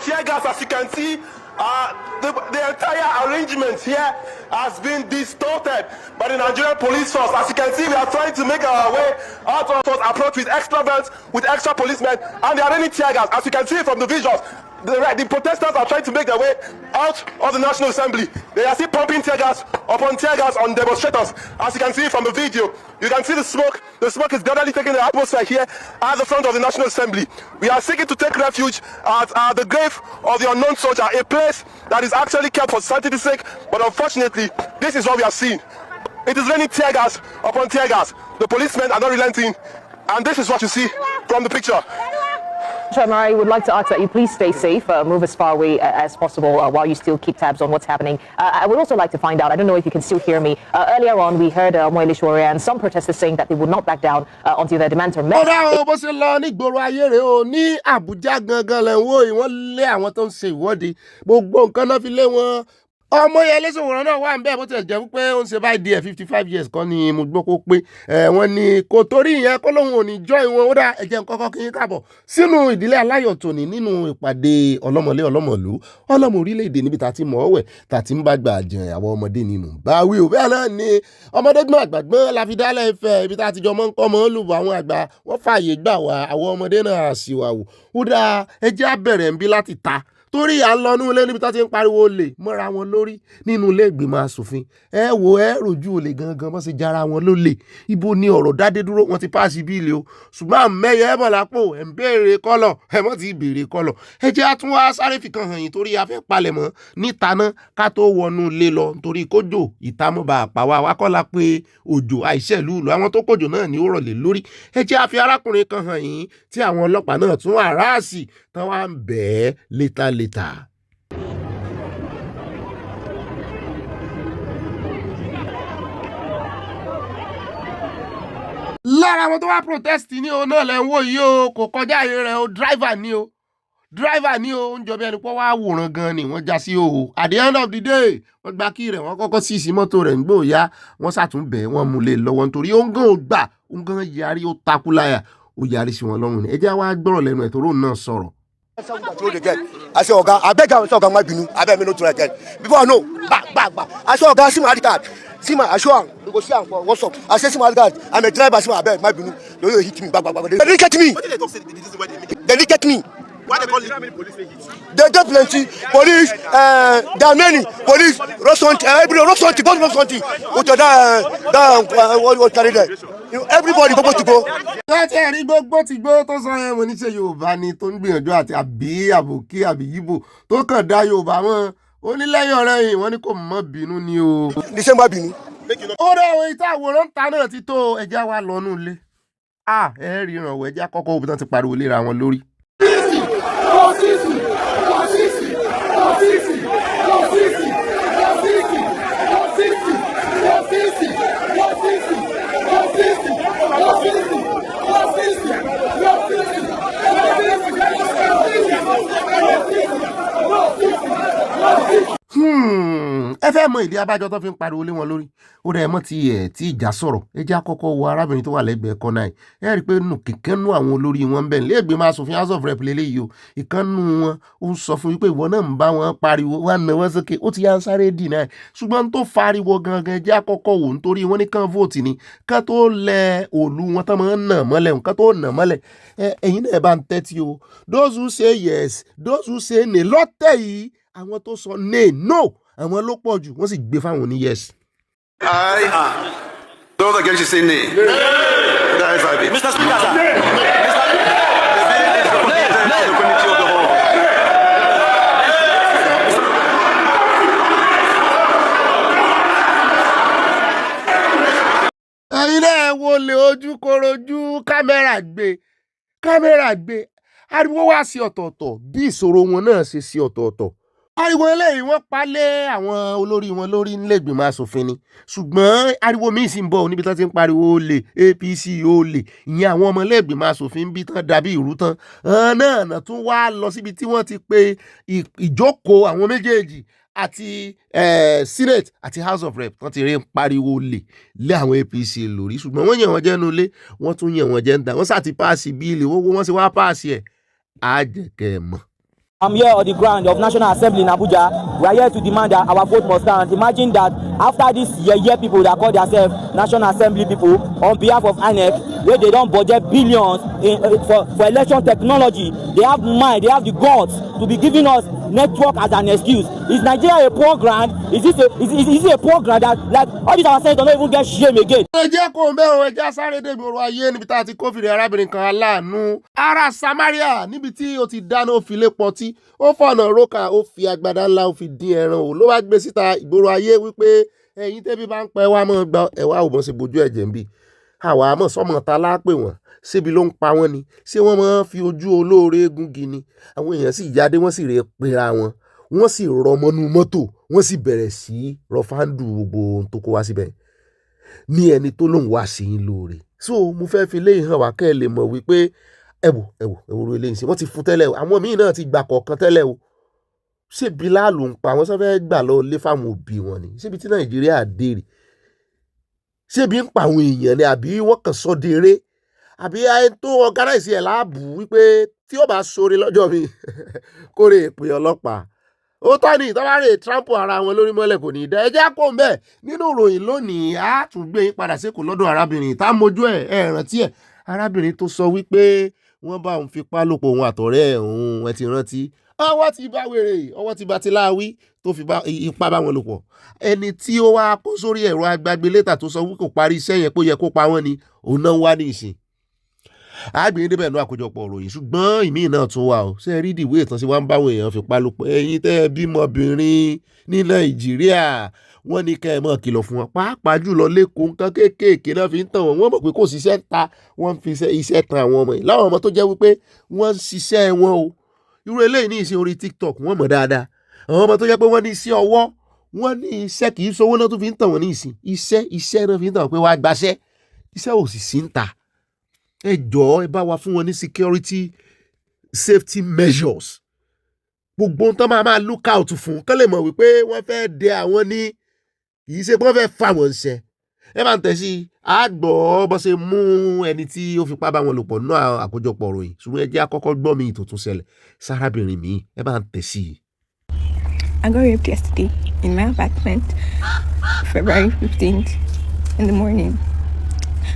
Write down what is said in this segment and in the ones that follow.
tear gas, as you can see, the entire arrangement here has been distorted by the Nigerian police force. As you can see, we are trying to make our way out of this approach with extra vans, with extra policemen, and they are raining tear gas. As you can see from the visuals, the protesters are trying to make their way out of the National Assembly. They are still pumping tear gas upon tear gas on demonstrators. As you can see from the video, you can see the smoke. The smoke is gradually taking the atmosphere here at the front of the National Assembly. We are seeking to take refuge at the grave of the unknown soldier, a place that is actually kept for sanity's sake, but unfortunately, this is what we are seeing. It is raining tear gas upon tear gas. The policemen are not relenting, and this is what you see from the picture. Chairman, I would like to ask that you please stay safe, move as far away as possible while you still keep tabs on what's happening. I would also like to find out, I don't know if you can still hear me, earlier on we heard Moilishwari and some protesters saying that they would not back down until their demands are met. ọmọ yẹn lẹ́sìn òwòrán náà wà ń bẹ́ẹ̀ bó tilẹ̀ jẹ́ wípé ó ń ṣe báyìí díẹ̀ 55 years kan ni mo gbọ́ kó pé wọ́n ní kò torí ìyẹn kó lóun ò ní jọ́ ìwọ̀n ó dá ẹ̀jẹ̀ kọ́kọ́ kí n káàbọ̀ sínú ìdílé aláyọ̀ tòní nínú ìpàdé ọlọ́mọlé ọlọ́mọlú ọlọ́mọ orílẹ̀-èdè níbi tá a ti mọ̀ ọ́wẹ̀ tá a ti ń bá gbà jẹun àwọn ọmọdé ni mò ń bá wí ò bẹ́ẹ̀ náà ni ọmọdé gbọ́n àgbàgbọ́n la fi dálẹ̀ ìfẹ́ ibi tá a ti jọ mọ́ ń kọ́ mọ́ ń lùbọ̀ àwọn àgbà wọ́n fààyè gbà wá àwọn ọmọdé náà àṣìwàwò ó dá ẹjẹ́ àbẹ̀rẹ̀ ń bí láti ta torí à ń lọ nínú ilé níbi tó ti ń pariwo olè mọ́ra wọn lórí nínú ilé ìgbìmọ̀ asòfin ẹ wo ẹ rojú olè gangan bó ṣe jára wọn lólè ibo ni ọ̀rọ̀ dádé dúró wọn ti páàsì bíìlì o ṣùgbọ́n àmẹ́yẹ ẹ mọ̀ lápò ẹ̀ ń béèrè kọ́lọ̀ ẹ mọ̀ ti béèrè kọ́lọ̀ ẹ jẹ́ àtún wá sáré fìkan hàn yín torí a fẹ́ palẹ̀mọ́ níta náà ká tó wọnú ilé lọ nítorí kójò ìtamọ̀bà àpàwà wákọ́lá pé òjò àìṣẹ̀lú ìlú àwọn tó kójò náà ni ó rọ̀lẹ́ lórí ẹ jẹ́ àfi arákùnrin kan hàn yín tí àwọn ọlọ́pàá náà tún àráàsì tán wá ń bẹ̀ẹ́ létà. lára àwọn tó wá protest ní o náà lẹ́ ń wò yìí o kò kọjá àyè rẹ̀ o driver ni o ń jọ bí ẹni pọ́ wá wòran gan ni wọ́n já sí o at the end of the day wọ́n gba kí rẹ̀ wọ́n kọ́kọ́ sí sí mọ́tò rẹ̀ ń gbòòyà wọ́n sàtúnbẹ̀ wọ́n mú lé lọ́wọ́ nítorí ó ń gán yarí ó takú láyà ó yarí sí wọn lọ́rùn ni ẹ jẹ́ wá gbọ́rọ̀ lẹ́nu ẹ̀ tó rò náà sọ̀rọ̀. I say, Oga, I beg you, Oga, my binu. I beg me not to again. Before I know, back. I say, Oga, see my ID card. See my, I show him. We go see him for what's up. I say, see my ID card. I'm a driver. See my beg, my binu. Don't hit me, back. They get me. They get me. Why they call it? Police they get plenty. Police, there are many. Police, Rosanti, both Rosanti. What carry there? Everybody go to go. Láti ẹ̀rí gbogbo ti gbó tó sọ yẹn mo ní ṣe Yorùbá ni tó ń gbìyànjú àti àbí àbòkí àbí yíbò tó kàn dá Yorùbá mọ́ ó ní lẹ́yìn ọ̀rẹ́ yìí wọ́n ní kò mọ́ bínú ni o. Níṣẹ́ má bínú. Ó rẹ̀ òun ìta àwòrán ta náà ti tó ẹja wa lọ́nú ilé. Ẹ rí ìrànwọ́ ẹja kọ́kọ́ òbí tán ti pariwo léra wọn lórí. Ẹ fẹ́ mọ ìdí abájọ tó fi ń pariwo lé wọn lórí ó rẹ̀ mọ́ tí ìjà sọ̀rọ̀ ẹ jẹ́ àkọ́kọ́ wo arábìnrin tó wà lẹ́gbẹ̀ẹ́ kọ́nà ẹ̀ ẹ rí i pé kíkẹ́nu àwọn olórí wọn bẹ́ẹ̀ lẹ́gbẹ̀ẹ́ máa sòfin house of rep lélẹ́yìí o ìkànnù wọn ó ń sọ fún wípé ìwọ náà ń bá wọn pariwo wọn náwó sókè ó ti yá ń sáré dì náà ṣùgbọ́n tó fariwo gangan ẹ jẹ́ àkọ́kọ́ wò nítorí wọn ní kàn vote ni kán tó lẹ òòlù wọn tán máa ń nà mọ́lẹ̀ kán tó nà mọ́lẹ̀ ẹ̀yin náà bá ń tẹ́tí o those who say yes those who say no lọ́tẹ̀ yìí àwọn tó sọ no àwọn ló pọ̀ jù wọ́n sì gbé fáwọn ní yes. Those against you say nay. That is how it is. Mr. Speaker, sir. The bill is recommended to the committee of the whole. Ẹ̀yin náà wo lè ojú korojú kámẹ́rà gbé ariwo wá sí ọ̀tọ̀ọ̀tọ̀ bí ìṣòro wọn náà ṣe sí ọ̀tọ̀ọ̀tọ̀. Ariwo eléyìí wọ́n pa lé àwọn olórí wọn lórí nílẹ̀gbìmọ̀ asòfin ni ṣùgbọ́n ariwo míì sì ń bọ̀ níbi tán ti ń pariwo olè APC olè ìyẹn àwọn ọmọ ilẹ̀gbìmọ̀ asòfin bí tán dàbí ìrú tán náà tún wá lọ síbi tí wọ́n ti pe ìjókòó àwọn méjèèjì àti Senate àti House of Rep tán ti rí pariwo olè lé àwọn APC lórí ṣùgbọ́n wọ́n yàn wọ́n jẹ́ nulẹ̀ wọ́n tún yàn wọ́n jẹ́ ń ta wọ́n sá ti páàsì bíìlì wọ́n sì wá páàsì ẹ̀ á jẹ́ kẹ́ ẹ mọ̀. I'm here on the ground of National Assembly in Abuja. We are here to demand that our vote must stand. Imagine that after this year people that call themselves National Assembly people on behalf of INEC, where they don't budget billions for election technology, they have mind, they have the guts to be giving us network as an excuse. Is Nigeria a poor ground? Is this a poor ground that like all these our senators don't even get shame again? ẹ jẹ́ kó mẹ́rùn ẹja sáré débi ọ̀rọ̀ ayé níbi tá a ti kófìrí arábìnrin kan aláàánú ará Samaria níbi tí ó ti dáná ó fi lé pọtí ó fọ̀nà rókà ó fi agbada ńlá ó fi dín ẹran ò ló wá gbé síta ìgboro ayé wípé ẹ̀yin tẹ́bí bá ń pẹ́ wá mọ́ gba ẹ̀wá ò mọ̀ sí bojú ẹ̀jẹ̀ ń bì àwa àmọ́ sọ́mọ ta lápè wọ́n ṣébi ló ń pa wọ́n ni ṣé wọ́n máa ń fi ojú olóore gúngi ni àwọn èèyàn sì jáde wọ́n sì rè pera wọn wọ́n sì rọmọnú mọ́tò wọ́n sì bẹ̀rẹ̀ sí rọfándù gbogbo ohun tó kó wá síbẹ̀ ní ẹni tó lòun wá sí yín lóore so mo fẹ́ fi léyìn hàn wá kẹ́ ẹ lè mọ̀ wípé ẹ̀wò eléyìí sí wọ́n ti fún tẹ́lẹ̀ o àwọn míì náà ti gbà kọ̀ọ̀kan tẹ́lẹ̀ o ṣébi láàlú ń pa wọ́n sọ fẹ́ gbà lọ lé fáwọn òbí wọn ni ṣébi tí Nàìjíríà dé rè ṣébi ń pa àwọn èèyàn ni àbí wọ́n kàn sọ déré àbí ayé tó organize ẹ̀ láàbù wípé tí ó bá sóre lọ́jọ́ mi kórè èpè ọlọ́pàá ó tọ́ ni ìtọ́wárẹ̀ trampo ara wọn lórí mọ́lẹ̀ kò ní í dá ẹjẹ́ kó ń bẹ̀ nínú ìròyìn lónìí á tún gbé yín padà sékòó lọ́dọ̀ arábìnrin tá a mójú ẹ̀ rántí ẹ̀ arábìnrin tó sọ wípé wọ́n bá òun fipá lòpọ̀ òun àtọ̀rẹ́ òun ẹ ti rántí ọwọ́ ti bá wèrè ọwọ́ ti bá ti láwí tó fi ipá bá wọn lò pọ̀ ẹni tí ó wá kó sórí ẹ̀rọ agbágbé létà tó sọ wípé kò parí iṣẹ́ yẹn kó yẹ kó pa wọ́n ni òun náà wá ní ìsìn àgbèrè débẹ̀ náà àkójọpọ̀ òròyìn ṣùgbọ́n ìmí náà tún wà ó ṣe rí ìdìwé ìtàn sí wa ń báwọn èèyàn fi pálopọ̀ ẹ̀yin tẹ́ ẹ bímọbìnrin ní Nàìjíríà wọ́n ní kẹ́ ẹ mọ̀ kìlọ̀ fún wọn pàápàá jùlọ lẹ́kọ̀ọ́ nǹkan kéékèèké náà fi ń tàn wọ́n mọ̀ pé kò ṣiṣẹ́ ta wọ́n fi iṣẹ́ tan àwọn ọmọ yìí láwọn ọmọ tó jẹ́ wípé wọ́n ń ṣiṣẹ́ wọn o irú eléyìí ní ìṣe orí TikTok wọ́n mọ̀ dáadáa àwọn ọmọ tó jẹ́ pé wọ́n ní iṣẹ́ ọwọ́ wọ́n ní iṣẹ́ kì í sọ owó náà tó fi ń tàn wọ́n ní ìsìn iṣẹ́ náà fi ń tàn wọ́n pé wàá gbaṣẹ́ iṣẹ́ ò sì sí ń ta ẹ jọ̀ọ́ ẹ bá wa fún wọn ní security safety measures gbogbo ohun tó máa look out fún kán lè mọ̀ wípé wọ́n fẹ́ dẹ àwọn ní kì í ṣe pé wọ́n fẹ́ fà wọ́n ṣẹ ẹ máa ń tẹ̀ sí àgbọ̀ bó ṣe mú ẹni tí ó fipá bá wọn lò pọ̀ náà àkójọpọ̀ ròyìn ṣùgbọ́n ẹ jẹ́ àkọ́kọ́ gbọ́ mi tó tún ṣẹlẹ̀ sárábìnrin mi ẹ máa ń tẹ̀ sí. I got raped yesterday in my apartment, February 15th in the morning.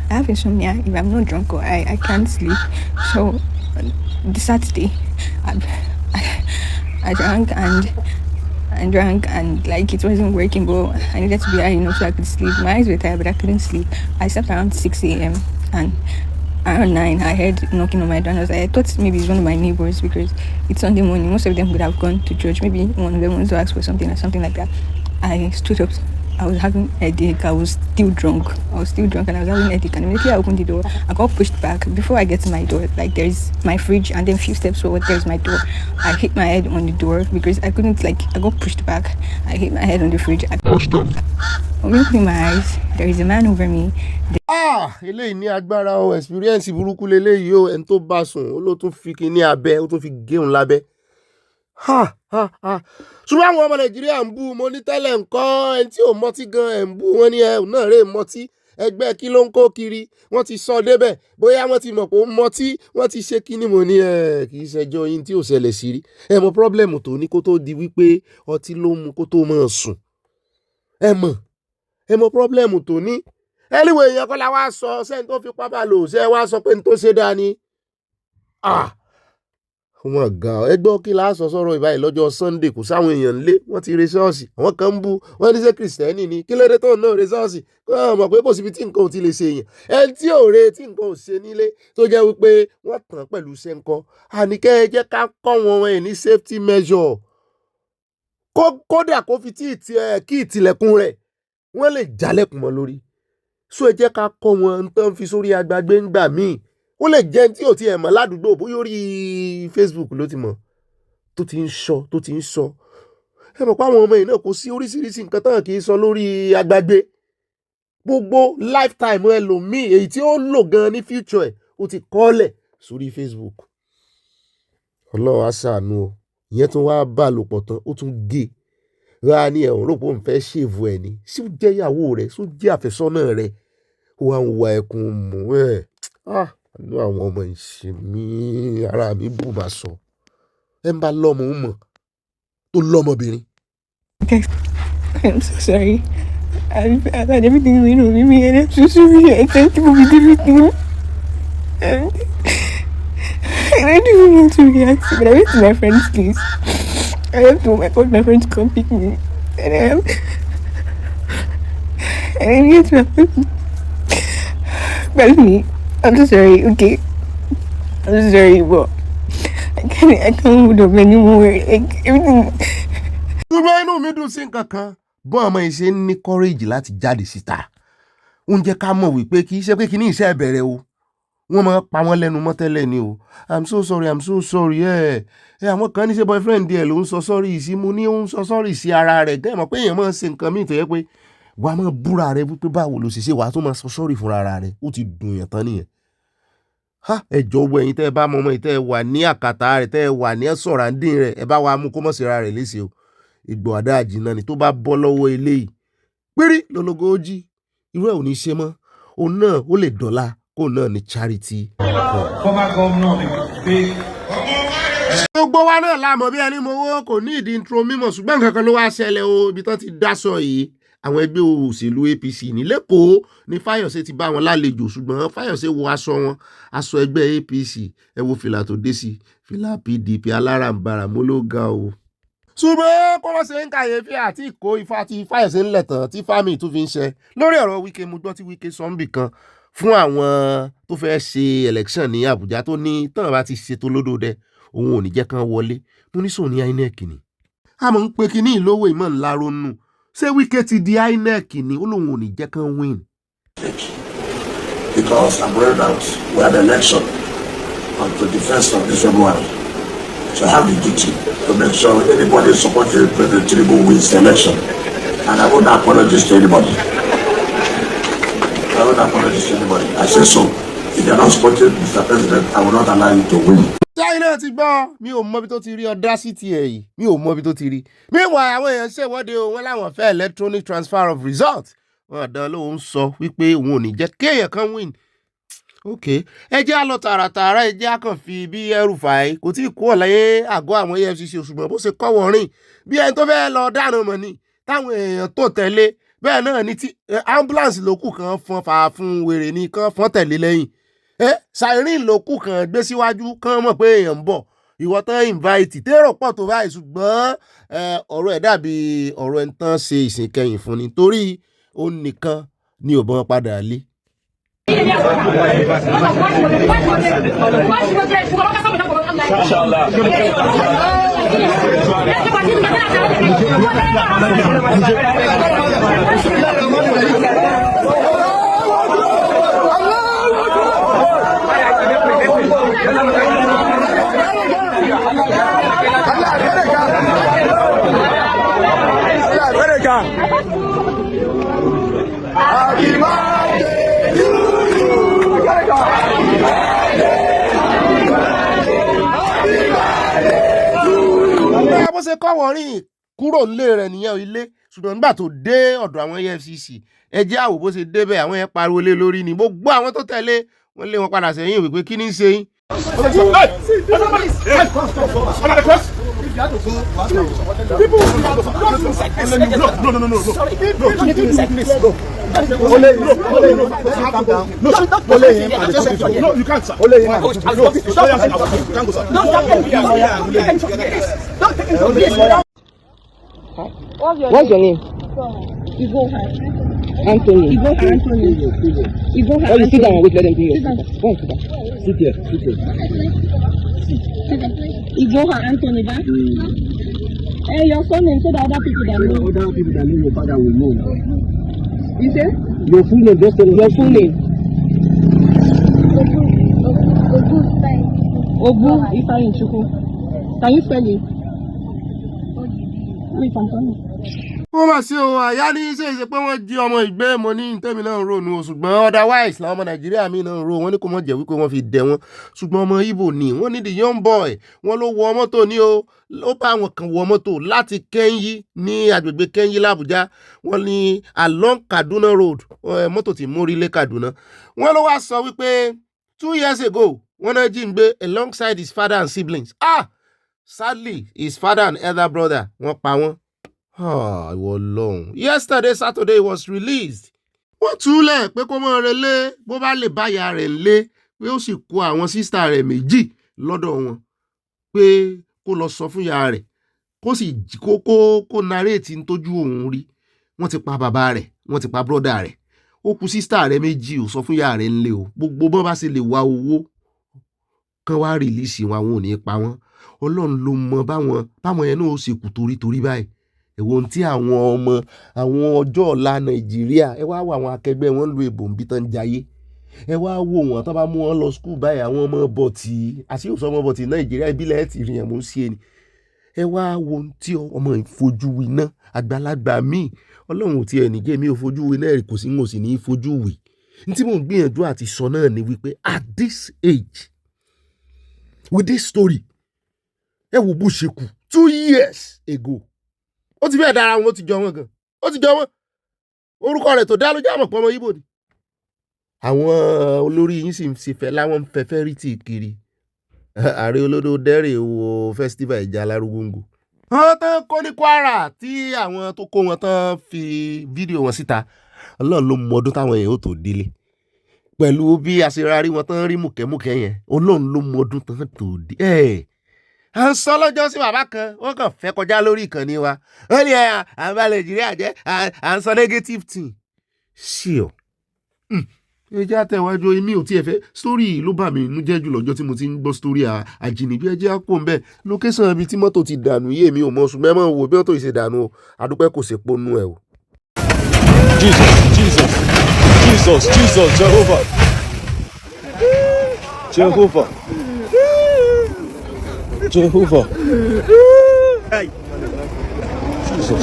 I have insomnia. If I'm not drunk or I can't sleep. So the Saturday, I drank and like it wasn't working, but I needed to be high enough so I could sleep. My eyes were tired, but I couldn't sleep. I slept around 6 a.m. and around 9, I heard knocking on my door. I thought maybe it's one of my neighbors because it's Sunday morning. Most of them would have gone to church. Maybe one of them wants to ask for something or something like that. I stood up. I was having a headache. I was still drunk and I was having a headache. And immediately I opened the door. I got pushed back. Before I get to my door, like there's my fridge and then a few steps forward, there's my door. I hit my head on the door because I couldn't, I got pushed back. I hit my head on the fridge. I opened my eyes. There is a man over me. Eléyìí ní agbára o experience burúkú leléyìí o ẹni tó bá sùn ó ló tún fi kíní abẹ́ ó tún fi géun lábẹ́. Ṣùgbọ́n àwọn ọmọ Nàìjíríà ń bú mo ní tẹ́lẹ̀ nǹkan ẹni tí ò mọtí gan ẹ̀ ń bú wọn ní ẹ̀ náà rè mọtí ẹgbẹ́ kí ló ń kó kiri wọ́n ti sọ débẹ̀ bóyá wọ́n ti mọ̀ pé ó mọtí wọ́n ti ṣe kíní mo ní kì í ṣẹjọ́ yín tí ò ṣẹlẹ̀ sí rí ẹ mọ pọ́blẹ́mù tó ní kó tó di wípé ọtí ló mu kó tó máa sùn ẹ mọ pọ́blẹ́mù tó ní anyway èèyàn kọ́ la wá sọ sẹ́ni tó fipá bá lò ṣe wá sọ pé ní tó ṣe dáa ni wọ́n gan ẹgbẹ́ kí la sọ sọ̀rọ̀ ìbáyìí lọ́jọ́ Sunday kò sáwọn èèyàn lé wọ́n ti re ṣọ́ọ̀ṣì àwọn kan ń bú wọ́n ní ṣe kìrìsìtẹ́nì ni kí lóde tó náà re ṣọ́ọ̀ṣì kó hàn mọ̀ pé kò síbi tí nǹkan ò ti lè ṣe èèyàn ẹni tí ò re tí nǹkan ò ṣe nílé tó jẹ́ wípé wọ́n tàn pẹ̀lú ṣẹ́ńkọ́ àníkẹ́ ẹ jẹ́ ká kọ́ wọn ẹ̀ ní safety measure kódà kó fi kí ìtìlẹ̀kùn rẹ̀ wọ́n lè jálẹ̀kùn mọ́ lórí so ẹ jẹ́ ká kọ́ wọn ń tán fi sórí agbágbé ńgbà míì ó lè jẹ́ tí ò ti ẹ̀ mọ̀ ládùúgbò bóyá orí Facebook ló ti mọ̀ tó ti ń sọ ẹ mọ̀ pé àwọn ọmọ yìí náà kò sí oríṣiríṣi nǹkan tán kì í sọ lórí agbágbé gbogbo lifetime ẹlòmíì èyí tí ó lò gan ní future ẹ̀ ó ti kọ́lẹ̀ sórí Facebook Ọlọ́run á ṣàánú o ìyẹn tún wá bá lò pọ̀ tán ó tún gé ra ní ẹ̀hún rò pé òun fẹ́ ṣèwọ ẹ̀ ní sí ó jẹ́ ìyàwó rẹ̀ sí ó jẹ́ àfẹ́sọ́nà rẹ̀ ó wá ń wa ẹkùn mú àánú àwọn ọmọ ìṣe mi ara mi bù bá sọ ẹ ń bá lọ́mọ ó mọ̀ tó lọ́mọbìnrin. I'm so sorry. I've had everything going on with me, and I'm so sorry. I thank you for everything. And I don't even want to react, but I went to my friend's place. I called my friend to come pick me, and I'm here to help me. I'm so sorry, okay? I'm so sorry, but I can't hold up anymore. Like, everything. ṣùgbọ́n inú mi dùn sí nǹkan kan bọ́n ọmọ yìí ṣe ń ní courage láti jáde síta ó ń jẹ́ ká mọ̀ wípé kì í ṣe pé kí ní iṣẹ́ ìbẹ̀rẹ̀ o wọ́n máa pa wọ́n lẹ́nu mọ́ tẹ́lẹ̀ ni o I'm so sorry àwọn kan ní ṣe boyfriend díẹ̀ ló ń sọ sorry sí mo ní ó ń sọ sorry sí ara rẹ̀ gẹ́gẹ́ mọ̀ pé èèyàn máa ń ṣe nǹkan míì tó yẹ pé wà á máa búra rẹ wípé báwo ló ṣe ṣe wà á tó máa sọ sorry fúnra ara rẹ̀ ó ti dùn yàn tán nìyẹn ẹjọ́ wọ ẹ̀yin tẹ́ ẹ bá mọ ọmọ yìí tẹ́ ẹ wà ní àkàtà rẹ̀ tẹ́ ẹ wà ní sọ̀ràndín rẹ̀ ẹ bá wa mú kó mọ̀ sí ara rẹ̀ léṣe o Ìgbò àdáàjì náà ni tó bá bọ́ lọ́wọ́ eléyìí pírí lọ́lọ́gọ́ ó jí irú ẹ̀ ò ní ṣe mọ́ òun náà ó lè dọ́là kó náà ní charity. gbogbo wa náà láàmú bí ẹni mowó kò ní ìdí intro mímọ̀ ṣùgbọ́n nǹkan kan ló wá ṣẹlẹ̀ o ibi tán ti dáṣọ yìí àwọn ẹgbẹ́ òṣèlú APC ní lẹ́kọ̀ọ́ ní Fáyọ̀ṣe ti bá wọn lálejò ṣùgbọ́n Fáyọ̀ṣe wọ aṣọ ẹgbẹ́ APC ẹ wo fìlà tó dé sí fìlà PDP alárànbarà mọ́ ló ga o. ṣùgbọ́n kó wọ́n ṣe ń kàyéfì àti ìkó ifá tí Fáyọ̀ṣe ń lẹ̀ tán tí fámì tún fi ń ṣe lórí ọ̀rọ̀ Wike mo gbọ́ tí Wike sọ́ńbì kan fún àwọn tó fẹ́ ṣe election ní Àbújá tó ní tán bá ti ṣètò lódòdẹ òun ò ní jẹ́ kán wọlé mo ní sòní INEC ni a mọ̀ ń pe kíní ìlówó ìmọ̀ ńlá ronú ṣé Wike ti di INEC ni ó lóun ò ní jẹ́ kán win. Because I'm worried that we had an election on 21st of this February. So I have the duty to make sure anybody supporting President Tinubu wins the election. And I won't apologize to anybody. I say so. If you're not supporting Mr. President, I will not allow you to win. China ti gbọ́ mi ò mọ ibi tó ti rí audacity ẹ̀ yìí mi ò mọ ibi tó ti rí meanwhile àwọn èèyàn ṣèwọ́de o wọ́n láwọn fẹ́ electronic transfer of result wọn àdán lóun sọ wípé òun ò ní jẹ́ kéèyàn kan win ok ẹ jẹ́ á lọ tààràtààrà ẹ jẹ́ á kàn fi bí Elrufai kò tí ì kú ọ̀láyé àgọ́ àwọn EFCC ṣùgbọ́n bó ṣe kọ́wọ́ rìn bí ẹni tó fẹ́ lọ dáná mọ̀ ni táwọn èèyàn tó tẹ̀lé bẹ́ẹ̀ náà ní tí ambulance lókù kan fọn fà fún wèrè ní kan fọn tẹ̀lé lẹ́yìn siren lókù kan gbé síwájú kan mọ̀ pé èèyàn ń bọ̀ ìwọ tán invite tèrò pọ̀ tó báyìí ṣùgbọ́n ọ̀rọ̀ ẹ̀ dàbí ọ̀rọ̀ ẹ̀ ń tán ṣe ìsìnkẹyìn fún ni torí ó nìkan ni ò bọ́n padà lé. bó ṣe kọ́wọ́ rìn kúrò nílé rẹ̀ nìyẹn ilé ṣùgbọ́n nígbà tó dé ọ̀dọ̀ àwọn EFCC ẹ jẹ́ àwò bó ṣe débẹ̀ àwọn yẹn pariwo lé lórí ni mo gbọ́ àwọn tó tẹ̀lé wọ́n lé wọn padà sẹ́yìn wípé kí ni ń ṣe yín. What's your name? Igboho. Anthony. Igboho. Oh, you sit down and wait, let them do your stuff. Go on, sit down. Sit here. Igboho Anthony, ba? Your surname so that other people that know. Other people that know your father will know. You say? Your full name, just tell me. Your full name. Ogu Ifeanyi Chukwu. Can you spell it? Wait, I'm coming. wọ́n mà sí o àyá ní ṣe pé wọ́n jí ọmọ ìgbé mo ní tèmi náà ń ronú o ṣùgbọ́n otherwise làwọn ọmọ Nàìjíríà mi náà ń ro wọ́n ní kó mọ̀ jẹ́ wípé wọ́n fi dẹ wọ́n ṣùgbọ́n ọmọ Ìgbò ni wọ́n ní the young boy wọ́n ló wọ mọ́tò ní o ó bá àwọn kan wọ mọ́tò láti Kẹ́yìn ní agbègbè Kẹ́yìn l'Àbújá wọ́n ní along Kaduna road mọ́tò tí mórí lé Kaduna wọ́n ló wá sọ wípé 2 years ago wọ́n náà jí ń gbé alongside his father and siblings Sadly, his father and elder brother wọ́n pa wọ́n. Ìwọ Ọlọ́run. Yesterday, Saturday was released. Wọ́n túlẹ̀ pé kó mọ́ relé bó bá lè báyà rẹ̀ lé pé ó sì kó àwọn sísítà rẹ̀ méjì lọ́dọ̀ wọn pé kó lọ sọ fún ìyá rẹ̀ kó sì kó narrate ntójú òun rí. Wọ́n ti pa bàbá rẹ̀, wọ́n ti pa brọ́dà rẹ̀. Ó kù sísítà rẹ̀ méjì ò sọ fún ìyá rẹ̀ ńlé o. Gbogbo bọ́n bá ṣe lè wá owó kán wá rìlíìsì wọn àwọn ò ní pa wọ́n. Ọlọ́run ló mọ báwọn yẹn náà ó ṣe kù torítorí báyìí. Èwo ohun tí àwọn ọjọ́ ọ̀la Nàìjíríà ẹ wá wo àwọn akẹgbẹ́ wọn lu èbò ń bí tán jayé. Ẹ wá wo wọn tán bá mú wọn lọ skul báyìí àwọn ọmọ bọ̀tì àṣìyòsọ ọmọ bọ̀tì Nàìjíríà ìbílẹ̀ ẹ̀ ti rìn ẹ̀ mú sí ẹni. Ẹ wá wo ohun tí ọmọ ìfojú winá àgbàlagbà míì Ọlọ́run ò tiẹ̀ nìjẹ́ mi ò fojú winá ẹ̀ kò sí mo sì ní fojú wì. Ní tí mò ń gbìyànjú àti sọ náà ni wípé at this age with this story ẹ wo bó ṣe kù 2 years ago ó ti fẹ́ dára wọn ó ti jọ wọn gan ó ti jọ wọn orúkọ rẹ̀ tó dá ló jámọ̀ pọ̀ ọmọ Ìgbò ni àwọn olórí yín sì ń ṣe fẹ́ láwọn fẹ́fẹ́ rí tì kiri Ààrẹ olódò dẹ́rẹ̀ wo festival ìjà alárúgbóngbò wọ́n tán kó ní Kwara tí àwọn tó kó wọn tán fi fídíò wọn síta Ọlọ́run ló mọ ọdún táwọn èèyàn ó tó délé pẹ̀lú bí àṣerárí wọn tán rí mùkẹ́mùkẹ́ yẹn Ọlọ́run ló mọ ọdún tán tó dé à ń sọ lọ́jọ́ sí bàbá kan wọ́n kàn fẹ́ kọjá lórí ìkànnì wa wọ́n ní àbá Nàìjíríà jẹ́ à ń sọ negative thing sí ọ. Ẹ jẹ́ àtẹ̀wájú èmi ò tiẹ̀ fẹ́ sítórì ló bà mí nínú jẹ́ jù lọ́jọ́ tí mo ti ń gbọ́ sítórì àjìnìbí ẹ jẹ́ àpò ń bẹ̀ lókẹ́sàn ibi tí mọ́tò ti dànù yé mi ò mọ̀ ṣùgbọ́n ẹ máa wo bí mọ́tò yìí ṣe dànù o àdúpẹ́ kò sí ponú ẹ o. Jesus, Jehovah. Hey. Jesus.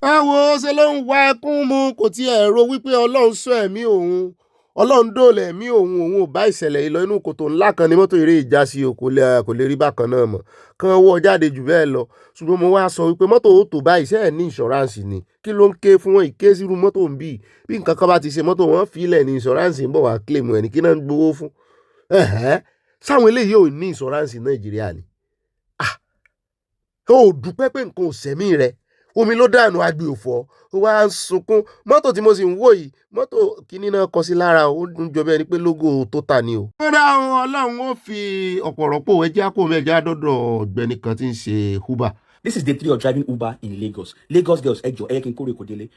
Ẹ wo ṣe ló ń wá ẹkún mu kò tiẹ̀ rò wípé Ọlọ́run sọ ẹ̀mí òun Ọlọ́run dóòlà ẹ̀mí òun ò bá ìṣẹ̀lẹ̀ yìí lọ inú kòtò ńlá kan ní mọ́tò eré ìjà sí o kò lè rí bákan náà mọ̀ kán wọ́ jáde jù bẹ́ẹ̀ lọ ṣùgbọ́n mo wá sọ wípé mọ́tò ó tó báyìí ṣe ẹ̀ ní ìṣọ́ránsì ni kí ló ń ké fún wọn ìké sírú mọ́tò ń bì bí nǹkan kan bá ti ṣe mọ́tò wọn fílẹ̀ ní ìṣọ́ránsì ń bọ̀ wá claim ẹ̀ ní kí náà ń gbowó fún sáwọn eléyìí ò ní ìṣọ́ránsì Nàìjíríà ni ó dúpẹ́ pé nǹkan ò sẹ́mí rẹ̀ omi ló dànù agbè òfò ó wá ń sunkún mọ́tò tí mo sì ń wò yìí mọ́tò kínní náà kọ sí lára ó ń jọ bẹ́ẹ̀ ni pé lógo tó ta ni o. ó dáhùn Ọlọ́run ó fi ọ̀pọ̀ rọ́pò ẹjẹ́ àpò mẹ́jọ àdọ́dọ̀ ọ̀gbẹ́ni kan tí ń ṣe Uber. This is day 3 of driving Uber in Lagos. Lagos girls, Ejo, Eyekin Kore Kodele.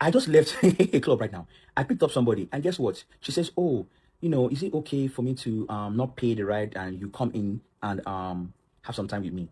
I just left a club right now. I picked up somebody, and guess what? She says, "Oh, is it okay for me to not pay the ride and you come in and have some time with me?"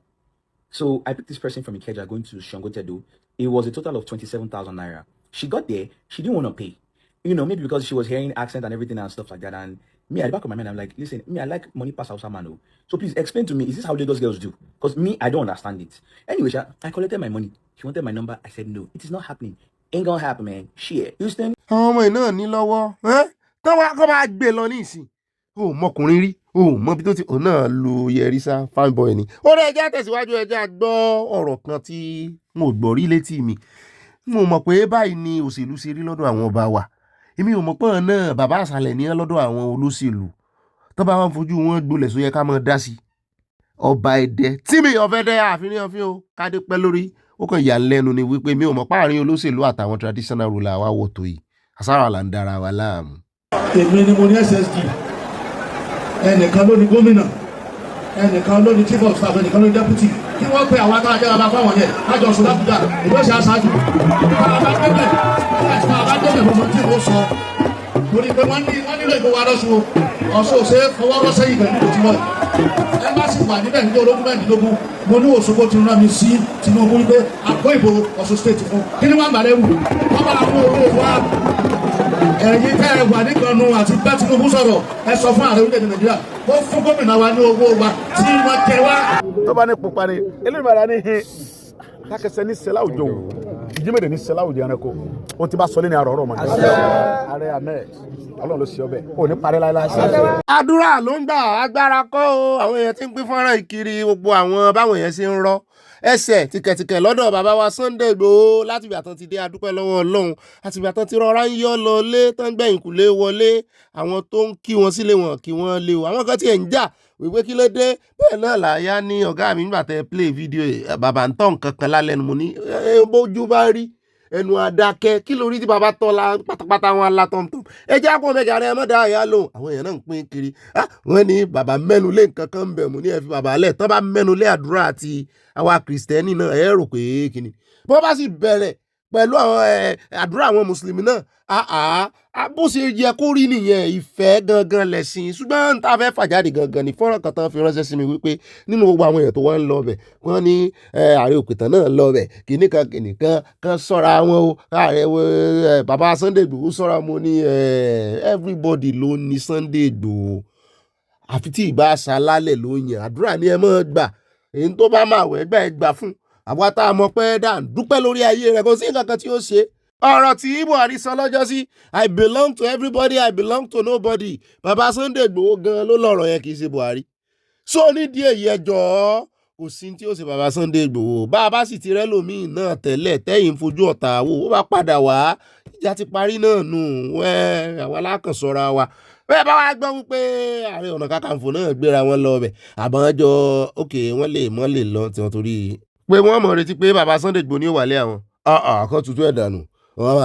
So I picked this person from Ikeja going to Shangotedo. It was a total of 27,000 naira. She got there, she didn't want to pay. Maybe because she was hearing accent and everything and stuff like that. And me, at the back of my mind, I'm like, listen, me, I like money pass Hausa man. So please explain to me, is this how Lagos girls do? Because me, I don't understand it. Anyway, I collected my money. She wanted my number. I said, no, it is not happening. Ain't gonna happen, man. Shit. Houston. Ọmọ iná ní lọ́wọ́ tọ́wọ́ kọ́ bá gbé lọ ní ìsìn ó mọkùnrin rí ó mọ bí tó ti òun náà lu yẹrísà fine boy ni. ó rẹ ẹjẹ àtẹ̀síwájú ẹjẹ àgbọ́ ọ̀rọ̀ kan tí mo gbọ́ rí létí mi mo mọ̀ pé báyìí ni òṣèlú ṣe rí lọ́dọ̀ àwọn ọba wa èmi ò mọ̀ pé náà bàbá àṣàlẹ̀ ní lọ́dọ̀ àwọn olóṣèlú tó bá wọn fojú wọn gbolẹ̀ só yẹ ká mọ̀ dá sí. Ọba Ẹdẹ tí mi ọ̀fẹ́ dẹ́ àfihàn o kádé pẹ́ lórí ó kàn yà lẹ́nu ni wípé mi ò mọ̀ páàrin olóṣèlú àtàwọn traditional ruler wa wò tó yìí àsára là ń dára wa láàmú. Èmi ni mo ní SSD ẹnìkan ló ní gómìnà ẹnìkan ló ní chief of staff ẹnìkan ló ní deputy kí wọ́n pe àwọn akájẹ́ ọba fáwọn yẹn lájọ sùn lábújá ìgbésẹ̀ aṣáájú àbájẹ́bẹ̀ gbogbo tí mo sọ torí pé wọ́n nílò ìgbówó arọ́sùn ọ̀ṣọ́ òṣè fọwọ́rọ́ sẹ́yìn pẹ̀lú òtún ẹ bá sì wà níbẹ̀ ní ológun mẹ́rìndínlógún mo ní Òṣogbo ti rán mi sí Tinubu wípé àgọ́ ìbò Ọ̀ṣun state fún kí ni wọ́n gbà lẹ́rù wọ́n bá àwọn owó wa ẹ̀yin tẹ́ ẹ wà nígbànú àti bá Tinubu sọ̀rọ̀ ẹ sọ fún ààrẹ orílẹ̀-èdè Nàìjíríà ó fún gómìnà wa ní owó wa tí wọ́n jẹ wá. tó bá ní pupa ni eléyìí máa ní hin lákẹsẹ ní sẹlá òjò ìjímẹ̀dẹ̀ ní sẹlá òjò ẹranko ohun tí bá sọ lẹ́ni àrọ̀ ọ̀rọ̀ mọ̀ ní ààrẹ ahmed Ọlọ́run ló ṣe ọbẹ̀ ò ní parí láíláí. àdúrà ló ń gbà agbára kọ́ o àwọn èèyàn tí ń pín fọ́nrán ìkiri gbogbo àwọn báwọn èèyàn ṣe ń rọ́ ẹsẹ̀ tìkẹ̀tìkẹ̀ lọ́dọ̀ bàbá wa Sunday Igboho láti ìgbà tán ti dé adúpẹ́ lọ́wọ́ Ọlọ́run àti ìgbà tán ti rọra ń yọ́ lọ lé tán gbẹ̀yìn kùlé wọlé àwọn tó ń kí wọn sílé wọn kí wọ́n lé o àwọn kan tiẹ̀ ń jà wípé kí ló dé bẹ́ẹ̀ náà làyá ní ọ̀gá mi nígbà tẹ́ play video bàbá ń tọ́ nǹkan kan lálẹ́ nu mo ní bójú bá rí ẹnu adákẹ́ kí lórí tí bàbá tọ́ la pátápátá wọn alátọ́mtọ́m ẹ jẹ́ àpò mẹ́jà rẹ mọ́dà àyà lòun àwọn èèyàn náà ń pín kiri wọ́n ní bàbá mẹ́nu lé nǹkan kan ń bẹ̀ mú ní ẹ fi bàbá lẹ̀ tán bá mẹ́nu lé àdúrà àti àwa kìrìsìtẹ́nì náà ẹ rò pé kíni bó bá sì bẹ̀rẹ̀ pẹ̀lú àwọn àdúrà àwọn mùsùlùmí náà bó ṣe yẹ kó rí nìyẹn ìfẹ́ gangan lẹ̀sìn ṣùgbọ́n tá a fẹ́ fàjáde gangan ní fọ́nrán kan tán fi ránṣẹ́ sí mi wípé nínú gbogbo àwọn èèyàn tó wá ń lọ bẹ̀ wọ́n ní Ààrẹ Òpìtàn náà lọ bẹ̀ kìnnìkan kan sọ́ra wọn o ààrẹ bàbá Sunday Igboho sọ́ra mo ní everybody ló ní Sunday Igboho àfi tí ìbá aṣa lálẹ́ ló yàn àdúrà ni ẹ mọ́ gbà èyí tó bá máa wẹ̀ gbà fún àwa tá a mọ̀ pé dà ń dúpẹ́ lórí ayé rẹ̀ kò sí nǹkan kan tí ó ṣe ọ̀rọ̀ tí Buhari sọ lọ́jọ́ sí I belong to everybody I belong to nobody bàbá Sunday Igboho gan ló lọ́rọ̀ yẹn kì í ṣe Buhari so nídìí èyí ẹjọ́ kò sí tí ó ṣe bàbá Sunday Igboho bá a bá sì ti rẹ́lòmíì náà tẹ́lẹ̀ tẹ́yìn fojú ọ̀tá wò ó bá padà wá ìjà ti parí náà nù àwa lákànṣọ́ra wa bẹ́ẹ̀ bá wá gbọ́ wípé Ààrẹ Ọ̀nà Kakanfò náà gbéra wọn lọ bẹ̀ àbọ̀njọ́ òkè wọ́n lè lọ tí wọ́n torí pé wọ́n mọ̀ retí pé bàbá Sunday Igboho ní ó wálé àwọn kan tuntun ẹ̀ dànù wọ́n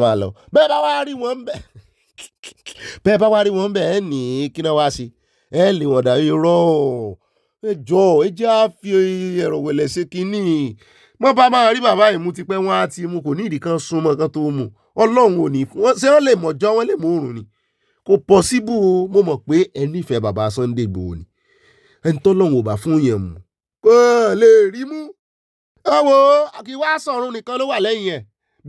máa lọ bẹ́ẹ̀ bá wá rí wọn bẹ̀ ẹ́ ní kí náà wá sí ẹ lè wọ̀n dà irọ́ ẹjọ́ ẹ jẹ́ á fi ẹ̀rọ wẹ̀lẹ̀ ṣe kínní wọ́n bá máa rí bàbá ìmú ti pẹ́ wọ́n á ti mú kò ní ìdí kan súnmọ́ kan tó mú Ọlọ́run ò ní ṣé wọ́n lè mọ̀jọ́ wọ́n lè mú òrùn ni kò pọ̀síbù mo mọ̀ pé ẹ nífẹ̀ẹ́ bàbá Sunday Igboho ni ẹni tọ́lọ́run ò bá fún yẹn mú kò lè rí mú ẹ wo kí wá sọ̀run nìkan ló wà lẹ́yìn ẹ̀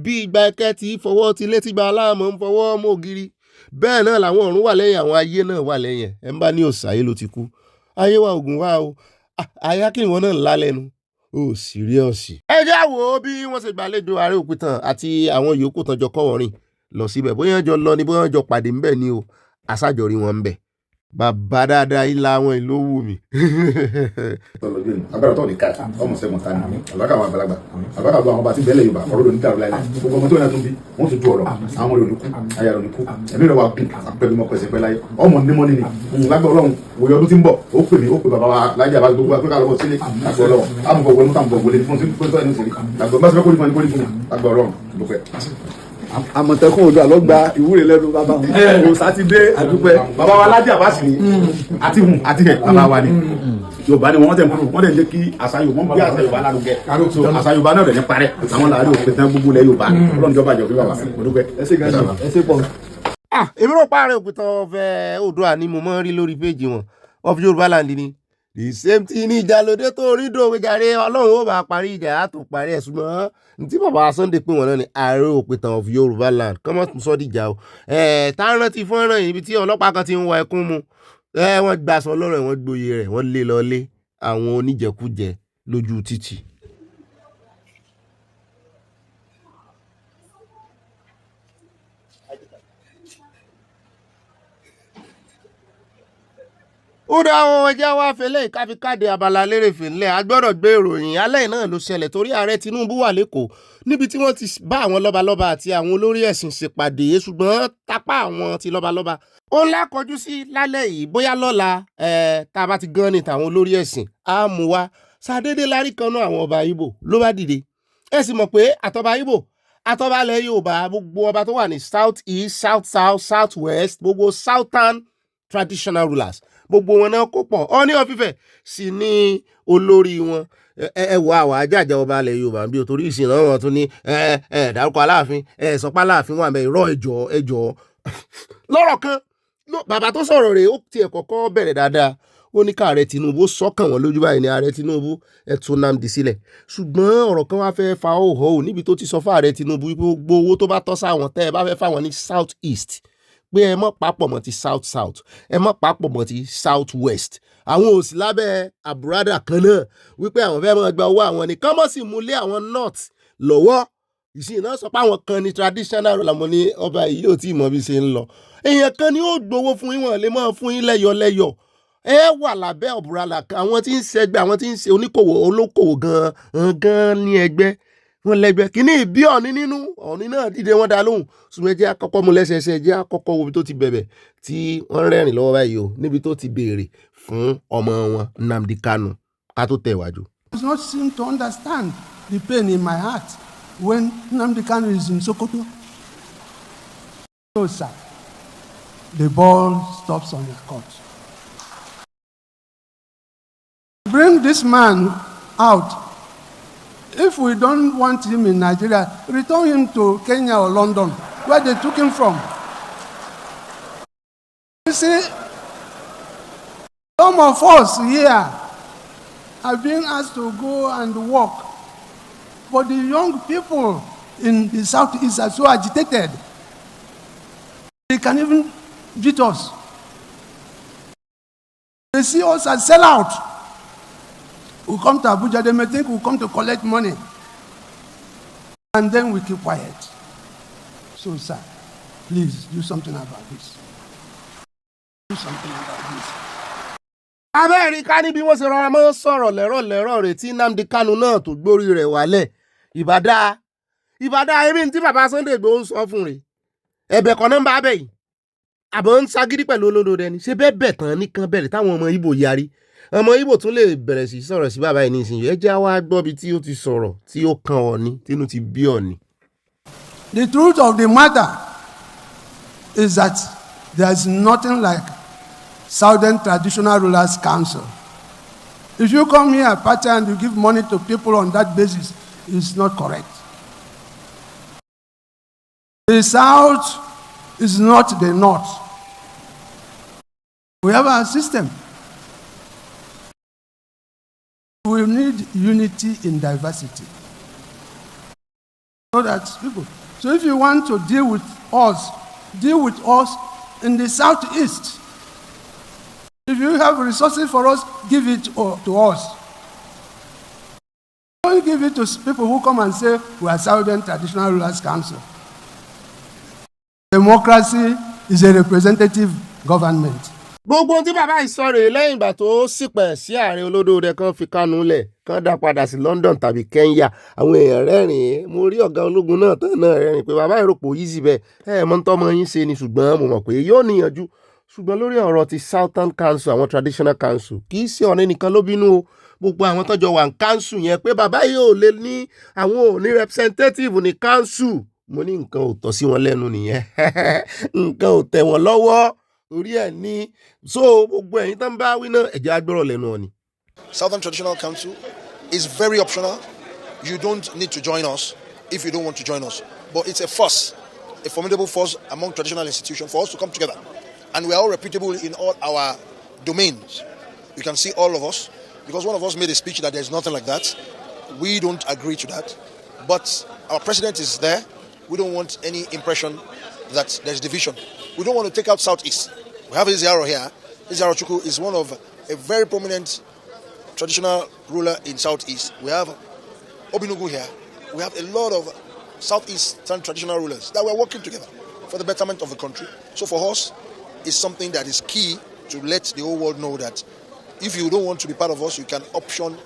bí ìgbà ẹ̀kẹ́ tí fọwọ́ ti létí gba aláàmọ́ ń fọwọ́ mọ́ ògiri bẹ́ẹ̀ náà làwọn ọ̀run wà lẹ́yìn àwọn ayé náà wà lẹ́yìn ẹ̀ ń bá ní òsàyé ló ti kú ayé wa ògùn wa o ayé akínwọ́n náà ńlá lẹ́nu ó síríọ̀sì. ẹ jẹ́ àwò bí wọ́n ṣe gbàlejò Ààrẹ Òpìtàn àti àwọn yòókù tán jọ kọ́wọ́rìn lọ síbẹ̀ bóyá jọ lọ ni bóyá jọ pàdé ńbẹ̀ ni o àṣàjọrí wọn ńbẹ̀ bàbá dáadáa ilá àwọn ìlú wù mí. agbára tó ní ká ọmọ sẹ́gun ta ni àbáká àwọn àgbàlagbà àbáká àwọn ọba tí bẹ́ẹ̀ lẹ̀ Yorùbá ọ̀rọ̀ ló ní dàrú láìláì gbogbo ọmọ tó yẹn tún bí wọ́n tún ju ọ̀rọ̀ àwọn ọmọ rẹ̀ olùkú ayà rẹ̀ olùkú ẹ̀mí rẹ̀ wà gùn pẹ̀lú ọmọ pẹ̀sẹ̀ pẹ̀ láyé ọmọ nímọ̀ nínú lágbà Ọlọ́run wòye ọdún tí ń bọ̀ ó pè mí ó pè bàbá wa láyé àbá gbogbo akẹ́kọ̀ọ́ àlọ́wọ́ sílé lágbà Ọlọ́run àmúbọ̀ wọlé mọ́tàmùbọ̀ wọlé fún tó ẹni sílé lágbà bá sọ pé kórìí fún lágbà Ọlọ́run lópẹ́. Àmọ̀tẹ́kùn Oòduà ló gba ìwúre lẹ́nu bàbá wọn kò sátidé àdúpẹ́ bàbá wa lájà bá sì ní àti hẹ̀ bàbá wa ni Yorùbá ni wọ́n tẹ̀ kúrò wọ́n tẹ̀ jẹ́ kí àṣà Yorùbá bí àṣà Yorùbá lárugẹ so àṣà Yorùbá náà rẹ̀ ní parẹ́ àwọn Ààrẹ Òpìtàn gbogbo ilẹ̀ Yorùbá Ọlọ́run jọba jọ fún bàbá mo dúpẹ́. ẹ ṣe pọ̀. èmi rò pa Ààrẹ Òpìtàn ọ̀fẹ́ Oòduà ni mo máa ń rí lórí péjì wọn of Yorùbá land ni the same thing ní ìjà lóde tó rí dòwe jàre Ọlọ́run ó bá parí ìjà á tó parí ẹ̀ ṣùgbọ́n tí bàbá Sunday pé wọn náà ni Ààrẹ Òpìtàn of Yorùbá land kọ́mọ́ tún sọ́ dìjà o tá a rántí fọ́nrán ibi tí ọlọ́pàá kan ti ń wọ ẹkún mu wọ́n gbàsọ lọ́rọ̀ wọ́n gboyè rẹ̀ wọ́n lé lọ́lé àwọn oníjẹkújẹ lójú títì. ó dá àwọn ẹjẹ́ wá fẹlẹ́ ìkáfikáde abala lérèfé ńlẹ̀ agbọ́dọ̀ gbé ìròyìn alẹ́ náà ló ṣẹlẹ̀ torí ààrẹ Tinubu wà lẹ́kọ̀ọ́ níbi tí wọ́n ti bá àwọn lọ́balọ́ba àti àwọn olórí ẹ̀sìn ṣèpàdé ṣùgbọ́n tápá àwọn ti lọ́balọ́ba ó ńlá kọjú sí lálẹ́ yìí bóyá lọ́la tá a bá ti gan ni tàwọn olórí ẹ̀sìn á mú wa ṣàdédé lárí kan náà àwọn ọba Ìgbò ló bá dìde ẹ sì mọ̀ pé àtọba Ìgbò àtọba ilẹ̀ Yorùbá gbogbo ọba tó wà ní south east south south south west gbogbo southern traditional rulers gbogbo wọn náà kó pọ̀ Ọọ̀ni of Ifẹ̀ sì ní olórí wọn ẹ wọ àwọn ajájà ọba ilẹ̀ Yorùbá bí o torí ìsìn náà wọn tún ní dárúkọ Aláàfin sọpá Aláàfin wà mẹ́ ìrọ̀ ẹjọ́ lọ́rọ̀ kan bàbá tó sọ̀rọ̀ rẹ̀ ó tiẹ̀ kọ́kọ́ bẹ̀rẹ̀ dáadáa ó ní káàrẹ Tinubu sọ́kàn wọn lójú báyìí ní ààrẹ Tinubu ẹ tú Nnamdi sílẹ̀ ṣùgbọ́n ọ̀rọ̀ kan wá fẹ́ fa òhò níbi tó ti sọ fún ààrẹ Tinubu wípé gbogbo owó tó bá tọ́ sáwọn tẹ́ ẹ bá fẹ́ fáwọn ní south east pé ẹ mọ́ papọ̀ mọ́ ti south south ẹ mọ́ papọ̀ mọ́ ti south west àwọn ò sí lábẹ́ àbúradà kan náà wípé àwọn fẹ́ mọ́ gba owó àwọn nìkan mọ́ sì múlé àwọn north lọ́wọ́ ìsìn náà sọ pé àwọn kan ní traditional rẹ̀ làwọn ní ọba yìí yóò tí ì mọ̀ bí ṣe ń lọ èèyàn kan ni ó gbowó fún yín wọ́n lè máa fún yín lẹ́yọ̀lẹ́yọ̀ ẹ wà lábẹ́ ọ̀bùrálà àwọn tí ń ṣẹgbẹ́ àwọn tí ń ṣe olókòwò gan-an ní ẹgbẹ́ wọn lẹ́gbẹ́ kínní ìbí ọ̀ní nínú ọ̀ní náà dìde wọn dá lóhùn ṣùgbọ́n ẹjẹ́ àkọ́kọ́ mú lẹ́sẹẹsẹ ẹjẹ́ àkọ́kọ́ wo ibi tó ti bẹ̀bẹ̀ tí wọ́n rẹ́rìn lọ́wọ́ báyìí o níbi tó ti béèrè fún ọmọ wọn Nnamdi Kanu ká tó tẹ̀ wájú. I do not seem to understand the pain in my heart when Nnamdi Kanu is in Sokoto. No, sir. The ball stops on your court. Bring this man out. If we don't want him in Nigeria, return him to Kenya or London, where they took him from. You see, some of us here have been asked to go and work, but the young people in the Southeast are so agitated, they can even beat us. They see us as sellout. We come to Abuja, they may think we come to collect money. And then we keep quiet. So, sir, please do something about this. Do something about this. Amẹ́ríkà ní bí wọ́n ṣe rọra mọ́ sọ̀rọ̀ lẹ́rọ̀ rẹ̀ tí Nnamdi Kanu náà tó gbórí rẹ̀ wálẹ̀. Ìbàdà ebi tí bàbá Sunday Igboho ń sọ fún rẹ̀. Ẹ̀bẹ̀ kan náà ń bá bẹ̀ yìí. Àbọ̀ ń sagídí pẹ̀lú olódo rẹ̀ ni. Ṣé bẹ́ẹ̀ bẹ̀ tán nìkan bẹ̀rẹ̀ táwọn ọmọ Ìgbò yarí. Ọmọ Ìgbò tún lè bẹ̀rẹ̀ sí sọ̀rọ̀ sí bàbá yìí nísìnyí. Ẹ jẹ́ wá gbọ́ bí tí ó ti sọ̀rọ̀ tí ó kan Ọọ̀ni tínú ti bí Ọọ̀ni. The truth of the matter is that there is nothing like Southern Traditional Rulers Council. If you come here at party and you give money to people on that basis, it's not correct. The South is not the North. We have a system. We need unity in diversity. So that people. So if you want to deal with us in the Southeast. If you have resources for us, give it to us. Don't give it to people who come and say, we are Southern Traditional Rulers Council. Democracy is a representative government. Gbogbo tí bàbá yìí sọ rèé lẹ́yìn ìgbà tó sípẹ̀ sí ààrẹ olódò rẹ̀ kan fi Kanu lẹ̀ kan dá padà sí London tàbí Kenya àwọn èèyàn rẹ́rìn-ín mo rí ọ̀gá ológun náà tán náà rẹ́rìn pé bàbá ìròpò yìí síbẹ̀ mọ́ tọ́mọ yín ṣe ni ṣùgbọ́n mo mọ̀ pé yóò níyànjú ṣùgbọ́n lórí ọ̀rọ̀ ti Southern Council àwọn Traditional Council kì í ṣe Ọọ̀ni nìkan ló bínú o gbogbo àwọn tọ́jọ́ wà ní council yẹn pé bàbá yìí ò lè ní àwọn ò ní representative ní council mo ní nǹkan ò tọ́ sí wọn lẹ́nu nìyẹn nǹkan ò tẹ̀ wọ́n lọ́wọ́ orí ẹ̀ ní so gbogbo ẹ̀yin tán bá wí náà ẹ̀jẹ̀ agbọ́rọ̀ lẹ́nu Ọọ̀ni. Southern Traditional Council is very optional. You don't need to join us if you don't want to join us. But it's a force, a formidable force among traditional institutions for us to come together. And we are all reputable in all our domains. You can see all of us, because one of us made a speech that there's nothing like that. We don't agree to that. But our president is there. We don't want any impression that there's division. We don't want to take out Southeast. We have Izaro here. Izaro Chukwu is one of a very prominent traditional ruler in Southeast. We have Obinugu here. We have a lot of Southeastern traditional rulers that we're working together for the betterment of the country. So for us, it's something that is key to let the whole world know that if you don't want to be part of us, you can option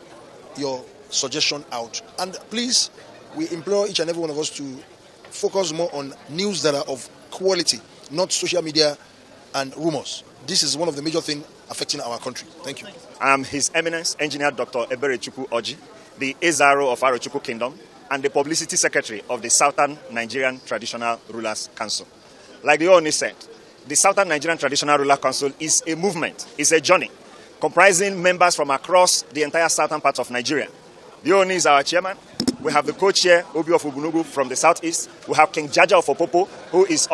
your suggestion out. And please, we implore each and every one of us to focus more on news that are of quality, not social media and rumors. This is one of the major things affecting our country. Thank you. I am His Eminence Engineer Dr. Ebere Chukwu Oji, the Ezaro of Aare Chukwu Kingdom and the Publicity Secretary of the Southern Nigerian Traditional Rulers Council. Like the Ooni said, the Southern Nigerian Traditional Ruler Council is a movement, is a journey, comprising members from across the entire southern part of Nigeria. The Ooni is our chairman. We have the co-chair, Obi of Ubunugu, from the southeast. We have King Jaja of Opopo, who is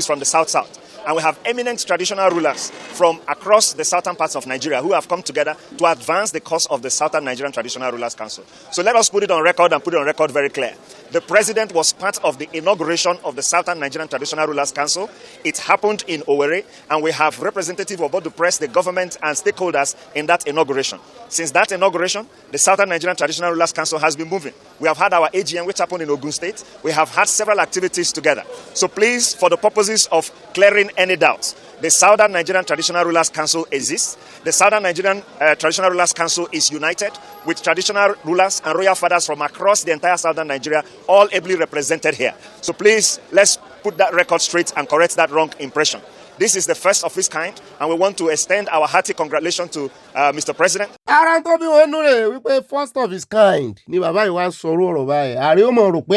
from the south-south. And we have eminent traditional rulers from across the southern parts of Nigeria who have come together to advance the cause of the Southern Nigerian Traditional Rulers Council. So let us put it on record and put it on record very clear. The president was part of the inauguration of the Southern Nigerian Traditional Rulers Council. It happened in Owerri, and we have representatives of both the press, the government, and stakeholders in that inauguration. Since that inauguration, the Southern Nigerian Traditional Rulers Council has been moving. We have had our AGM, which happened in Ogun State. We have had several activities together. So please, for the purposes of clearing any doubts, The Southern Nigerian Traditional Rulers Council exists. The Southern Nigerian Traditional Rulers Council is united with traditional rulers and royal fathers from across the entire Southern Nigeria, all ably represented here. So please, let's put that record straight and correct that wrong impression. This is the first of its kind, and we want to extend our hearty congratulations to Mr. President. Ara tó bí wọn nú rẹ̀ wípé first of its kind ni bàbá yìí wá ń sọ̀rọ̀ ọ̀rọ̀ báyìí. Ààrẹ ó mọ̀ rò pé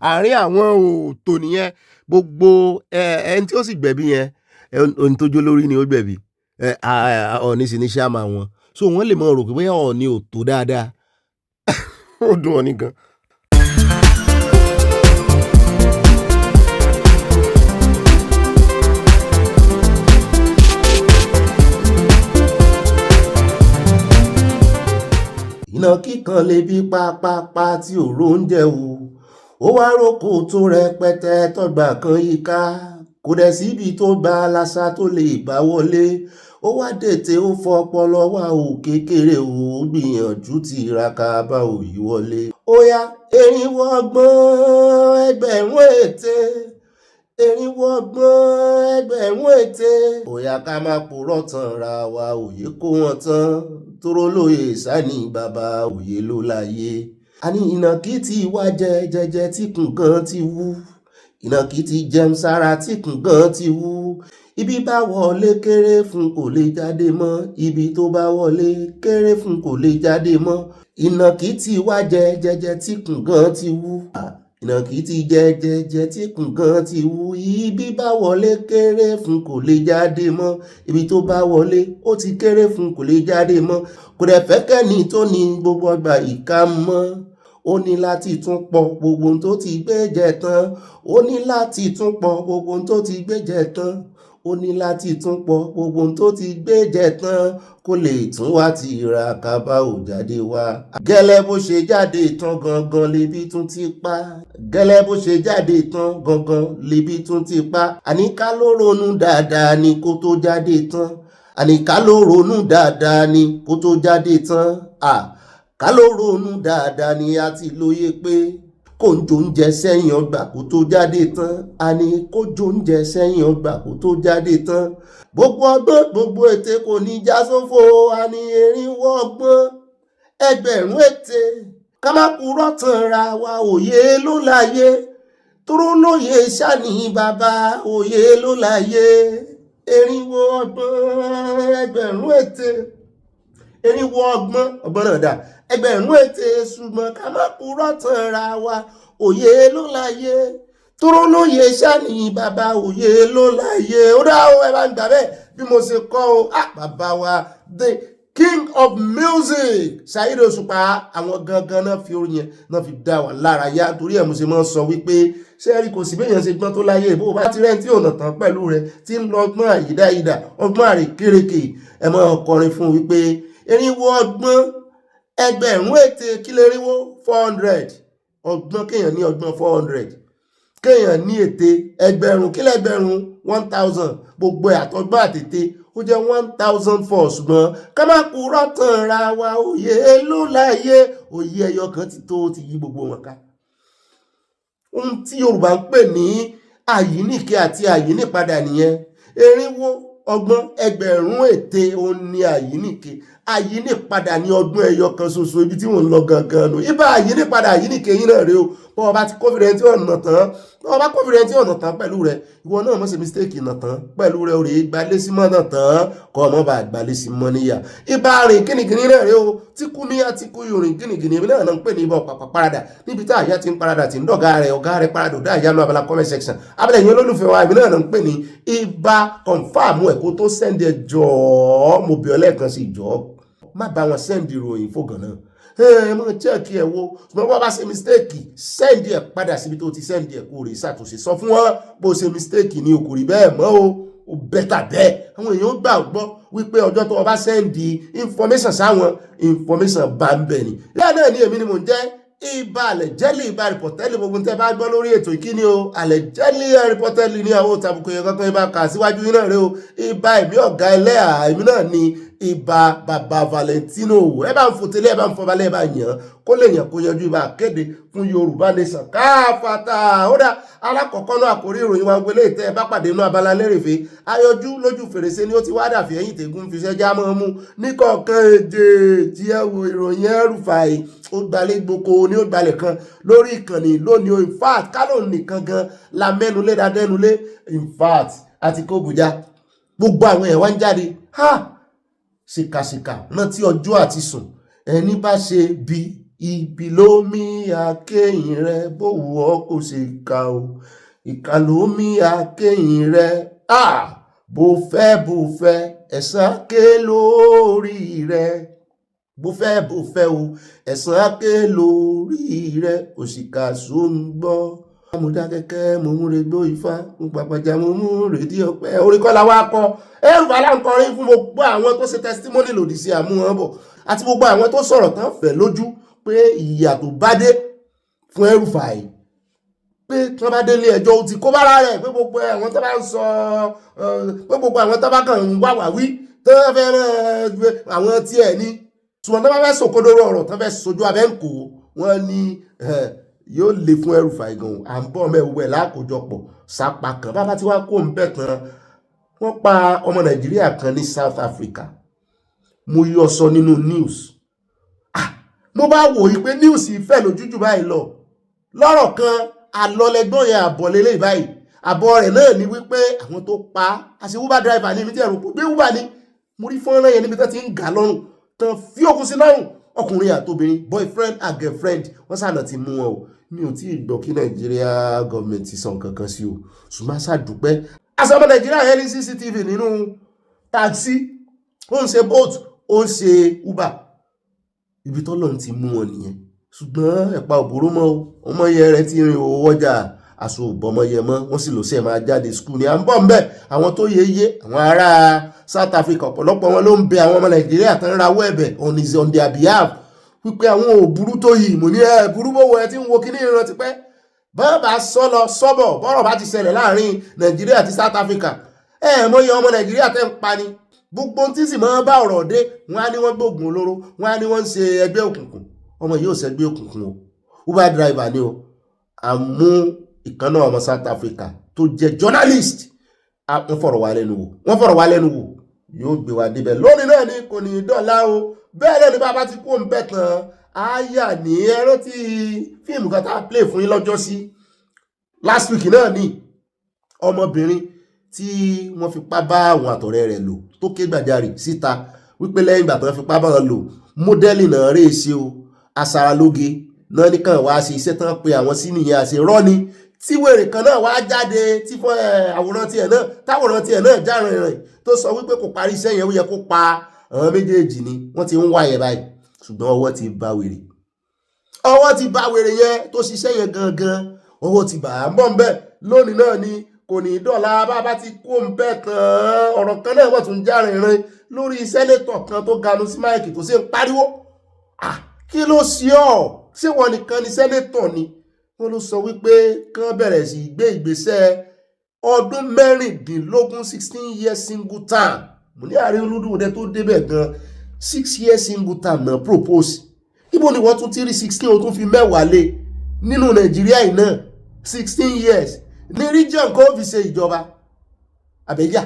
àárín àwọn òòtò nìyẹn gbogbo ẹni tí ó sì gbẹ̀bí yẹn ohun tó jó lórí ni ó gbẹ̀bí. Ọ̀ọ́ni sì ní ṣáàmà wọn. So wọ́n lè mọ̀ rò pé bóyá Ọ̀ọ́ni ò tó dáadáa. Ó dùn Ọ̀ọ́ni gan. Iná kíkan lè bí pápápá tí òró ń jẹ o. Ó wá rókò tó rẹpẹtẹ tọ́gbà kan yíká. Kò dẹ̀ síbi tó gba lásà tó lè bá wọlé. Ó wá dètè ó fọpọlọ wá ò kékeré o. Ó gbìyànjú tiraka bá òyì wọlé. Ó yá erinwó ọgbọ́n ẹgbẹ̀rún ète. Erinwó ọgbọ́n ẹgbẹ̀rún ète. Ó yá ká má purọ́ tàn ra wa òye kó wọn tán. Tóró lóye sani bàbá òye ló láyé. Àní ìnàkí ti wá jẹjẹjẹ tí kùn gan ti wú. Ìnàkí ti jẹun sára tí kùn gan ti wú. Ibi bá wọlé kéré fún kò lè jáde mọ́. Ibi tó bá wọlé kéré fún kò lè jáde mọ́. Ìnàkí ti wá jẹjẹjẹ tí kùn gan ti wú. Ìnàkí ti jẹjẹjẹ tí kùn gan ti wú. Ibi bá wọlé kéré fún kò lè jáde mọ́. Ibi tó bá wọlé ó ti kéré fún kò lè jáde mọ́. Kò dẹ̀ fẹ́ kẹ́ni tó ní gbogbo ọgbà ìka mọ́. Ó ní láti tún pọ̀ gbogbo ohun tó ti gbé jẹ tán. Ó ní láti tún pọ̀ gbogbo ohun tó ti gbé jẹ tán. Ó ní láti tún pọ̀ gbogbo ohun tó ti gbé jẹ tán. Kó lè tún wá ti ra kaba ò jáde wá. Gẹ́lẹ́ bó ṣe jáde tán gangan lebi tún ti pa. Gẹ́lẹ́ bó ṣe jáde tán gangan lebi tún ti pa. Àní ká ló ronú dáadáa ni kó tó jáde tán. Àní ká ló ronú dáadáa ni kó tó jáde tán. Ká ló ronú dáadáa ni a ti lóye pé kò ń jó oúnjẹ sẹ́yìn ọgbà kó tó jáde tán. Àní kó jó oúnjẹ sẹ́yìn ọgbà kó tó jáde tán. Gbogbo ọgbọ́n gbogbo ète kò ní já sófo. Àní erinwó ọgbọ́n ẹgbẹ̀rún ète. Ká má purọ́ tàn ra wa òye ló láyé. Tóró lóye sani bàbá òye ló láyé. Erinwó ọgbọ́n ẹgbẹ̀rún ète. Erinwó ọgbọ́n náà dà. Ẹgbẹ̀rún ète ṣùgbọ́n ká má purọ́ tàn ra wa òye ló láyé. Tóró lóye sani bàbá òye ló láyé. Ó dá o ẹ bá ń gbà bẹ́ẹ̀ bí mo ṣe kọ́ o. Bàbá wa the king of music Saheed Òṣùpá àwọn gangan náà fi orin yẹn náà fi dá wa lára yá. Torí ẹ̀ mo ṣe máa ń sọ wípé ṣé rí kò sí béèyàn ṣe gbọ́n tó láyé bó bá ti rẹ́ tí ò nà tán pẹ̀lú rẹ̀ tí ń lọ ọgbọ́n àyídáyídà ọgbọ́n àrékérekè ẹ máa kọrin fún wípé erinwó ọgbọ́n ẹgbẹ̀rún ète kí lè rinwó 400 ọgbọ́n kéèyàn ní ọgbọ́n 400 kéèyàn ní ète ẹgbẹ̀rún kí lẹ́gbẹ̀rún 1000 gbogbo àtọgbọ́n àtètè ó jẹ́ 1004 ṣùgbọ́n ká má purọ́ tàn ra wa òye ló láyé. Òye ẹyọ kan ti tó ti yí gbogbo wọn ká. Ohun tí Yorùbá ń pè ní àyíníke àti àyínípadà nìyẹn. Erinwó ọgbọ́n ẹgbẹ̀rún ète òun ni àyíníke. Àyínípadà ní ọgbọ́n ẹyọ kan ṣoṣo ibi tí wọ́n ń lọ gangan nù. Ibà àyínípadà àyíníke yín náà rèé o. Bọ́ọ̀ bá ti kófìrẹ́ntì ọ̀nà tán. Bọ́ọ̀ bá kófìrẹ́ntì ọ̀nà tán pẹ̀lú rẹ̀. Ìwọ náà mọ̀ ṣe mistake ọ̀nà tán pẹ̀lú rẹ̀. Òrè gbalé sí mọ́ náà tán. Kọ́ ọmọ bá gbalé sí mọ́ níyà. Ibà rìn kínìkínní náà rèé o. Tí kú níyà tí kú yorùn kínìkínní náà ń pè ní ibà pàpà parada. Níbi tá àyà ti ń parada tí ń dọ̀gá rẹ̀ parada òdá àyà lọ abala comment section. Abẹ́lẹ̀ yín olólùfẹ́ wa ìbí náà ń pè ní ibà confirm ẹ̀ kó tó send ẹ jọ̀ọ́ mo bí ọ lẹ́ẹ̀kan sí jọ̀ọ́. Má bá wọn send ìròyìn fógàn náà. Mọ̀ check ẹ̀ wo ṣùgbọ́n wọ́n bá ṣe mistake send ẹ̀ padà síbi tó ti send ẹ̀ kó rè ṣàtúnṣe sọ fún wọn bó ṣe mistake ní okò rí bẹ́ẹ̀ mọ́ o bẹ́tà bẹ́ẹ̀ àwọn èèyàn gbà gbọ́ wípé ọjọ́ tó o bá send information sáwọn information bá ń bẹ̀ ni. Ìyá náà ni èmi ni mò ń jẹ́ Ìbà Àlẹ̀jẹ́lì Ìbà Rìpọ̀tẹ́lì gbogbo tẹ́ bá gbọ́ lórí ètò ìkíni o Àlẹ̀jẹ́lì Rìpọ̀tẹ́lì ní àwọn òtàbùkù yẹn kankan Ìbà kà síwájú yín náà rẹ o Ìbà èmi ọ̀gá ẹlẹ́à èmi náà ni ìbà bàbá Valentino ẹ bá ń fòtẹ́lẹ̀ ẹ bá ń fọbalẹ̀ ẹ bá yàn kó lè yàn kó yanjú ìbá kéde fún Yorùbá nation káfàtà ó dá alákọ̀ọ́kọ́ náà àkórí ìròyìn wa gbélé ìtẹ́ ẹ bá pàdé inú abala lérèfé ayọjú lójú fèrèsé ni ó ti wá dàfí ẹ̀yìn tẹ̀gún fi ṣẹ́já mọ́ mú ní kọ̀ọ̀kan èdè tí ẹ wo ìròyìn Elrufai ó gbalẹ̀ gboko ní ó gbalẹ̀ kan lórí ìkànnì lónìí in fact kálò nìkan gan la mẹ́nulé dadẹ́nulé in fact àti kó bùjá gbogbo àwọn ẹ̀ wá ń jáde ṣìkàṣìkà náà tí ọjọ́ àti sùn ẹni bá ṣe bí ibi lómi àkéyìn rẹ bówù ọ́ kò ṣe ìkà o ìkà lómi àkéyìn rẹ bó fẹ́ ẹ̀san ké lórí rẹ bó fẹ́ o ẹ̀san ké lórí rẹ òṣìkà sóń gbọ́ mo dá kẹ́kẹ́ mo mú regbó ifá mo pàpàjà mo mú rèdí ọpẹ́ orí kọ́ la wá kọ Elrufai láǹkọrin fún gbogbo àwọn tó ṣe testimony lòdì sí àmúhàn bọ̀ àti gbogbo àwọn tó sọ̀rọ̀ tán fẹ́ lójú pé ìyà tó bá dé fún Elrufai pé tí wọ́n bá délé ẹjọ́ ó ti kó bára rẹ̀ pé gbogbo àwọn tó bá ń sọ pé gbogbo àwọn tó bá kàn ń wá wà wí tó fẹ́ àwọn tí ẹ̀ ní ṣùgbọ́n tó bá fẹ́ sòkodoro ọ̀rọ̀ tó fẹ́ sojú abẹ́ ń kó wọ́n ní yóò lè fún Elrufai gan à ń bọ̀ mẹ́wẹ́ lákòjọpọ̀ sápá kan bàbá tí wàá kó ń bẹ̀ tán wọ́n pa ọmọ Nàìjíríà kan ní South Africa mo yọ sọ nínú news mo bá wò yí pé news ìfẹ́ lójújù báyìí lọ lọ́rọ̀ kan àlọ́lẹ́gbọ́n yẹn àbọ̀ lélẹ̀ báyìí àbọ̀ rẹ̀ náà ni wípé àwọn tó pa àṣẹ uber driver ní ibi tí ẹ̀rù pé uber ni mo rí fọ́nrán yẹn níbi tó ti ń gà lọ́rùn tán fi òkun sí lọ́rùn ọkùnrin àtobìnrin boyfriend and girlfriend wọ́n sànà ti mú wọn o mi ò tí ì gbọ́ kí Nàìjíríà gọ́ọ̀mẹ̀ntì sọ nǹkan kan sí o ṣùgbọ́n ṣàdúpẹ́ àṣọmọ Nàìjíríà yẹn ní CCTV nínú taxi ó ń ṣe bolt ó ń ṣe uber ibi tọ́lọ́run ti mú wọn nìyẹn ṣùgbọ́n ẹ̀pà òbúrú mọ́ ọmọ yẹn rẹ̀ ti rìn owó ọjà aṣọ òbọmọyẹ mọ́ wọ́n sì lò sí ẹ̀ máa jáde skul ní à ń bọ̀ ń bẹ̀ àwọn tó yeye àwọn ará South Africa ọ̀pọ̀lọpọ̀ wọn ló ń bẹ àwọn ọmọ Nàìjíríà tán rawọ́ ẹ̀bẹ̀ on their behalf wípé àwọn òbúrú tó yìí mo ní burú bówó ẹ tí ń wo kíní ìran tipẹ́ bọ́ọ̀bà sọ́lọ sọ́bọ̀ bọ́rọ̀ bá ti ṣẹlẹ̀ láàrin Nàìjíríà àti South Africa mọyẹ ọmọ Nàìjíríà tẹ́ ń pa ni gbogbo tí sì máa bá ọ̀rọ̀ dé wọn á ní wọ́n gbógun olóró wọn á ní wọ́n ń ṣe ẹgbẹ́ òkùnkùn ọmọ yìí ò ṣẹgbẹ́ òkùnkùn o uber driver ni o àmú ìkànnà ọmọ South Africa tó jẹ́ journalist wọ́n fọ̀rọ̀ wá lẹ́nu wò yóò gbé wa débẹ̀ lónìí náà ni kò ní dọ́là o bẹ́ẹ̀ lẹ́nu bá bá ti kó ń bẹ̀ tán àyà ní ẹ̀rọ tí fíìmù kan tá a play fún yín lọ́jọ́ sí last week náà ni ọmọbìnrin tí wọ́n fipá bá àwọn àtọ̀rẹ́ rẹ̀ lò tó ké gbàjarì síta wípé lẹ́yìn ìgbà tó wọ́n fipá bá wọn lò mọ́dẹ́lì náà rèé ṣe o aṣaralóge náà nìkan wá ṣe iṣẹ́ tán pé àwọn sí nìyẹn àṣẹ rọ́ni tí wèrè kan náà wá jáde tí fún àwòrán tiẹ̀ náà táwòrán tiẹ̀ náà já rìnrìn tó sọ wípé kò parí iṣẹ́ yẹn ó yẹ kó pa àwọn méjèèjì ni wọ́n ti ń wá yẹn báyìí ṣùgbọ́n ọwọ́ ti bá wèrè yẹn tó ṣiṣẹ́ yẹn gangan ọwọ́ ti bà á ń bọ̀ ń bẹ̀ lónìí náà ni kò ní dọ̀la bá ti kó ń bẹ̀ tán ọ̀rọ̀ kan náà wọ́n tún já rìnrìn lórí sẹ́nétọ̀ kan tó ganu sí máìkì tó sì ń pariwo kí ló ṣe ọ́ ṣé wọn nìkan ni sẹ́nétọ̀ ni wọ́n ló sọ wípé kán bẹ̀rẹ̀ sí gbé ìgbésẹ̀ ọdún 16 years single term mo ní Ààrẹ Olúdúwọ̀dẹ tó débẹ̀ gan 6 years single term náà propose ibo ni wọ́n tún ti rí 16 o tún fi mẹ́wàá lé nínú Nàìjíríà yìí náà 16 years ní region kó fi ṣe ìjọba àbẹ̀yà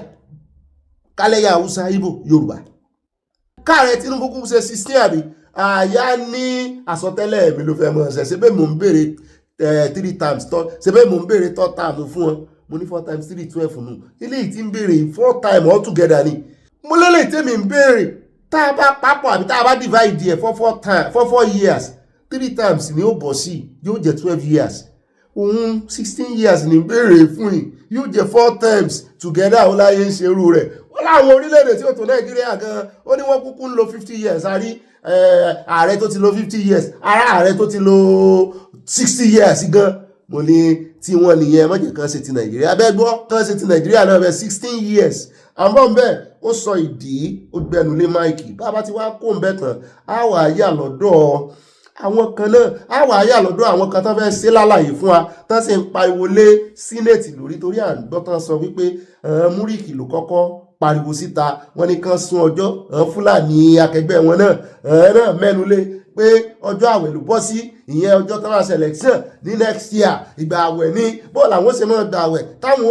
kálẹ̀yà Haúsá Ìgbò Yorùbá káàrẹ Tinubu kú ṣe 16 àbí àyà ní àsọtẹ́lẹ̀ mi ló fẹ́ mọ̀ ṣe bẹ́ẹ̀ mò ń béèrè 3 times ṣe bẹ́ẹ̀ mò ń béèrè 3 times fún wọn mo ní 4 times 3 12 nù ilé yìí ti ń béèrè 4 times all together ni mo lélẹ̀ tèmi ń béèrè tá a bá papọ̀ àbí tá a bá divide ẹ̀ for 4 years 3 times ni ó bọ̀ sí yóò jẹ́ 12 years òun 16 years ní béèrè fún yìí yóò jẹ́ 4 times together ó láyé ń ṣerú rẹ̀ wọ́n láwọn orílẹ̀-èdè tí ó tó Nàìjíríà gan ó ní wọ́n kúkú ń lo 50 years àrí ààrẹ tó ti lo 50 years ààrẹ tó ti lo 60 years gan mo ní tí wọ́n nìyẹn mọ́jẹ̀ kan ṣe ti Nàìjíríà bẹ́ẹ̀ gbọ́ kan ṣe ti Nàìjíríà náà bẹ́ẹ̀ 16 years àmọ́ bẹ́ẹ̀ ó sọ ìdí ó gbẹnulé máìkì bàbá tí wàá kó ń bẹ̀ tán á wà á yà lọ́dọ̀ àwọn kan náà á wà á yà lọ́dọ̀ àwọn kan tó fẹ́ ṣe lálàyé fún wa tó sì ń pariwo lé sínẹ́ẹ̀tì lórí torí àgbọ́ tán sọ wípé múríkì ló kọ́kọ́ pariwo síta wọ́n ní kán sún ọjọ́ Fúlàní akẹgbẹ́ wọn náà mẹ́nu lé pé ọjọ́ àwẹ̀ ló bọ́ sí ìyẹn ọjọ́ tó máa ṣe election ní next year ìgbà àwẹ̀ ní bọ́ọ̀lù àwọn ṣe máa gba àwẹ̀ táwọn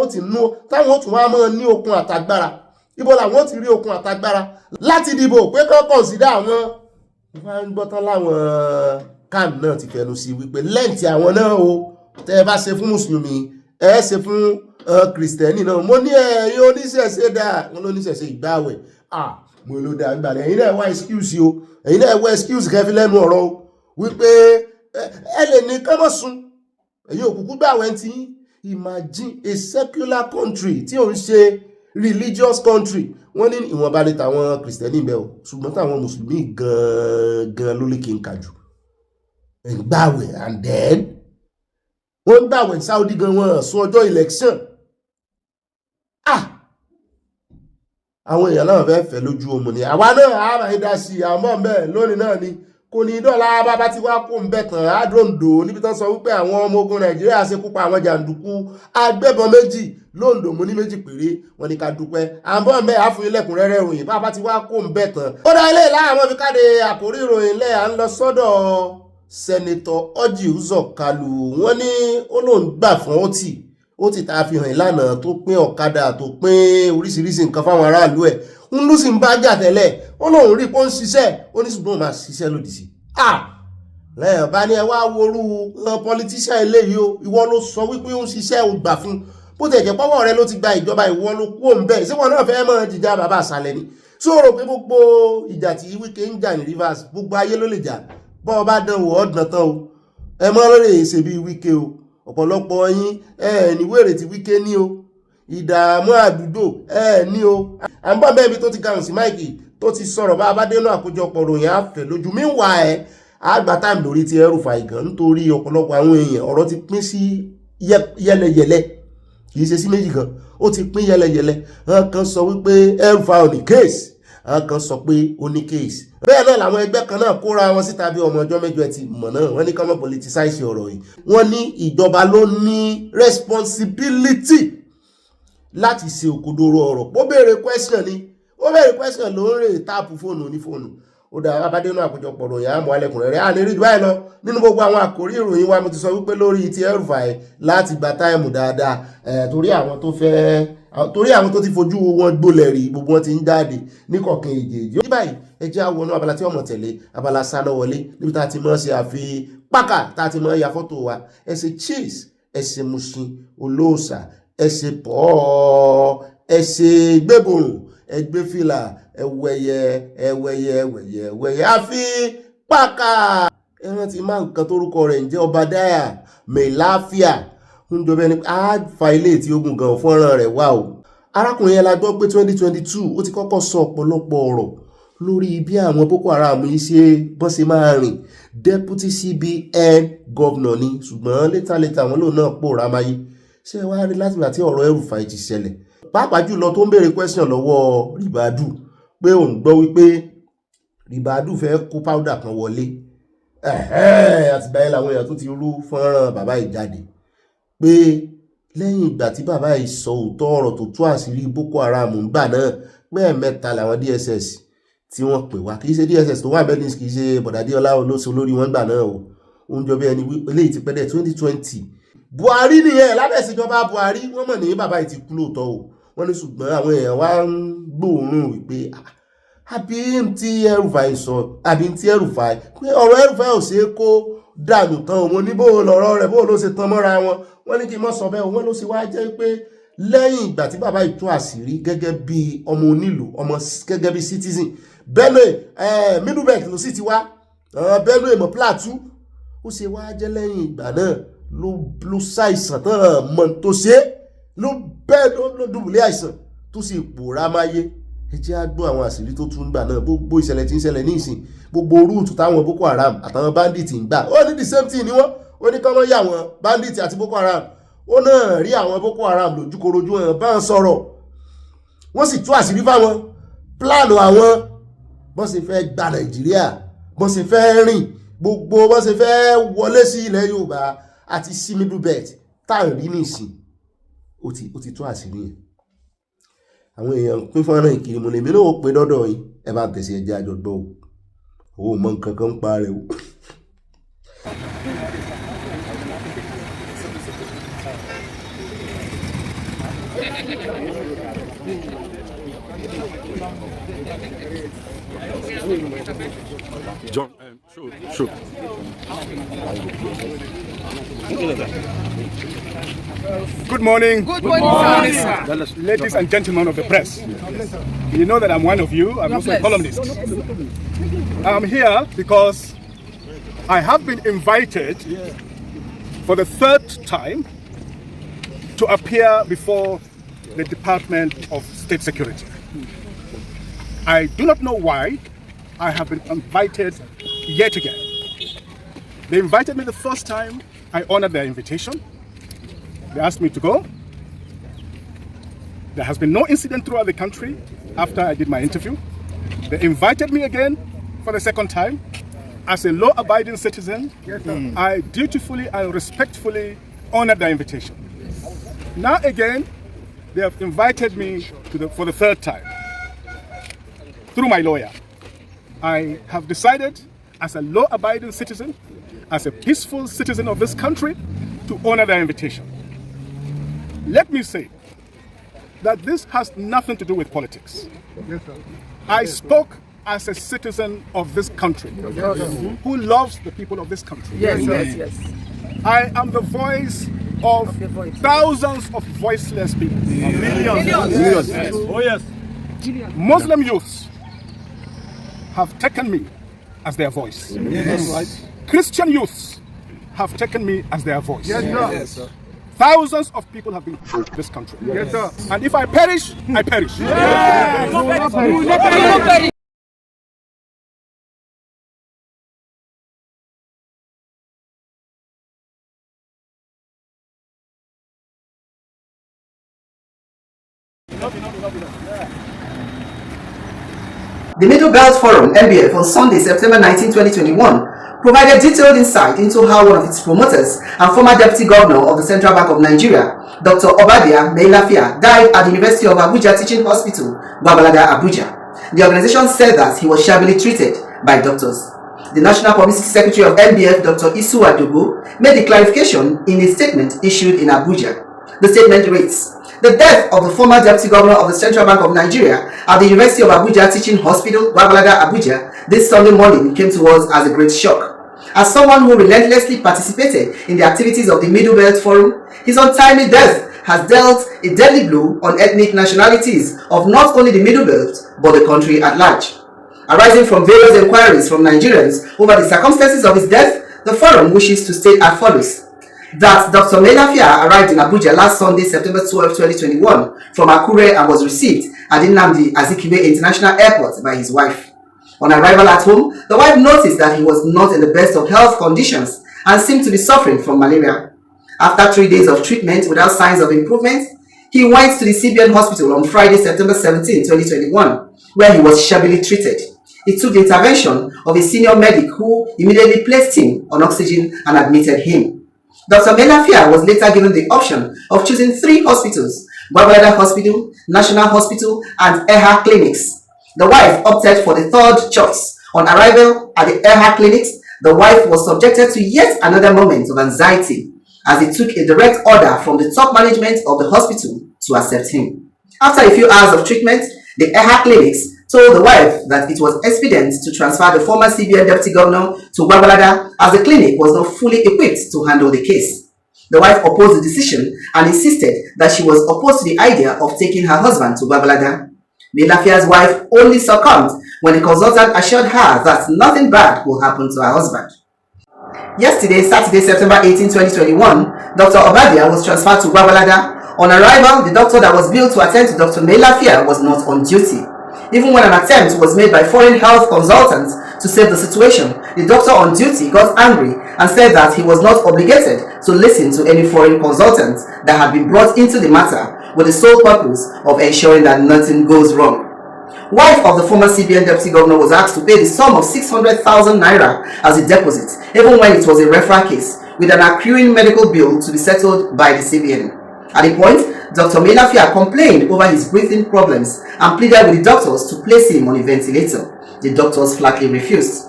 ó tún wá máa ní okun àtagbára ibo làwọn ó ti rí okun àtagbára láti dìbò pé kán consider àwọn wọ́n ń gbọ́ tán láwọn kan náà ti fẹnu sí wípé lẹ́ǹtì àwọn náà o tẹ́ ẹ bá ṣe fún mùsùlùmí ẹ ṣe fún kìrìsìtẹ́nì náà mo ní ẹ̀yin oníṣẹ̀ṣe dáa wọn ló níṣẹ̀ṣe ìgbàwẹ̀ mo ló dáa gbàlẹ̀ ẹ̀yin náà wá excuse o ẹ̀yin náà wá excuse kẹfí lẹ́nu ọ̀rọ̀ o wípé ẹ lè ní kọ́mọ̀ sun ẹ̀yin òkùnkùn gbàwẹ̀ tí imagine a secular country tí ò ń ṣe religious country wọ́n ní ìwọ̀nba ní tàwọn kìrìsìtẹ́nì bẹ́ẹ̀ o ṣùgbọ́n táwọn mùsùlùmí gan-an ló lè kí n kàjù gbàwẹ̀ and then wọ́n gbàwẹ̀ Saudi gan wọn sún ọjọ́ election àwọn èèyàn náà fẹ́ lójú omo ni àwa náà àmà ìdá sí àmọ́ mẹ́ lónìí náà ni kò ní dọ́là bàbá tí wá kó ń bẹ̀ tàn àdóńdó níbi tán sọ wípé àwọn ọmọ ogun Nàìjíríà ṣekú pa àwọn jàǹdùkú agbébọn méjì lóńdó mo ní méjì péré wọn ni ká dúpẹ́ àmọ́ mẹ́ àfúnilẹ̀ lẹ́kùnrẹ́rẹ́ ìròyìn bàbá tí wá kó ń bẹ̀ tàn ó dá ilé láàmú fi káde àkórí ìròyìn lẹ́ à ń lọ sọ́dọ̀ Sẹ́nitọ̀ Orji Uzor Kalu wọ́n ní ó lóun gbà fún ó ti ta fi hàn ìlànà tó pín ọ̀kadà tó pín oríṣiríṣi nǹkan fáwọn aráàlú ẹ̀ ń lù sí ń bá jà tẹ́lẹ̀ ó lóun rí pé ó ń ṣiṣẹ́ ó ní ṣùgbọ́n máa ṣiṣẹ́ lòdì sí lẹ́yìn bá ní ẹ wá worú politician eléyìí o ìwọ ló sọ wípé ó ń ṣiṣẹ́ ò gbà fún bó ti ẹ̀jẹ̀ pọ́wọ́ rẹ ló ti gba ìjọba ìwọ ló kú òun bẹ́ẹ̀ síwọ́n náà fẹ́ mọ́ jìjà bàbá àṣàlẹ̀ ni sọ̀rọ̀ pé gbogbo ìjà tí Wike ń jà ní Rivers gbogbo ayé ló lè jà bọ́ ọ bá dán wò ọ́ dán tán o ẹ mọ́ lórí èsè bíi Wike o ọ̀pọ̀lọpọ̀ yín ní wèrè tí Wike ní o ìdààmú àdúgbò ní o à ń bọ́ bẹ́ẹ̀ bí tó ti gàrùn sí máìkì tó ti sọ̀rọ̀ bá a bá dénú àkójọpọ̀ ròyìn àfẹ́ lójú míwà àgbà táìmù lórí ti Elrufai gan nítorí ọ̀pọ̀lọpọ̀ àwọn èèyàn ọ̀rọ̀ ti pín sí yẹlẹyẹlẹ kì í ṣe sí méjì kan ó ti pín yẹlẹyẹlẹ wọn kan sọ wípé Elrufai ò ní kéèsì àwọn kan sọ pé ó ní kéèsì bẹ́ẹ̀ náà làwọn ẹgbẹ́ kan náà kóra wọn síta bí ọmọ ọjọ́ mẹ́jọ ẹtì mọ̀ náà wọ́n ní ká má politicize ọ̀rọ̀ yìí wọ́n ní ìjọba ló ní responsibility láti ṣe òkodoro ọ̀rọ̀ ó béèrè question ló ń rè táàpù fóònù onífóònù ó dá abádénú àkójọpọ̀ ròyìn àmọ́ alẹ́kùnrẹ́rẹ́ àní rí báyìí lọ nínú gbogbo àwọn àkórí ìròyìn wa mo ti sọ wípé lórí ti Elrufai láti gba táìmù dáadáa torí àwọn tó ti fojú wọn gbolẹ̀ rí gbogbo wọn ti ń jáde ní kọ̀ọ̀kan èjèèjì ní báyìí ẹ jẹ́ àwọn ọ̀nà abala tí ọmọ tẹ̀lé abala sáná wọlé níbi tá a ti mọ̀ ṣe àfi pákà tá a ti mọ̀ ya fọ́tò wa ẹ ṣe cheese ẹ ṣe Mushin olóòṣà ẹ ṣe pọ́ọ́ ẹ ṣe gbẹ́bòrùn ẹ gbé fìlà ẹwẹyẹ àfi pákà ẹran ti máa nǹkan tórúkọ rẹ̀ ń jẹ́ Ọbadáyà mẹ́láfíà ń jọ bẹ́ẹ̀ ni a fa ilé tí ogun gan fọ́nrán rẹ̀ wá o arákùnrin yẹn la gbọ́ pé 2022 ó ti kọ́kọ́ sọ ọ̀pọ̀lọpọ̀ ọ̀rọ̀ lórí bí àwọn Boko Haram yìí ṣe bọ́n ṣe máa rìn deputy CBN governor ni ṣùgbọ́n létà àwọn lòun náà pòórá máyé ṣé wàá rí látìgbà tí ọ̀rọ̀ Elrufai ti ṣẹlẹ̀ pàápàá jùlọ tó ń béèrè question lọ́wọ́ Ribadu pé òun gbọ́ wípé Ribadu fẹ́ kó powder kan wọlé àtìgbà yẹn làwọn èèyàn tó ti rú fọ́nrán bàbá yìí jáde pé lẹ́yìn ìgbà tí bàbá yìí sọ òótọ́ ọ̀rọ̀ tó tú àṣírí Boko Haram ńgbà náà pé ẹ̀mẹ́ta làwọn DSS tí wọ́n pè wá kì í ṣe DSS tó wà bẹ́ẹ̀ kì í ṣe bọ̀dàdíọ́lá olóṣèlú lórí wọn gbà náà o oúnjẹ bí ẹni eléyìí ti pẹ́dẹ̀ 2020 Buhari nìyẹn lábẹ́ ìṣèjọba Buhari wọ́n mọ̀ ní bàbá yìí ti kú lóòótọ́ o wọ́n ní ṣùgbọ́n àwọn èèyàn wá ń gbóòórùn wípé àbí tí Elrufai sọ àbí tí Elrufai pé ọ̀rọ̀ Elrufai ò ṣeé kó dànù tán òun ní bó lọ̀rọ̀ rẹ̀ bó ló ṣe tán mọ́ra wọn wọ́n ní kí n mọ́ sọ bẹ́ẹ̀ wọ́n ló ṣe wá jẹ́ pé lẹ́yìn ìgbà tí bàbá yìí tú àṣírí gẹ́gẹ́ bí ọmọ onílù ọmọ gẹ́gẹ́ bí citizen Benue Middleburg ló sì ti wá Benue mọ̀ Plateau ó ṣe wá jẹ́ lẹ́yìn ìgbà náà ló ṣàìsàn tán mọ̀ tó ṣe ló bẹ́ẹ̀ ló dùbúlẹ̀ àìsàn tó sì pòórá máyé ẹ jẹ́ á gbọ́ àwọn àṣírí tó tún gbà náà gbogbo ìṣẹ̀lẹ̀ tí ń ṣẹlẹ̀ ní ìsìn gbogbo rúùtù táwọn Boko Haram àtàwọn bandit ń gbà ó ní the same thing ni wọ́n ó ní kọ́mọ́ yà wọ́n bandit àti Boko Haram ó náà rí àwọn Boko Haram lójúkorojú wọn bá ń sọ̀rọ̀ wọ́n sì tú àṣírí fáwọn pílánù àwọn bọ́n ṣe fẹ́ gba Nàìjíríà bọ́n ṣe fẹ́ rìn gbogbo bọ́n ṣe fẹ́ wọlé sí ilẹ̀ Yorùbá àti sí Middle Belt táà rí ní ìsìn ó ti tú àṣírí yẹn àwọn èèyàn pín fọ́nrán ìkiri mo lè mí náà ó pé dọ́dọ̀ yìí ẹ bá tẹ̀sí ẹjẹ́ àjọgbọ́ o owó mọ nǹkan kan ń pa rẹ o. John, show. Good morning. Good morning, sir. Ladies and gentlemen of the press. You know that I'm one of you. I'm also a columnist. I'm here because I have been invited for the third time to appear before the Department of State Security. I do not know why I have been invited yet again. They invited me the first time. I honored their invitation. They asked me to go. There has been no incident throughout the country after I did my interview. They invited me again for the second time. As a law-abiding citizen, I dutifully and respectfully honored their invitation. Now again, they have invited me for the third time through my lawyer. I have decided, as a law-abiding citizen, as a peaceful citizen of this country, to honor their invitation. Let me say that this has nothing to do with politics. Yes, sir. I spoke as a citizen of this country who loves the people of this country. Yes, yes, yes. I am the voice of thousands of voiceless people. Millions. Yes. Oh yes. Muslim youths have taken me as their voice. Yes. Right. Christian youths have taken me as their voice. Yes, sir. Yes, sir. Thousands of people have been in this country. Yes, sir. And if I perish, I perish. Yes. You will not perish. You will not perish. The Middle Belt Forum, MBF, on Sunday, September 19, 2021, provided detailed insight into how one of its promoters and former Deputy Governor of the Central Bank of Nigeria, Dr. Obadia Meilafia, died at the University of Abuja Teaching Hospital, Gwagwalada, Abuja. The organization said that he was shabbily treated by doctors. The National Publicity Secretary of MBF, Dr. Isu Adobo, made the clarification in a statement issued in Abuja. The statement reads, "The death of the former Deputy Governor of the Central Bank of Nigeria at the University of Abuja Teaching Hospital, Gwagwalada, Abuja, this Sunday morning came to us as a great shock. As someone who relentlessly participated in the activities of the Middle Belt Forum, his untimely death has dealt a deadly blow on ethnic nationalities of not only the Middle Belt, but the country at large. Arising from various inquiries from Nigerians over the circumstances of his death, the Forum wishes to state as follows. That Dr. Meilafia arrived in Abuja last Sunday, September 12, 2021 from Akure and was received at Nnamdi Azikiwe International Airport by his wife. On arrival at home, the wife noticed that he was not in the best of health conditions and seemed to be suffering from malaria. After 3 days of treatment without signs of improvement, he went to the CBN hospital on Friday, September 17, 2021, where he was shabbily treated. It took the intervention of a senior medic who immediately placed him on oxygen and admitted him. Dr. Meilafia was later given the option of choosing 3 hospitals, Gwagwalada Hospital, National Hospital, and EHA Clinics. The wife opted for the 3rd choice. On arrival at the EHA Clinics, the wife was subjected to yet another moment of anxiety as it took a direct order from the top management of the hospital to accept him. After a few hours of treatment, the EHA Clinics told the wife that it was expedient to transfer the former CBN Deputy Governor to Gwagwalada as the clinic was not fully equipped to handle the case. The wife opposed the decision and insisted that she was opposed to the idea of taking her husband to Gwagwalada. Meilafia's wife only succumbed when the consultant assured her that nothing bad will happen to her husband. Yesterday, Saturday, September 18, 2021, Dr. Obadia was transferred to Gwagwalada. On arrival, the doctor that was billed to attend to Dr. Meilafia was not on duty. Even when an attempt was made by foreign health consultants to save the situation, the doctor on duty got angry and said that he was not obligated to listen to any foreign consultants that had been brought into the matter with the sole purpose of ensuring that nothing goes wrong. Wife of the former CBN Deputy Governor was asked to pay the sum of 600,000 naira as a deposit, even when it was a referral case, with an accruing medical bill to be settled by the CBN. At a point, Dr. Melafia complained over his breathing problems and pleaded with the doctors to place him on a ventilator. The doctors flatly refused.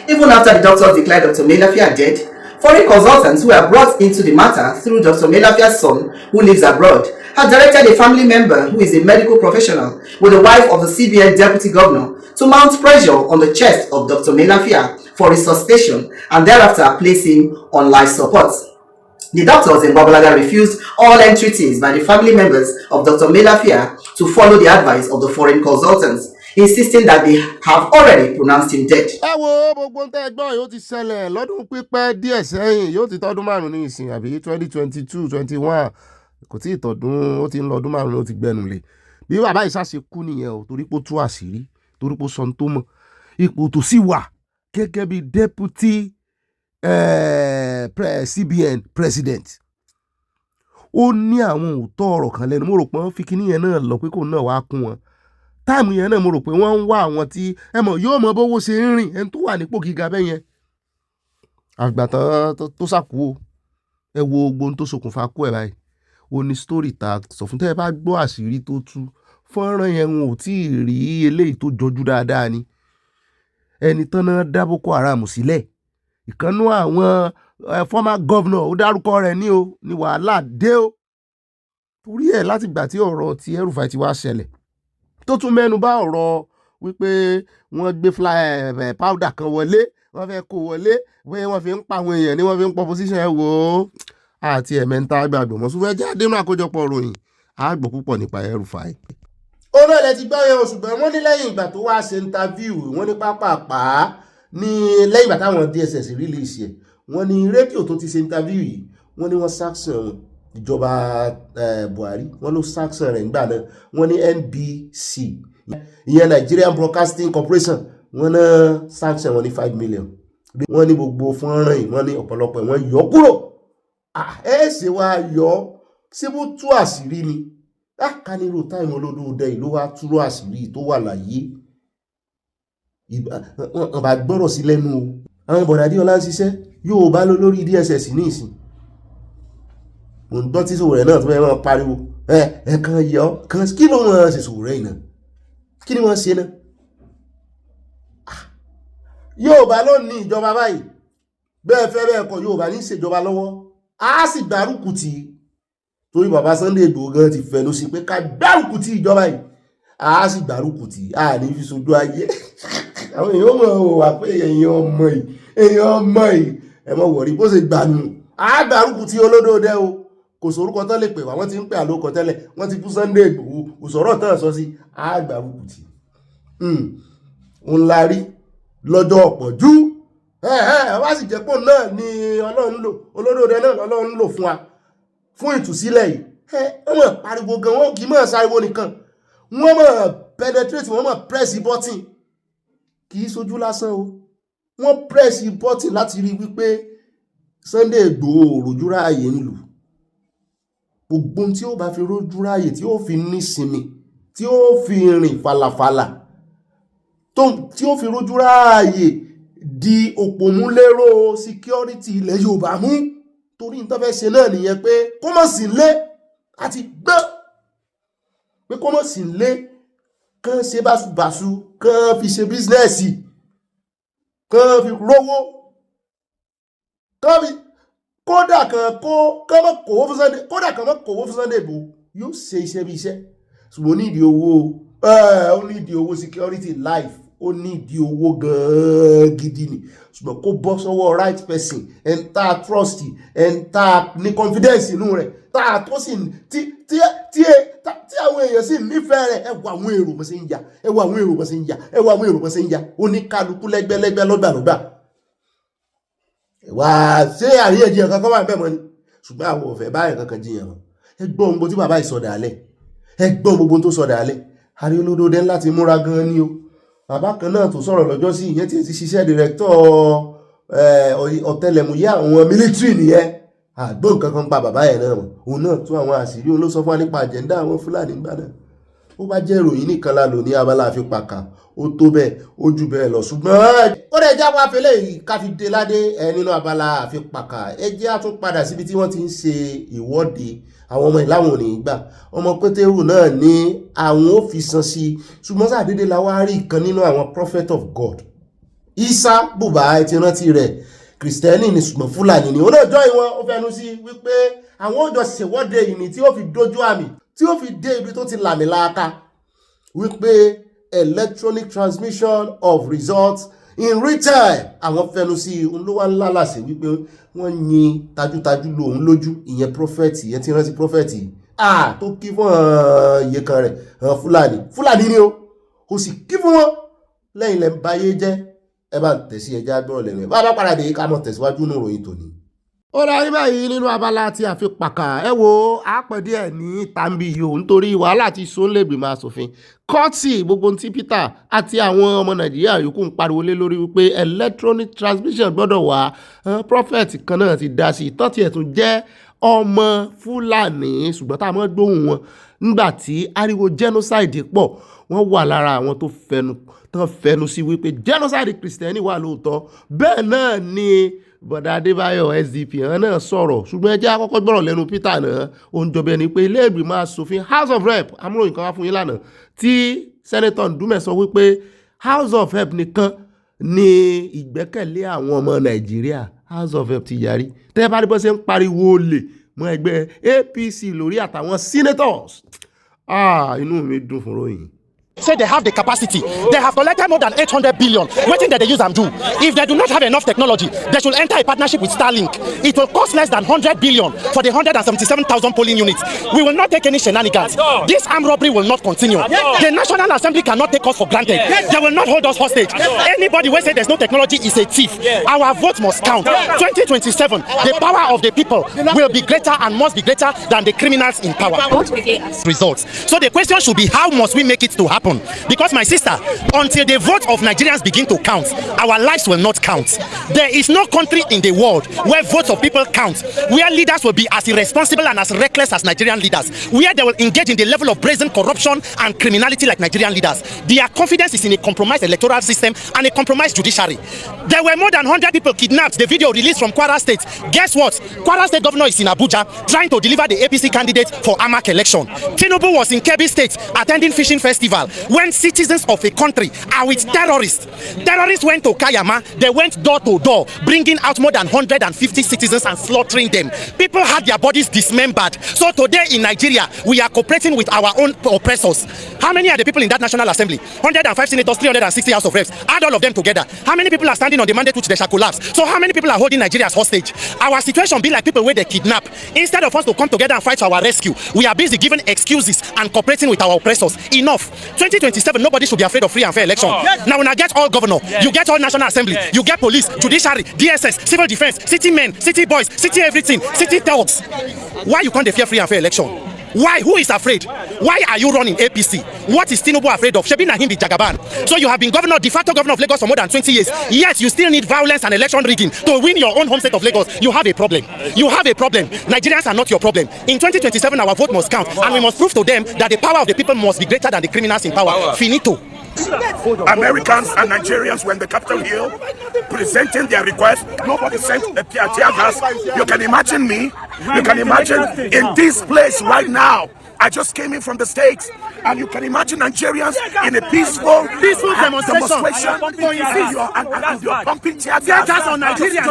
Even after the doctors declared Dr. Melafia dead, foreign consultants who were brought into the matter through Dr. Melafia's son, who lives abroad, had directed a family member who is a medical professional with the wife of the CBN deputy governor to mount pressure on the chest of Dr. Melafia for resuscitation and thereafter place him on life support. The doctors in Babalaga refused all entreaties by the family members of Dr. Melafia to follow the advice of the foreign consultants, insisting that they have already pronounced him dead. ẹ wo gbogbo ń tẹ́ ẹgbọ́n yóò ti ṣẹlẹ̀ lọ́dún pípẹ́ díẹ̀ sẹ́yìn yóò ti tọ́dún márùn-ún ní ìsìn àbí 2022 21 kò tí ì tọ́dún ó ti ń lọ́dún márùn-ún ó ti gbẹnu lé bí bàbá yìí ṣàṣe kú nìyẹn o torí pé ó tú àṣírí torí pé ó sọ tó mọ̀ ipò tó sì wà gẹ́gẹ́ bí deputy CBN president ó ní àwọn òótọ́ ọ̀rọ̀ kan lẹ́nu mo rò pé wọ́n fi kíní yẹn náà lọ pé kò náà wá kún wọn táìmù yẹn náà mo rò pé wọ́n ń wá àwọn tí ẹ mọ̀ yóò mọ bówó ṣe ń rìn ẹni tó wà nípò gíga bẹ́ẹ̀ yẹn àgbàtàn tó sàkú o ẹ wo ogbon tó ṣokùnfà kú ẹ̀ báyìí ó ní sítórì ta sọ fún tẹ́ ẹ bá gbọ́ àṣírí tó tú fọ́nrán yẹn wọn ò tí ì rí eléyìí tó jọjú dáadáa ni ẹni tán náà dá Boko Haram sílẹ̀ ìkànnú àwọn former governor ó dárúkọ rẹ̀ ní o ní wàhálà dé o torí ẹ̀ láti gbà tí ọ̀rọ̀ ti Elrufai ti wá ṣẹlẹ̀ tó tún mẹ́nu bá ọ̀rọ̀ wípé wọ́n gbé powder kan wọlé wọ́n fẹ́ kó wọlé pé wọ́n fi ń pa àwọn èèyàn ní wọ́n fi ń pọ̀ position ẹ̀ wò ó àti ẹ̀mẹ́ta gbàgbọ́ mọ́ sún fẹ́ jáde nínú àkójọpọ̀ ròyìn àgbọ̀ púpọ̀ nípa Elrufai. ó náà lẹ ti gbọ́ yẹn ṣùgbọ́n wọ́n ní lẹ́yìn ìgbà tó wá ṣe interview wọ́n ní pápápá ní lẹ́yìn ìgbà táwọn DSS release ẹ̀ wọ́n ní rédíò tó ti ṣe interview yìí wọ́n ní wọ́n sanction ìjọba Buhari wọ́n ló sanction rẹ̀ nígbà náà wọ́n ní NBC ìyẹn Nigerian Broadcasting Corporation wọ́n náà sanction wọn ní 5 million wọ́n ní gbogbo fọ́nrán yìí wọ́n ní ọ̀pọ̀lọpọ̀ wọ́n yọ kúrò ẹ ṣe wá yọ síbú tú àṣírí ni ká nílò táìmù olódòdó yìí ló wá túró àṣírí tó wà láyé ọba gbọ́rọ̀ sí lẹ́nu o àwọn bọ̀dà Adéọlá ń ṣiṣẹ́ yóò bá lórí DSS ní ìsìn mo ń gbọ́ tí Sowore náà tó fẹ́ máa pariwo kan yọ kan kí ló wọ́n ṣe Sowore yìí náà kí ni wọ́n ṣe náà yóò bá ló ní ìjọba báyìí bẹ́ẹ̀ fẹ́ bẹ́ẹ̀ kọ́ yóò bá ní ìṣèjọba lọ́wọ́ á sì gbárùkù tì í torí bàbá Sunday Igboho gan ti fẹnu sí pé ká gbárùkù tì ìjọba yìí á sì gbárùkù tì í á ní fi sojú ayé àwọn èèyàn mọ̀ ọ́ wà pé èèyàn ọmọ yìí ẹ mọ̀ wọ̀rí bó ṣe gbà nù á gbárùkù tì olódòdó o kò sórúkọ tán lè pè wá wọ́n ti ń pè àlókọ tẹ́lẹ̀ wọ́n ti bú Sunday Igboho kò sọ̀rọ̀ tán sọ sí á gbárùkù tì ńlá rí lọ́jọ́ ọ̀pọ̀jú wá sì jẹ́ pò náà ni Ọlọ́run lò olódòdó náà Ọlọ́run lò fún wa fún ìtúsílẹ̀ yìí wọ́n mọ̀ pariwo gan wọ́n kì í mọ̀ sáriwo nìkan wọ́n mọ̀ penetrate wọ́n mọ̀ press button kì í sojú lásán o wọ́n press button láti rí wípé Sunday Igboho rojú ráàyè ń lù gbogbo tí ó bá fi rojú ráàyè tí ó fi nísinmi tí ó fi rìn falafala tí ó fi rojú ráàyè di òpòmúlérò security ilẹ̀ Yorùbá mú torí tó fẹ́ ṣe náà nìyẹn pé kó mọ̀ sí lé àti gbọ́ pé kó mọ̀ sí lé kán ṣe báṣubàṣu kán fi ṣe bísínẹ́sì kán fi rówó kán fi kódà kan mọ̀ kòwó fún Sunday kódà kan mọ̀ kòwó fún Sunday Igboho yóò ṣe iṣẹ́ bí iṣẹ́ ṣùgbọ́n ó nídìí owó security life ó nídìí owó gan-an gidi ni ṣùgbọ́n kó bọ́ sọ́wọ́ right person ẹn tá a trust ẹn tá a ní confidence inú rẹ̀ tá a tó sì tí àwọn èèyàn sì nífẹ̀ẹ́ rẹ̀ ẹ wo àwọn èrò bó ṣe ń ya ẹ wo àwọn èrò bó ṣe ń ya ẹ wo àwọn èrò bó ṣe ń ya oníkálukú lẹ́gbẹ́lẹ́gbẹ́ lọ́gbàlọ́gbà wà ṣé àríyànjiyàn kankan wà bẹ́ẹ̀ mọ́ ni ṣùgbọ́n àwọn ọ̀fẹ́ báyìí kankan jiyàn mọ́ ẹ gbọ́ ohun tí bàbá ìsọdà alẹ́ ẹ gbọ́ gbogbo tó sọdà alẹ́ Ààrẹ olódòdó láti múra gan ni o bàbá kan náà tó sọ̀rọ̀ lọ́jọ́ sí ìyẹn tí ti ṣiṣẹ́ dìrẹ́kítọ̀ ọ̀tẹlẹ̀múyẹ́ àwọn mílítírì nìyẹn àgbọn nǹkan kan pa bàbá yẹn náà mọ̀ òun náà tún àwọn àṣírí òun ló sọ fún wa nípa àjẹ́ndà àwọn Fúlàní gbà náà ó bá jẹ́ ìròyìn nìkan la lò ní abala àfipàkà ó tó bẹ́ẹ̀ ó jù bẹ́ẹ̀ lọ ṣùgbọ́n ó dẹ̀ já wá fẹlẹ́ yìí ká fi dé ládé nínú abala àfipàkà ẹ jẹ́ á tún padà síbi tí wọ́n ti ń ṣe ìwọ́de àwọn ọmọ ìláwọn ò ní gbà ọmọ Pétérù náà ní àwọn ò fi san sí ṣùgbọ́n sàdédé la wá rí ìkan nínú àwọn prophet of God Isa Buba ti rántí rẹ̀ Kristẹni ni ṣùgbọ́n Fúlàní ni ó náà jọ ìwọ̀n ó fẹnu sí wípé àwọn òjò ṣèwọ́de ìní tí ó fi dojú àmì tí ó fi dé ibi tó ti làmì láàká wípé electronic transmission of results in real time àwọn fẹnu sí olówó ńlá làṣẹ wípé wọ́n yin tajútajú lo òun lójú ìyẹn prọfẹ̀tì ìyẹn tí rántí prọfẹ̀tì tó kí fún iye kan rẹ̀ Fúlàní ni ó sì kí fún wọn lẹ́yìn lẹ́ ń báyé jẹ́ ẹ bá tẹ̀sí ẹja gbọ́rọ̀ lẹ́nu ẹ̀ bá bá padà dé ká mọ̀ tẹ̀síwájú nínú ìròyìn tòní. ó ra rí báyìí nínú abala tí a fi pàkà ẹ wo àpẹẹdẹ ẹ ní tàbí yìí ò nítorí wàhálà tí sóńlẹ̀gbìmọ̀ asòfin kọ́ọ̀tì gbogbo tí Peter àti àwọn ọmọ Nàìjíríà yòókù ń pariwo lé lórí wípé electronic transmission gbọ́dọ̀ wà prophet kan náà ti dá sí tọ́tí ẹ̀ tún jẹ́ ọmọ Fúlàní ṣùgbọ́n tá a mọ́ gbóhùn wọn nígbà tí ariwo genocide pọ̀ wọ́n wà lára àwọn tó fẹnu sí wípé genocide Kristẹni wà lóòótọ́ bẹ́ẹ̀ náà ni bọ̀dá Adébáyọ̀ SDP náà sọ̀rọ̀ ṣùgbọ́n ẹjẹ́ àkọ́kọ́ gbọ́rọ̀ lẹ́nu Peter náà ó ń jọbẹ̀ ni pé ilé ìgbìmọ̀ asòfin House of Rep amúròyìn kan wá fún yín lánàá tí Senator Ndume sọ wípé House of Rep nìkan ni ìgbẹ́kẹ̀lé àwọn ọmọ Nàìjíríà House of Rep ti yarí tẹ́ bá rí bọ́ ṣe ń pariwo olè mọ́ ẹgbẹ́ APC lórí àtàwọn senators inú mi dùn fún ròyìn. Say they have the capacity. They have collected more than 800 billion. What thing that they use and do? If they do not have enough technology, they should enter a partnership with Starlink. It will cost less than 100 billion for the 177,000 polling units. We will not take any shenanigans. This armed robbery will not continue. The National Assembly cannot take us for granted. They will not hold us hostage. Anybody who say there's no technology is a thief. Our vote must count. 2027, the power of the people will be greater and must be greater than the criminals in power. Results. So the question should be, how must we make it to happen? Because my sister, until the vote of Nigerians begin to count, our lives will not count. There is no country in the world where votes of people count, where leaders will be as irresponsible and as reckless as Nigerian leaders, where they will engage in the level of brazen corruption and criminality like Nigerian leaders. Their confidence is in a compromised electoral system and a compromised judiciary. There were more than 100 people kidnapped. The video released from Kwara State. Guess what? Kwara State governor is in Abuja trying to deliver the APC candidate for Amak election. Tinubu was in Kebbi State attending fishing festival. When citizens of a country are with terrorists went to Kayama, they went door to door, bringing out more than 150 citizens and slaughtering them. People had their bodies dismembered. So today in Nigeria, we are cooperating with our own oppressors. How many are the people in that National Assembly? 105 senators, 360 House of Reps. Add all of them together. How many people are standing on the mandate which they shall collapse? So how many people are holding Nigeria as hostage? Our situation be like people where they kidnap. Instead of us to come together and fight for our rescue, we are busy giving excuses and cooperating with our oppressors. Enough. 2027, nobody should be afraid of free and fair election. Now when I get all governor, you get all National Assembly, you get police, judiciary, DSS, civil defense, city men, city boys, city everything, city thugs. Why you can't fear free and fair election? Why? Who is afraid? Why are you running APC? What is Tinubu afraid of? Shebi na him be Jagaban. So you have been de facto governor of Lagos for more than 20 years. Yet you still need violence and election rigging to win your own home state of Lagos. You have a problem. You have a problem. Nigerians are not your problem. In 2027, our vote must count, and we must prove to them that the power of the people must be greater than the criminals in power. Finito. Americans and Nigerians were in the Capitol Hill presenting their request. Nobody sent a tear gas. You can imagine me. You can imagine in this place right now. I just came in from the States, and you can imagine Nigerians in a peaceful demonstration. And you're pumping tear gas on Nigerians.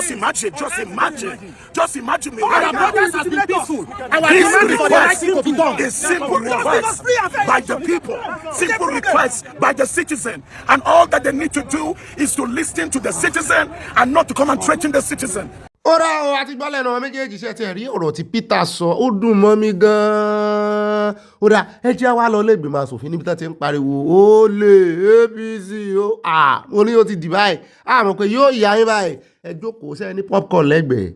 Just imagine me. Our brothers have been peaceful. Our This demand for the right thing to be done. request is simple request by the people, simple request by the citizen, and all that they need to do is to listen to the citizen and not to come and threaten the citizen. Ọ̀rọ̀ o àti gbọ́lẹ̀ náà méjèèjì ṣe ti rí ọ̀rọ̀ tí Peter sọ ó dùn mọ́ mi gan-an. Ó dà ẹ jẹ́ wá lọ lẹ́gbẹ̀mọ aṣòfin níbi tí wọ́n ti ń pariwo ó lè APC ó mo ní ó ti dì báyìí àmọ́ pé yóò yá yín báyìí ẹ jókòó sẹ́ni ní popcorn lẹ́gbẹ̀ẹ́.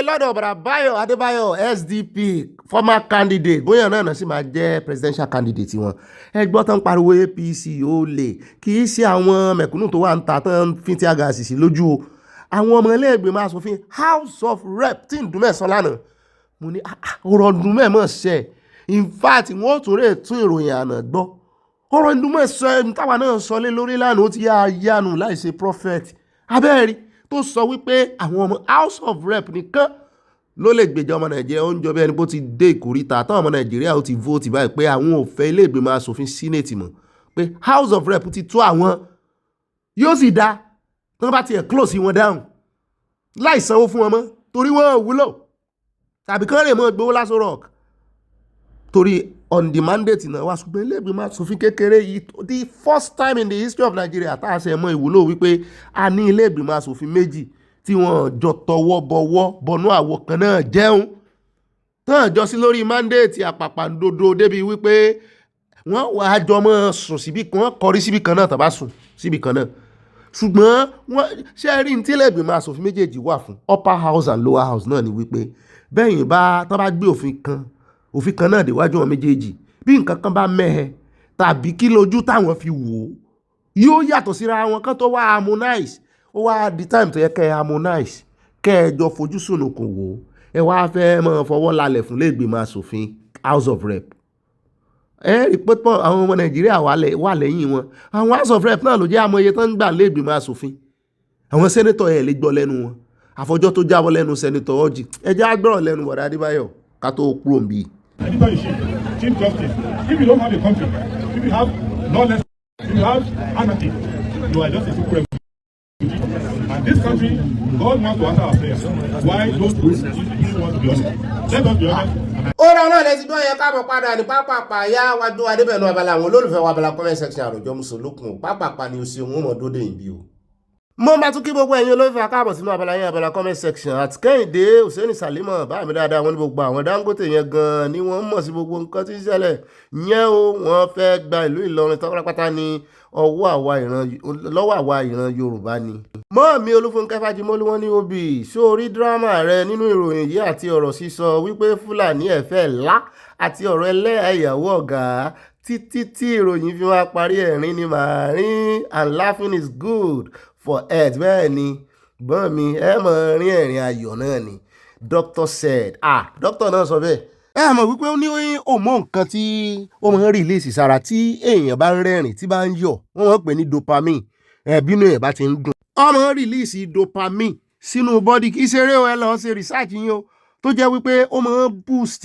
lọ́dọ̀ Bàbáyọ̀ Adébáyọ̀ SDP former candidate bóyá náà sì máa jẹ́ presidential candidate wọn ẹgbọ́n tán pariwo APC Ole kì í ṣe àwọn mẹ̀kúnnù tó wà ń ta tán fi tí a gà sí lójú o àwọn ọmọ ilé-ìgbìmọ̀ asòfin House of Rep tí ń dùn mẹ́sàn lánàá mo ní ọ̀rọ̀ dùn mẹ́mọ̀ ṣẹ́ in fact wọ́n tún rè tún ìròyìn àná gbọ́ ọ̀rọ̀ dùn mẹ́sàn táwa náà sọ lé lórí lánàá ó ti yá yánu láì ṣe prophet abẹ́rẹ́ tó sọ wípé àwọn ọmọ House of Rep nìkan ló lè gbèjà ọmọ Nàìjíríà ó ń jọ bí ẹni bó ti dé ìkórìtà táwọn ọmọ Nàìjíríà ó ti vote báyìí pé àwọn ò fẹ́ ilé ìgbìmọ̀ asòfin Senate mọ́ pé House of Rep ti tó àwọn yóò sì dá tí wọ́n bá tiẹ̀ close wọn down láì sanwó fún wọn mọ́ torí wọ́n wúlò tàbí kán lè mọ́ gbowó lásán rock torí on the mandate náà wá ṣùgbọ́n ilé ìgbìmọ̀ asòfin kékeré yìí the first time in the history of Nigeria tá a ṣe mọ ìwúlò wípé a ní ilé ìgbìmọ̀ asòfin méjì tí wọ́n jọ tọwọ́ bọwọ́ bọnú àwo kan náà jẹun tán jọ sí lórí mandate àpàpàǹdodo débi wípé wọ́n wà á jọ mọ́ sùn síbi kan wọ́n kọrí síbi kan náà tàbá sùn síbi kan náà ṣùgbọ́n wọ́n ṣe rí ní tí ilé ìgbìmọ̀ asòfin méjèèjì wà fún upper house and lower house náà ni wípé bẹ́yìn bá tán bá gbé òfin kan náà déwájú wọn méjèèjì bí nǹkan kan bá mẹ́hẹ tàbí kí lójú táwọn fi wò ó yóò yàtọ̀ síra wọn kan tó wá harmonize ó wá di time tó yẹ kẹ́ ẹ harmonize kẹ́ ẹ jọ fojú sùnùkùn wò ó ẹ wá fẹ́ mọ́ fọwọ́ lálẹ̀ fún ilé-ìgbìmọ̀ asòfin House of Rep ẹ rí pé pọ̀ àwọn ọmọ Nàìjíríà wà lẹ́yìn wọn àwọn House of Rep náà ló jẹ́ àmọ́ iye tó ń gbà ilé-ìgbìmọ̀ asòfin àwọn sẹ́nẹ́tọ̀ ẹ̀ lè gbọ́ lẹ́nu wọn àfọjọ́ tó jábọ́ lẹ́nu sẹ́nẹ́tọ̀ Orji ẹ jẹ́ àgbọ̀rọ̀ lẹ́nu Bọ̀dá Adébáyọ̀ ká tó kúrò ń bí. Chief Justice, if you don't have a country, if you have lawlessness, if you have anarchy, you are just a super refugee. And this country, God wants to answer our prayers. Why those groups usually want to be honest? Let us be honest. Ọ̀rọ̀ náà lẹ́sìn gbọ́ yẹn káàbọ̀ padà ní pápápá yá wájú adébẹ̀nu abala àwọn olólùfẹ́ wa abala comment section àròjọ mùsùlùkùn pápápá ni o ṣe òun mọ̀ dóde ìbí o. Mo máa tún kí gbogbo ẹ̀yin olólùfẹ́ káàbọ̀ sínú abala yẹn abala comment section àti Kẹ́hìndé Hussein Salimọ̀ bá mi dáadáa wọn ní gbogbo àwọn Dangote yẹn gan-an ni wọ́n mọ̀ sí gbogbo nǹkan tí ń ṣẹlẹ̀ yẹn o wọ́n fẹ́ gba ìlú Ìlọrin tọ́pátá ní lọ́wọ́ àwa ìran Yorùbá ni. Mọ́ mi Olúfúnkẹ́ Fájímọ́lú wọn ní obì sórí dírámà rẹ nínú ìròyìn yìí àti ọ̀rọ̀ sísọ wípé Fúlàní ẹ̀fẹ́ ńlá àti ọ̀rọ̀ ẹlẹ́yà ìyàwó ọ̀gá títí tí ìròyìn fi wá parí ẹ̀rín ni màá rín and laughing is good for health bẹ́ẹ̀ ni gbọ́n mi ẹ mọ̀ rín ẹ̀rín ayọ̀ náà ni doctor said doctor náà sọ bẹ́ẹ̀ ẹ mọ̀ wípé ó ní òmò nǹkan tí ó máa ń rìlíìsì sára tí èèyàn bá ń rẹ́rìn tí bá ń yọ̀ wọ́n máa ń pè ní dopamine bínú ẹ̀ bá ti ń dùn. ó máa ń rìlíìsì dopamine sínú bọ́dì kì í ṣeré o, ẹ lọ ṣe research yín o, tó jẹ́ wípé ó máa ń boost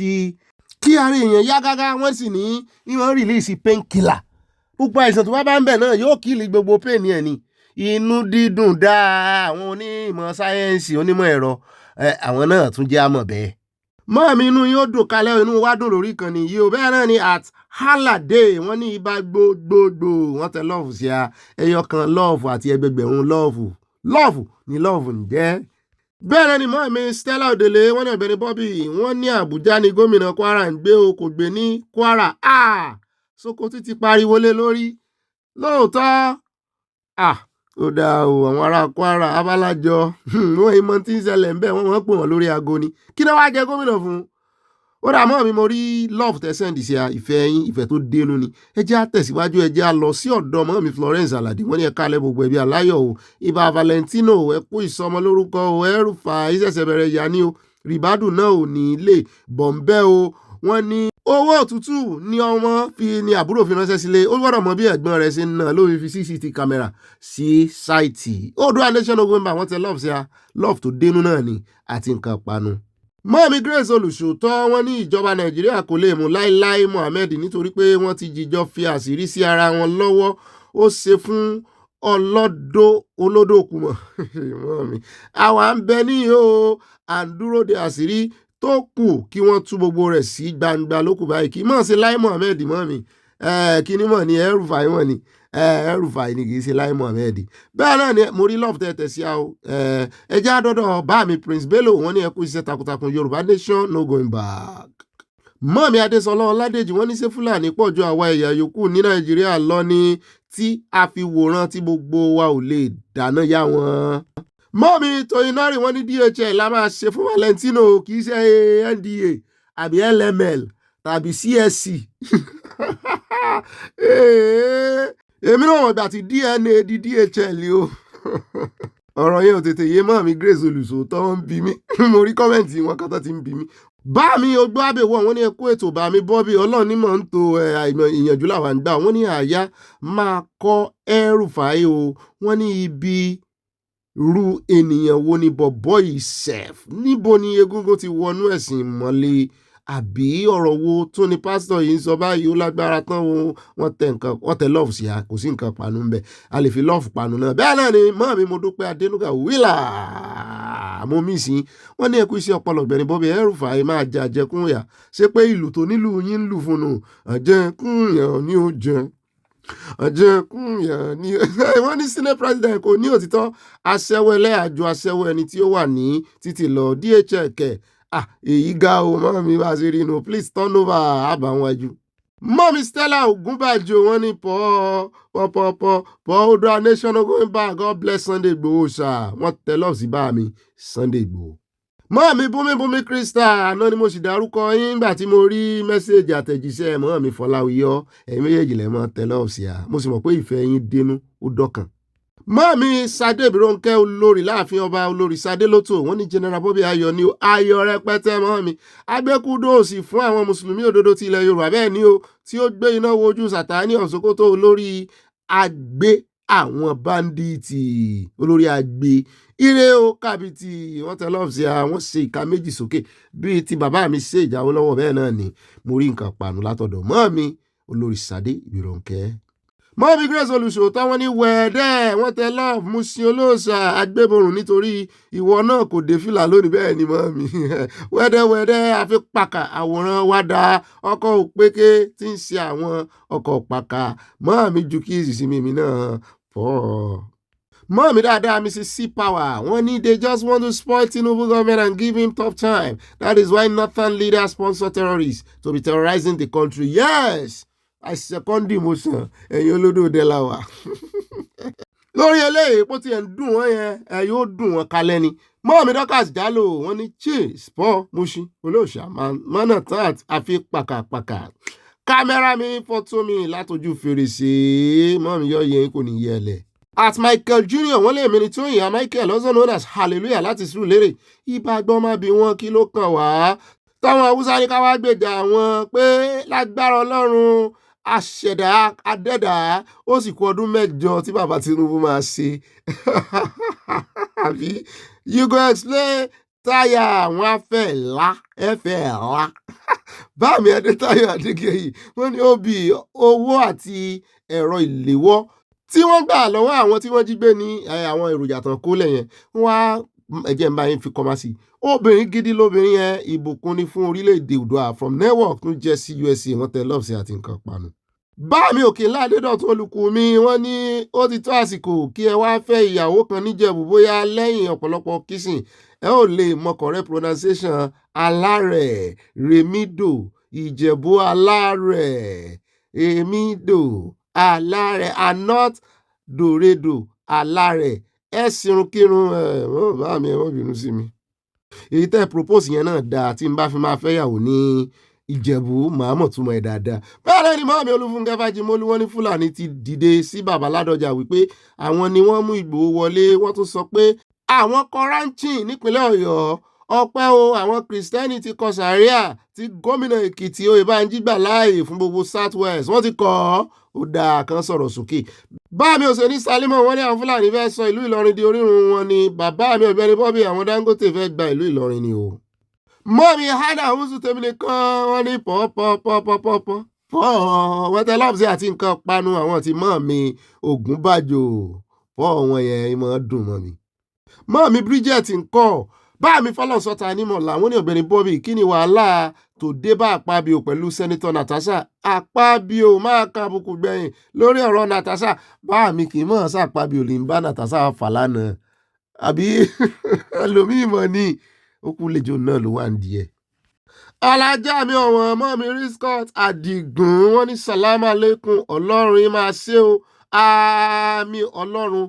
kí ara èèyàn yá gágá, wọ́n sì ní ìwọ̀n rìlíìsì painkiller. gbogbo àìsàn tó bá ń bẹ̀ náà yóò kílì gbogbo pain ẹ̀ ni. inú dídùn dáa, àwọn onímọ̀ sáyẹ́ǹsì onímọ̀ ẹ̀rọ àwọn náà tún jẹ́ àmọ̀ bẹ́ẹ̀. mọ́ọ̀mí inú yóò dùn kalẹ̀, inú wa dùn lórí ìkànnì yìí o. bẹ́ẹ̀ náà ni at haladay wọ́n ní ibà gbogbogbò wọ́n tẹ lọ́ọ̀fù sí ẹyọ kan lọ́ọ̀fù àti ẹgbẹgbẹ̀rún lọ́ọ̀fù ní lọ́ọ̀fù ǹjẹ́. bẹ́ẹ̀ náà ni mọ́ọ̀mí Stella Odele wọ́n ní Ọ̀gbẹ́ni Bobby wọ́n ní Àbújá ni gómìnà Kwara ń gbé o, kò gbé ní Kwara. Sokoti ti pariwo lé lórí lóòótọ́. Ó dáa o, àwọn ará Kwara abálájọ wọ́n ìmọ̀ tí ń ṣẹlẹ̀ ń bẹ̀ wọ́n pè wọ́n lórí aago ni. kí ló wá jẹ gómìnà fún? ó dà mọ́ mi mo rí love tẹ́sẹ̀ǹdì sí ìfẹ́ yín, ìfẹ́ tó dénú ni. ẹ jẹ́ á tẹ̀síwájú, ẹ jẹ́ á lọ sí ọ̀dọ̀ mọ́ mi Florence Alade wọ́n ní ẹ kálẹ̀ gbogbo ẹbí aláyọ̀ o. ibà Valentino ẹ kú ìsọmọ lórúkọ o. Elrufai ìṣẹ̀ṣẹ̀ bẹ̀rẹ̀ yà ní o. Ribadu náà ò ní lè bọ̀m̀bẹ́ o. wọ́n ní owó òtútù ní ọmọ ní àbúrò fi ránṣẹ́ sílé, ó gbọ́dọ̀ mọ bí ẹ̀gbọ́n rẹ̀ ṣe ń ná lórí fi CCTV camera sí sáìtì. Oòduà Nation November wọ́n tẹ love sí love tó dénú náà ni àti nǹkan panu. mọ́ọ̀mí Grace Olùṣòótọ́ wọ́n ní ìjọba Nàìjíríà kò lè mú láíláí Mohammed nítorí pé wọ́n ti jìjọ fi àṣírí sí ara wọn lọ́wọ́. ó ṣe fún olódòkùmọ̀ mọ́ọ̀mí àwa ń bẹ ní o à ń dúró de àṣírí tó kù kí wọ́n tú gbogbo rẹ̀ sí gbangba lókù báyìí. kì í mọ̀ sí Lai Mohammed mọ́ mi kí ni mọ̀ ní Elrufai mọ̀ ni Elrufai ni kì í ṣe Lai Mohammed. bẹ́ẹ̀ náà ni mo rí love tẹ̀tẹ̀ sí a o. ẹ jẹ́ àdọ́dọ̀ bá mi Prince Bello wọ́n ní ẹ kú iṣẹ́ takuntakun Yorùbá Nation no going back. mọ́ọ̀mí Adésọlá Ọládèjì wọ́n ní ṣé Fúlàní pọ̀ ju àwa ẹ̀yà yòókù ní Nàìjíríà lọ ni tí a fi wòran tí gbogbo wa ò lè dáná yá wọn. mọ́ọ̀mí Toyinari wọ́n ní DHL la máa ṣe fún Valentino kì í ṣe NDA àbí LML tàbí CSC. èmi náà wọ̀n gbà tí DNA di DHL o. ọ̀rọ̀ yẹn ò tètè yé mọ́ọ̀mí Grace Olùṣòótọ́ ń bí mi. mo rí kọ́mẹ̀ntì wọn kan tó ti ń bí mi. bá mi ogbó àbẹ̀wò wọ́n ní ẹkú ètò bá mi Bobby ọlọ́run ní mọ̀ ń to ìyànjú làwọn gbà. wọ́n ní àyà máa kọ́ Elrufai o. wọ́n ní ibi ru ènìyàn wo ni bọ̀bọ́ yìí sef, níbo ni egungun ti wọnú ẹ̀sìn ìmọ̀le àbí ọ̀rọ̀ wo tó ni pásítọ̀ yìí ń sọ báyìí ó lágbára tán wọ́n tẹ lọ́ọ̀fù sí kò sí nǹkan panu ń bẹ̀, a lè fi lọ́ọ̀fù panu náà. bẹ́ẹ̀ náà ni mọ́ọ̀mí Modúpẹ́ Adénúgà wíìlà mo mí sí wọ́n ní ẹkú iṣẹ́ ọpọlọ Ọ̀gbẹ́ni Bobby Elrufai máa jẹ àjẹkúnyà ṣé pé ìlú tó nílùú yín ń lù fún un àjẹkúnyà ni ó jẹ àjẹkúnyà ni wọ́n ní senate president kò ní òtítọ́ aṣẹ́wó ẹlẹ́àjò aṣẹ́wó ẹni tí ó wà ní títì lọ DHL kẹ̀ èyí ga o mọ́mí bá ṣe rí inú please turn over àbàwọn ẹjú. mọ́mí Stella Ògúnbàjò wọ́n ní Oòduà Nation going back God bless Sunday Igboho ṣá wọ́n tẹ lọ́ọ̀ sí bá mi Sunday Igboho. mọ́ọ̀mí Bùnmi Crystal àná ni mo sì dárúkọ yín nígbà tí mo rí mẹ́sẹ̀gì àtẹ̀jíṣẹ́ mọ́ọ̀mí Fọláwíyọ́ ẹ̀yin méjèèjì lẹ́mọ́ tẹ́lọ̀ sí a mo sì mọ̀ pé ìfẹ́ yín dénú ó dọ́kàn. mọ́ọ̀mí Sadé Bírónkẹ́ olórí láàfin ọba olórí Sadé Lótò wọ́n ní General Bobby ayọ̀ ni ó ayọ̀ rẹpẹtẹ mọ́ọ̀mí agbẹ́kúdóòsì fún àwọn mùsùlùmí òdodo ti ilẹ̀ Yorùbá bẹ́ẹ̀ ni ó tí ó gbé iná wojú Sàtáánì Ọ̀ṣọ́kótó olórí àgbẹ̀ àwọn báńdíìtì olórí àgbẹ̀ ire o kábìtì wọ́n tẹ lọ́ọ̀fù sí àwọn ṣe ìka méjì sókè bíi ti bàbá mi ṣe ìjáwó lọ́wọ́ bẹ́ẹ̀ náà ni mo rí nǹkan pàánù látọ̀dọ̀ mọ́ọ̀mí olórí Sadé Bírónkẹ́. mọ́ọ̀mí Grace Olùṣòótọ́ wọ́n ní wẹ̀ẹ́dẹ́ wọ́n tẹ lọ́ọ̀fù Musin olóòṣà agbébọrùn nítorí ìwọ náà kò dé fìlà lónìí bẹ́ẹ̀ ni mọ́ọ̀mí wẹ́dẹ́wẹ́dẹ́ àfipàkà àwòrán wa da ọkọ̀ òpéké tí ń ṣe àwọn ọkọ̀ pàkà mọ́ọ̀mí ju kí ìsìsì mímí náà pọ̀. mọ́ọ̀mí dáadáa Mrs. C Power wọ́n ní they just want to spoil Tinubu government and give him tough time. That is why northern leaders sponsor terrorists to be terrorizing the country. Yes, I second the motion. ẹ̀yin olódò dẹ́láwà. lórí eléyìí bó tiẹ̀ ń dùn wọ́n yẹn yóò dùn wọ́n kalẹ̀ ni. mọ́ọ̀mí Dorcas Jalo wọ́n ní cheese paul Musin olóòṣà mọ́nà tán àfi pàkàpàkà. kámẹ́rà mi fọ́tò mi látọjú fèrèsé mọ́ọ̀mí yọ yẹn kò ní yẹ ẹlẹ̀. at Michael Jr. wọ́n lè mìíràn tó yìí Michael also known as Hallelujah láti Surulere ìbàgbọ́n má bí wọ́n kí ló kàn wá táwọn haúsá ní ká wá gbèjà àwọn pé lágbára ọlọ́run àṣẹ̀dá adẹ́dá ó sì kú ọdún 8 tí bàbá Tinubu máa ṣe àbí you go explain táyà àwọn afẹ́ ńlá ẹ̀fẹ̀ ńlá báàmì Adétáyọ̀ Adékèyí wọ́n ní ó bí owó àti ẹ̀rọ ìléwọ́ tí wọ́n gbà lọ́wọ́ àwọn tí wọ́n jí gbé ní àwọn èròjà tán kólẹ̀ yẹn wọ́n á ẹ̀jẹ̀ ń bá yín fi kọ́má sí obìnrin gidi lóbìnrin yẹn ìbùkún ni fún orílẹ̀-èdè Oòduà from network tó jẹ́ sí USA wọ́n tẹ lọ́ọ̀sì àti nǹkan panu. Báàmì Òkènlá Adédọ̀tun Olùkùnmi wọ́n ní ó ti tó àsìkò kí ẹ wá fẹ́ ìyàwó kan níjẹ̀bú bóyá lẹ́yìn ọ̀pọ̀lọpọ̀ kissing ẹ ò lè mọ correct pronunciation alárẹ̀ remido ìjẹ̀bú alárẹ̀ remido alárẹ̀ anot dòredo alárẹ̀ ẹ sìrùnkírun bá mi ẹ wọ́n bínú sí mi. Èyí tẹ́ propose yẹn náà dáa tí n bá fi máa fẹ́yàwó ní Ìjẹ̀bú màá mọ̀ túmọ̀ ẹ̀ dáadáa. bẹ́ẹ̀ ni mọ́mí Olúfúnkẹ́ Fájimólú wọ́n ní Fúlàní ti dìde sí bàbá Ládọjà wípé àwọn ni wọ́n mú Ìgbòho wọlé wọ́n tún sọ pé àwọn kọ́ráńtì nípínlẹ̀ Ọ̀yọ́ ọpẹ́ o àwọn Kìrìsìtẹ́nì ti kọ sàríà tí gómìnà Èkìtì Oyèbánjí gbà láàyè fún gbogbo South West wọ́n ti kọ́ ó dáa kan sọ̀rọ̀ sókè. Báàmì Òsèní Sálímọ̀ wọ́n ní àwọn Fúlàní fẹ́ sọ ìlú Ìlọrin di orírun wọn ni bàbá mi Ọ̀gbẹ́ni Bobby àwọn Dangote fẹ́ gba ìlú Ìlọrin ni o. Mọ́mí Hádà Húsù tèmi nìkan wọ́n ní pọ́pọ́pọ́pọ́pọ́ wọ́n tẹ lọ́ọ̀bù sí àti nǹkan panu àwọn tí mọ́mí Ògúnbàjò pọ́ wọn yẹn ìmọ̀ dùn mọ́ mi. Mọ́mí Bridget ńkọ́ báàmí Fọlọ́nsọ́ta nímọ̀ làwọn ní Ọ̀gbẹ́ni Bobby kí ni wàhálà tó dé bá Àpábíò pẹ̀lú sẹ́nitọ́ Natasha Àpábíò máa ka àbùkù gbẹ̀yìn lórí ọ̀rọ̀ Natasha báàmí kì í mọ̀ sí Àpábíò lè ń bá Natasha fà lánàá àbí ẹlòmíì mọ̀ ní okùn lẹ́jọ́ náà ló wà ń di ẹ̀. Alájà mi ọ̀wọ́n mọ́ mi rí Scott Àdìgún wọ́n ní sàlámà lẹ́kùn ọlọ́run yín máa ṣe o àmì ọlọ́run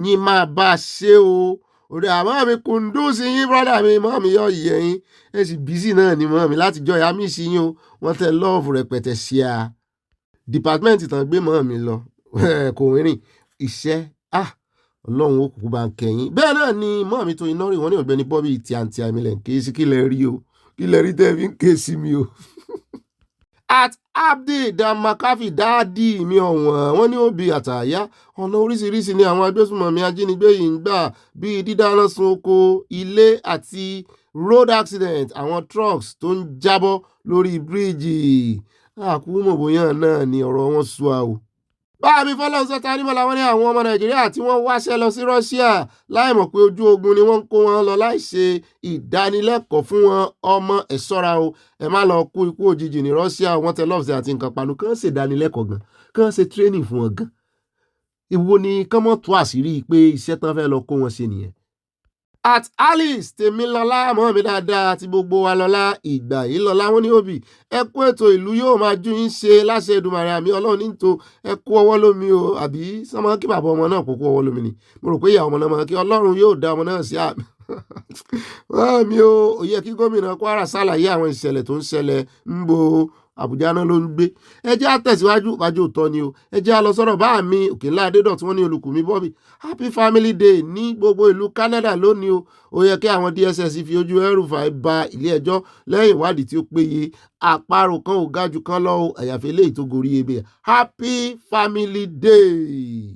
yín máa bá a ṣe o òde àmọ́ mi Kúndùsì yín brọ́dà mi mọ́ mi yọ ìyẹ́ yín ẹ sì bísí náà ni mọ́ mi láti jọ ìyá mi sí yín o wọ́n tẹ lọ́ọ̀fù rẹpẹtẹ sí a dìpátímẹ́ǹtì tán gbé mọ́ mi lọ kò rìn iṣẹ́ ọlọ́run ó kúkú bá ń kẹ́yìn bẹ́ẹ̀ náà ni mọ́ mi tó iná rìn wọ́n ní Ọ̀gbẹ́ni Bobby tí àǹtí àmìlẹ̀ ń ké sí kí lẹ rí o kí lẹ rí tẹ́ fi ń ké sí mi o. At Abdi Damakafi dáàdì mi ọ̀wọ́n wọ́n ní òbí àtàyà ọ̀nà oríṣiríṣi ni àwọn agbésùnmọ̀mí ajínigbé yìí ń gbà bíi dídáná sun oko ilé àti road accident àwọn trucks tó ń jábọ́ lórí bíríìjì àkúmọ̀ bóyá náà ni ọ̀rọ̀ wọn sú a o. Báàmí Fọlọ́nsọ́ta nímọ̀ làwọn ní àwọn ọmọ Nàìjíríà tí wọ́n wáṣẹ́ lọ sí Russia láì mọ̀ pé ojú ogun ni wọ́n ń kó wọn lọ láì ṣe ìdánilẹ́kọ̀ọ́ fún wọn ọmọ ẹ̀ ṣọ́ra o ẹ má lọ kú ikú òjijì ní Russia wọ́n tẹ lọ́ọ̀sì àti nǹkan panu kàn ṣe ìdánilẹ́kọ̀ọ́ gan kàn ṣe training fún wọn gan. Ìwo ni kán mọ́ tó àṣírí pé iṣẹ́ tán fẹ́ lọ kó wọn ṣe nìyẹn. At Alice Tèmilọ́lá mọ́ mi dáadáa àti gbogbo wa lọ́lá ìgbà yìí lọ́lá wọn ní òbí ẹ kú ètò ìlú yóò máa jú yín ṣe láṣẹ Èdùmàrè àmì Ọlọ́run nítò ẹ kú ọwọ́ lómi o àbí sọmọ kí bàbá ọmọ náà kó kú ọwọ́ lómi ni mo rò pé ìyá ọmọ náà mọ̀ kí Ọlọ́run yóò dá ọmọ náà sí àmì mi ò yẹ kí gómìnà Kwara ṣàlàyé àwọn ìṣẹ̀lẹ̀ tó ń ṣẹlẹ̀ ń bo Àbújá náà ló ń gbé ẹ jẹ́ àtẹ̀síwájú wájú òótọ́ ni o ẹ jẹ́ àlọ́ sọ̀rọ̀ bá mi Òkènlá Adédọ̀tun wọ́n ní Olùkùnmi Bobby happy family day ní gbogbo ìlú Canada lónìí o ó yẹ kí àwọn DSS fi ojú Elrufai ba ilé ẹjọ́ lẹ́yìn ìwádìí tí ó péye àparò kan ò ga jù kan lọ o àyàfi eléyìí tó gorí ebè happy family day.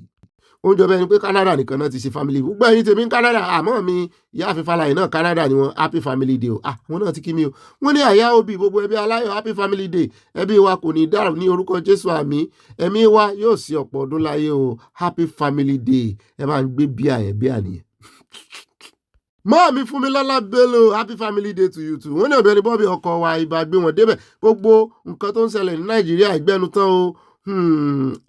Oúnjẹ bẹ́ẹ̀ ni pé Canada nìkan náà ti ṣe family gbogbo ẹ̀yin tèmi ń Canada àmọ́ mi ìyá àfifàlàyé náà Canada ni wọ́n happy family day o wọn náà ti kí mi o wọ́n ní àyà òbí gbogbo ẹbí aláyọ̀ happy family day ẹbí wa kò ní dàrú ní orúkọ Jésù àmín ẹ̀mí wa yóò sí ọ̀pọ̀ ọdún láyé o happy family day ẹ máa ń gbé bíà yẹn bíà nìyẹn. Mọ́ọ̀mí Fúnmilọ́lá Bello happy family day to you too wọ́n ní Ọ̀gbẹ́ni Bobby ọkọ̀ wa ìbá gbé wọn débẹ̀ gbogbo nǹkan tó ń ṣẹlẹ̀ ní Nàìjíríà ìgbẹ́nu tán o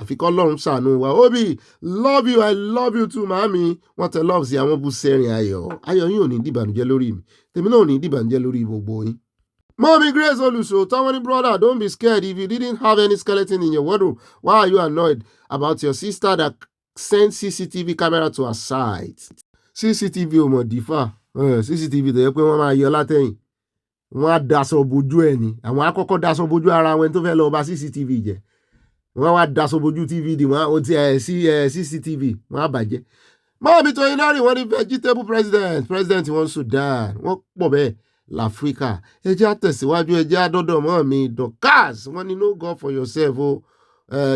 àfikọ́ Ọlọ́run ṣàánú wa Obi love you I love you too màámi wọ́n tẹ love sí àwọn bú sẹ́rìn ayọ̀ yín ò ní dìbànújẹ́ lórí mi tèmi náà ò ní dìbànújẹ́ lórí gbogbo yín. Mommy Grace Oluso wọ́n ní brother don't be scared if you didn't have any skeleton in your wardrobe why are you annoyed about your sister that sent CCTV camera to her side. CCTV ò mọ̀ dífà CCTV tó yẹ pé wọ́n máa yọ látẹ̀yìn wọ́n á daṣọ bojú ẹ̀ ni àwọn akọ́kọ́ daṣọ bojú ara wọn tó fẹ́ lọ bá CCTV jẹ́ wọ́n wá daṣọ bojú TVD wọ́n ti CCTV wọ́n á bàjẹ́. Mọ́ọ̀mí tó iná rí wọ́n ní vegetable president wọn Sudan wọ́n pọ̀ bẹ́ẹ̀ láfíríkà. Ẹ jẹ́ á tẹ̀síwájú, ẹ jẹ́ á dọ́dọ̀ mọ́ mi Dorcas wọ́n ní no God for yourself o.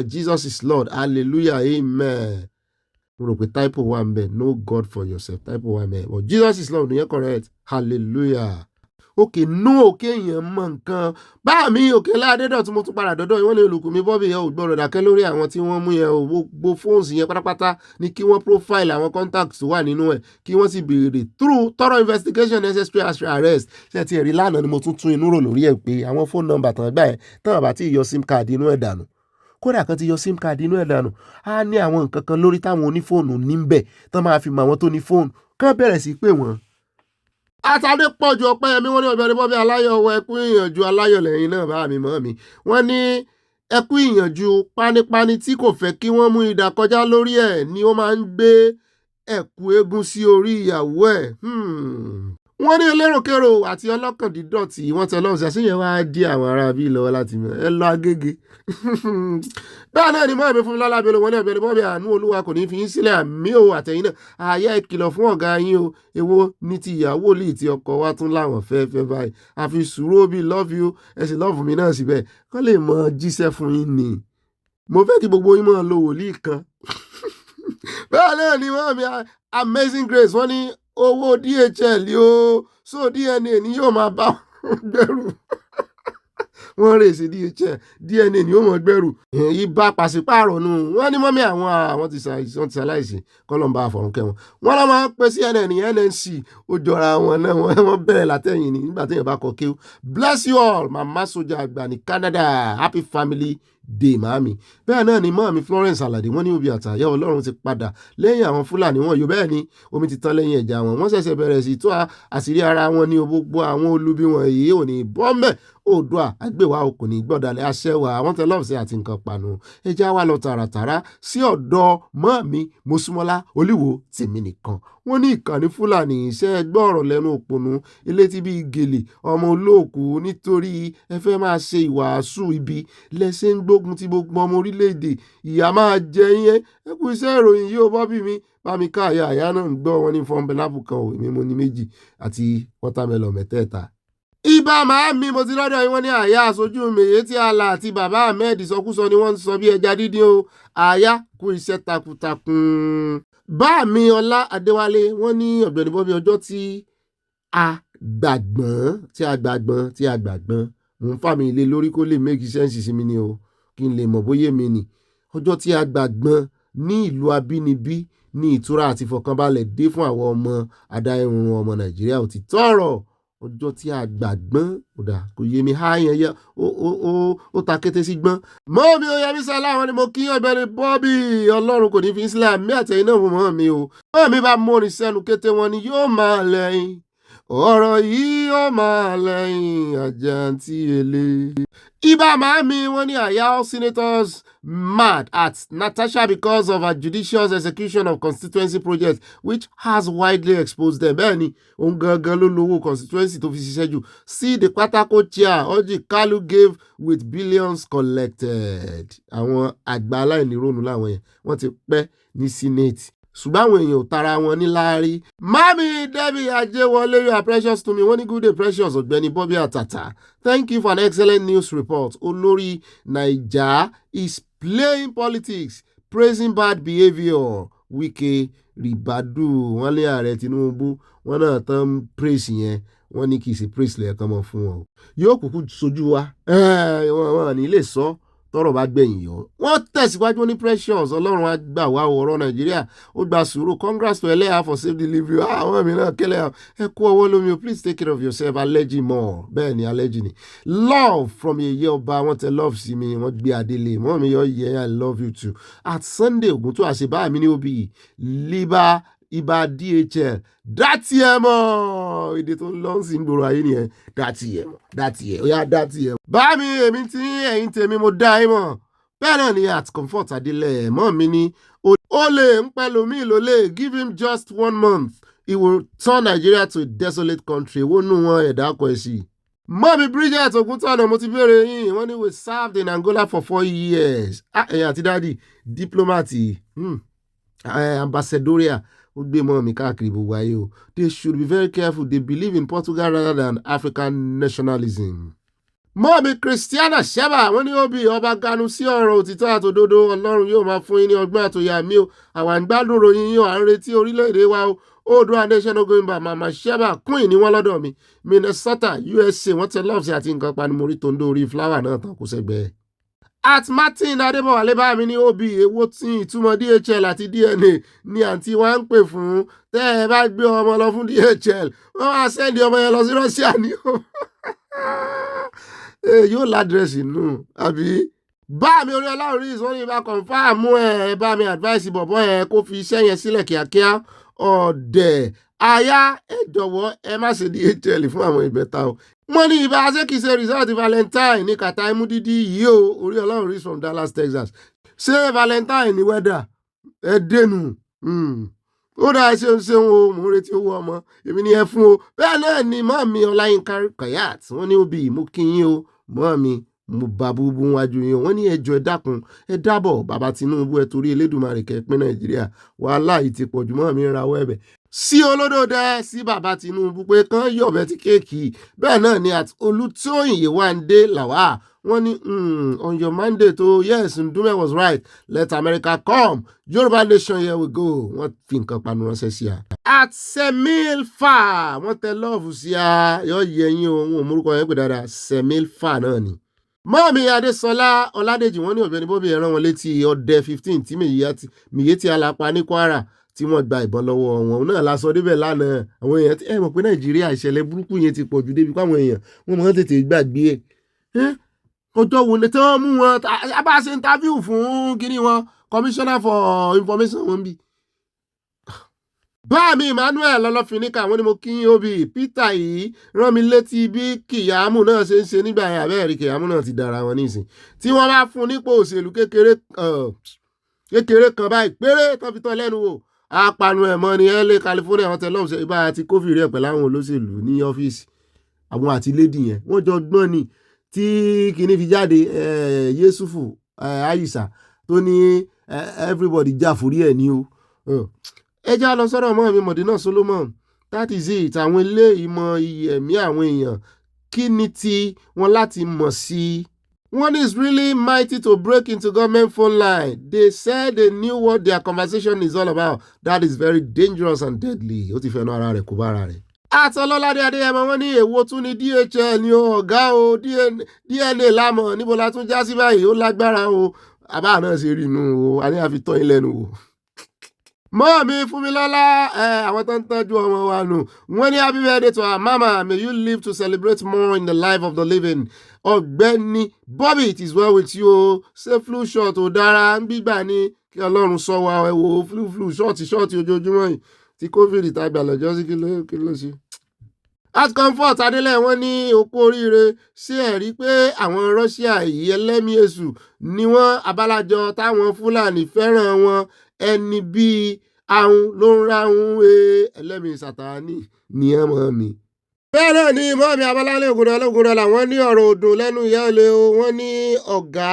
Jesus is Lord, hallelujah, amen. Mo rò pé typo wà ń bẹ̀, no God for yourself, typo wà ń bẹ̀, but Jesus is Lord, ìyẹn correct, hallelujah. Òkè nú òkè èèyàn mọ nǹkan bá mi òkè ládédọ̀ tí mo tún padà dọ́dọ̀ ìwọ́n lè olùkù mi Bobby yẹn ò gbọ́dọ̀ dákẹ́ lórí àwọn tí wọ́n mú yẹn ò gbogbo fóònù yẹn pátápátá ní kí wọ́n profile àwọn contacts tó wà nínú ẹ̀ kí wọ́n sì béèrè through thorough investigation necessary as arrest. Ṣé ti ẹ̀rí lánàá ni mo tún inú rò lórí ẹ̀ pé àwọn phone number tàn gbà ẹ̀ tán àbá tí yọ sim card inú ẹ̀ dànù, kódà kan ti yọ sim card inú ẹ̀ dànù, á ní àwọn nǹkan kan lórí táwọn onífóònù ní ń bẹ̀ tán máa fi mọ àwọn tó ní fóònù kán bẹ̀rẹ̀ sí pé wọ́n. Àtàdé pọ̀jù Ọpẹ́yẹmí wọ́n ní Ọ̀gbẹ́ni Bobby aláyọ̀ ọwọ́ ẹkú ìyànjú aláyọ̀ lẹ́yìn náà bá mi mọ́ mi. Wọ́n ní ẹkú ìyànjú pánípáni tí kò fẹ́ kí wọ́n mú idà kọjá lórí ẹ̀ ni ó máa ń gbé ẹ̀kú eégún sí orí ìyàwó ẹ̀. Wọ́n ní eléròkérò àti ọlọ́kàn dídọ̀tí wọ́n tẹ lọ́hùn sí àṣeyẹn wá dí àwọn ará bí lọ́wọ́ láti mọ̀ ẹ lọ Agége. Bẹ́ẹ̀ náà ni mọ́ ẹ̀mí fún mi lọ́la bẹ̀rẹ̀ wọ́n ní Ọ̀gbẹ́ni Bobby àánú Olúwa kò ní fi yín sílẹ̀ àmì o àtẹ̀yìn náà ààyè ìkìlọ̀ fún ọ̀gá yín o èwo ní ti ìyàwó lì tí ọkọ wa tún láwọn fẹ́ báyìí àfi sùúrù òbí love you ẹ sì love mi náà síbẹ̀ kọ́ lè mọ jíṣẹ́ fún yín ni mo fẹ́ kí gbogbo yín mọ̀ lo wòlíì kan. Bẹ́ẹ̀ náà ni mọ́ mi Amazing Grace wọ́n ní owó DHL yóò so DNA ni yóò máa bá gbẹ̀rù wọ́n rè sí DHL DNA ni yóò mọ̀ gbẹ̀rù ibà pàṣípààrọ̀ nù wọ́n ní mọ́mí àwọn ti ṣaláìsí kọ́lọ́mbà àfọ̀rúnkẹ́ wọ́n lọ́ máa ń pè sí NNC ó jọra wọn náà wọ́n bẹ̀rẹ̀ látẹ̀yìn ni nígbà téèyàn bá kọ kéwù. Bless you all màmá sójà àgbà ní Canada, happy family day màámi. Bẹ́ẹ̀ náà ni màámi Florence Alade wọ́n ní òbí àtàyà Ọlọ́run ti padà lẹ́yìn àwọn Fúlàní wọn yóò bẹ́ẹ̀ ni omi ti tán lẹ́yìn ẹ̀já wọn wọ́n ṣẹ̀ṣẹ̀ bẹ̀rẹ̀ sí tó àṣírí ara wọn ní gbogbo àwọn olubi wọn yìí ò ní bọ́m̀bẹ̀ Oòduà àgbèwà kò ní gbọ́dọ̀lẹ́ aṣẹ́wà àwọn tẹ lọ́ọ̀sì àti nǹkan panu ẹja wa lọ tààràtàrà sí ọ̀dọ̀ mọ́ọ̀mí Mọ́súnmọ́lá Olúwo tèmi nìkan. Wọ́n ní ìkànnì Fúlàní iṣẹ́ gbọ́ ọ̀rọ̀ lẹ́nu òpònú ilé tí bíi gèlè ọmọ olóòkú nítorí ẹ fẹ́ máa ṣe ìwàásù ibi lẹ́sẹ̀ ń gbógun ti gbogbo ọmọ orílẹ̀-èdè ìyá máa jẹ yẹn ẹ kú iṣẹ́ ìròyìn yìí ó Bobby mi bá mi ká àyà náà ń gbọ́ wọn ní fọ́nbẹ́lápù kan òwe mímú ní méjì àti wọ́tàmẹ́lọ̀ mẹ́tẹ̀ẹ̀ta. Ibà màámi mo ti lọ́dọ̀ yín wọ́n ní àyà aṣojú mèye tí àlà àti bàbá Ahmed sọkúsọ ni wọ́n ń sọ bí ẹja dídín o àyà kú iṣẹ́ takuntakun. Bá mi Ọlá Adéwálé wọ́n ní Ọ̀gbẹ́ni Bobby ọjọ́ tí a gbàgbọ́n mò ń fà mí ilé lórí kó lè make sense sí mi ni o kí n lè mọ̀ bóyá mi ni ọjọ́ tí a gbàgbọ́n ní ìlú abínibí ní ìtura àti ìfọ̀kànbalẹ̀ dé fún àwọn ọmọ adáyẹ̀rùn ọmọ Nàìjíríà ò ti tọ̀rọ̀ ọjọ́ tí a gbàgbọ́n ọ̀dà kò yé mi háyàn yẹ ó ta kété sí gbọ́n. Mọ́ mi ò yẹ mí sálá àwọn ni mo kí Ọ̀gbẹ́ni Bobby Ọlọ́run kò ní fi sílẹ̀ àmì àtẹ̀yìn náà fún mọ́ mi o. Mọ́ mi bá mórin sẹ́nu kété wọn ni yóò máa lẹ́yìn ọ̀rọ̀ yìí yóò máa lẹ́yìn àjàǹtí èlé. Ibà màámi wọ́n ní àyà all senators mad at Natasha because of her judicious execution of constituency projects which has widely exposed them. Bẹ́ẹ̀ ni òun gangan ló lówó constituency tó fi ṣiṣẹ́ jù. See the pátákó chair Orji Kalu gave with billions collected. Àwọn àgbà aláìnírònú làwọn yẹn wọ́n ti pẹ́ ní senate ṣùgbọ́n àwọn èèyàn ò tara wọn ní láárí. Mami Debbie Ajewole, you are precious to me. Wọ́n ní good day precious Ọ̀gbẹ́ni Bobby Atata. Thank you for an excellent news report. Olórí Naija is playing politics, praising bad behaviour. Wike Ribadu wọ́n lé ààrẹ Tinubu wọ́n náà tán praise yẹn wọ́n ní kì í ṣe praise lẹ́ẹ̀kan mọ́ fún wọn. Yóò kúkú sojú wa wọ́n ní lè sọ tọ́rọ̀ bá gbẹ̀yìn yọ. Wọ́n tẹ̀síwájú ní precious Ọlọ́run á gbà wá ọ̀rọ̀ Nàìjíríà ó gba sùúrù. Congrats to Eleha for safe delivery. Àwọn mìíràn kẹlẹ́ ẹ kú ọwọ́ lómi o, please take care of yourself. Allergy more bẹ́ẹ̀ ni allergy ni. Love from Yeye Ọba wọ́n tẹ love sí mi wọ́n gbé adélé mọ́ mi yọ yẹ I love you too. At Sunday Ògùn tó àṣebá mi ní òbí liba ibà DHL dátì ẹ mọ̀ èdè tó ń lọ sí gbòòrò ayé nìyẹn dátì ẹ ó yá dátì ẹ. Bá mi èmi tí ẹ̀yin tèmi mo dá ẹ mọ̀ bẹ́ẹ̀ náà ni at Comfort Adélẹ̀ mọ́ mi ní Ole ń pẹ́ lómi ìlólè give him just 1 month he will turn Nigeria to a desolate country wọ́n nù wọn ẹ̀dá kọ ẹ̀ sí. Mọ́mí Bridget Ògúntọ́nà mo ti béèrè yín wọ́n ní we served in Angola for 4 years. Ẹ̀yin àti dáàdì diplomat ambassadorial ó gbé mọ́ mi káàkiri gbogbo ayé o. They should be very careful. They believe in Portugal rather than African nationalism. Mọ́ọ̀mí Christiana Sheba wọ́n ní ó bí ọba ganu sí ọ̀rọ̀ òtítọ́ àtòdodo Ọlọ́run yóò máa fún yín ní ọgbọ́n àtòyà mi o. Àwa ń gbádùn ròyìn yín o, à ń retí orílẹ̀-èdè wa o. Oòduà Nation going back. Mama Sheba Queen ni wọ́n lọ́dọ̀ mi. Minnesota USA wọ́n tẹ lọ́ọ̀sì àti nǹkan panimori tó ń dórí fúláwà náà tán kó sẹ́gbẹ̀ẹ́. At Martin Adébọ̀wálé bá mi ní OB èwo tí ìtumọ̀ DHL àti DNA ni àǹtí wa ń pè fún. Tẹ́ ẹ bá gbé ọmọ lọ fún DHL wọ́n máa sẹ́ndì ọmọ yẹn lọ sí Russia ni o. Yóò ládírẹ́sì nù àbí. Bá mi orí ọlọ́run rí ìsọ́ni ìbá kọ̀ǹfàmù ẹ̀ bá mi advice bọ̀bọ̀ ẹ̀ kó fi iṣẹ́ yẹn sílẹ̀ kíákíá. Ọ̀dẹ̀ aya ẹ jọ̀wọ́ ẹ má ṣe DHL fún àwọn ìbẹ́ta o. Wọ́n ní ibà ṣé kìí ṣe result Valentine ní kàtà imú dídí yìí o. Orí ọlọ́run rí from Dallas, Texas. Ṣé Valentine ní wẹ́dà? Ẹ dénú. Ó dáa ṣeun o, mò ń retí owó ọmọ. Èmi ni ẹ fún o. Bẹ́ẹ̀ náà ni mọ́ọ̀mí Ọláyínká Kayat. Wọ́n ní OB mo kí yín o. Mọ́ọ̀mí mo bá búbú wájú yín o. Wọ́n ní ẹjọ́ ẹ dákun ẹ dábọ̀ bàbá Tinubu ẹ torí Elédùmarè kẹ́ pín Nàìjíríà. Wàhálà yìí ti pọ̀jù mọ́ọ̀mí ń rawọ́ ẹ̀bẹ̀ sí olódòdẹ sí bàbá Tinubu pé kán yọ̀bẹ tí kéèkì. Bẹ́ẹ̀ náà ni àti Olútóyìn Yewande Lawal wọ́n ní on your mandate o yes Ndume was right let America come Yorùbá nation here we go. Wọ́n fi nǹkan panu ránṣẹ́ sí a. At Semil Fa wọ́n tẹ lọ́ọ̀fù sí a yọ yẹyin o wọn ò múrúkọ yẹn pé dáadáa Semil Fa náà ni. Mọ́ọ̀mí Adésọlá Ọládèjì wọ́n ní Ọ̀gbẹ́ni Bobby ẹ̀ràn wọn létí ọdẹ 15 tí Miyetti Alapa ní Kwara tí wọ́n gba ìbọn lọ́wọ́ wọn náà lásọ débẹ̀ lánàá. Àwọn èèyàn tí ẹ mọ̀ pé Nàìjíríà ìṣẹ̀lẹ̀ burúkú yẹn ti pọ̀ jù débi pé àwọn èèyàn wọ́n mọ̀ tètè gbàgbé ẹ̀. Ọjọ́ wo ni tí wọ́n mú wọn a bá ṣe interview fún kíní wọn commissioner for information wọn bí. Báàmí Emmanuel Ọlọ́finíkà wọ́n ní mo kí OB Peter yìí rán mi létí bí Kìyàmù náà ṣe ń ṣe nígbà yẹn àbẹ́ẹ̀rí Kìyàmù náà ti dára wọn nísìn tí wọ́n bá fún nípò òṣèlú kékeré kan báyìí péré tó fi tán lẹ́nu wò apanu ẹ̀mọ́ ní LA California wọ́n tẹ lọ́wọ́ ṣe ibà àti kófì rẹ̀ pẹ̀lú àwọn olóṣèlú ní ọ́fíìsì àwọn àti lédì yẹn wọ́n jọ gbọ́n ni tí kìíní fi jáde Yusufu Ayisa tó ní everybody jà fúrí ẹ̀ ní o. Ẹ já lọ sọ́dọ̀ mọ́ mi Mọ̀dínà Solomon that is it àwọn ilé ìmọ̀ ẹ̀mí àwọn èèyàn kí ni tí wọ́n láti mọ̀ sí. One is really mighty to break into government phone line. They said they knew what their conversation is all about. That is very dangerous and deadly. Ó ti fẹ́nu ara rẹ̀ kó bá ara rẹ̀. Àtọlọ́ládé Adéyẹmọ wọ́n ní èwo tún ní DHL ní ọ̀gá o DNA lámọ̀ níbo la tún já sí báyìí ó lágbára o. Àbá náà ṣe rí inú o a ní àfi tọ́ ilẹ̀ nu o. Mọ́ọ̀mí Fúnmilọ́lá àwọn tó ń tọ́jú ọmọ wa nù wọ́n ní happy birthday to our mama may you live to celebrate more in the life of the living. Ọ̀gbẹ́ni Bobby it is well with you o ṣé flu shot ò dára ń gbígbà ní kí Ọlọ́run sọ wa ẹ wo flu shot ojoojúmọ́ yìí tí covid tàgbà lọ́jọ́ sí kí ló ṣe. At Comfort Adélẹ̀ wọ́n ní okú oríire ṣé ẹ̀ rí pé àwọn Russia yìí ẹlẹ́mìí èṣù ni wọ́n abálájọ táwọn Fúlàní fẹ́ràn wọn ẹni bíi ahun ló ń ráhùn ẹlẹ́mìí Sàtáánì ní ọmọ mi. Bẹ́ẹ̀ náà ni mọ́ọ̀mí Abọ́láńlé Ògúndọ́lá wọ́n ní ọ̀rọ̀ òdò lẹ́nu ìyá Ole o wọ́n ní ọ̀gá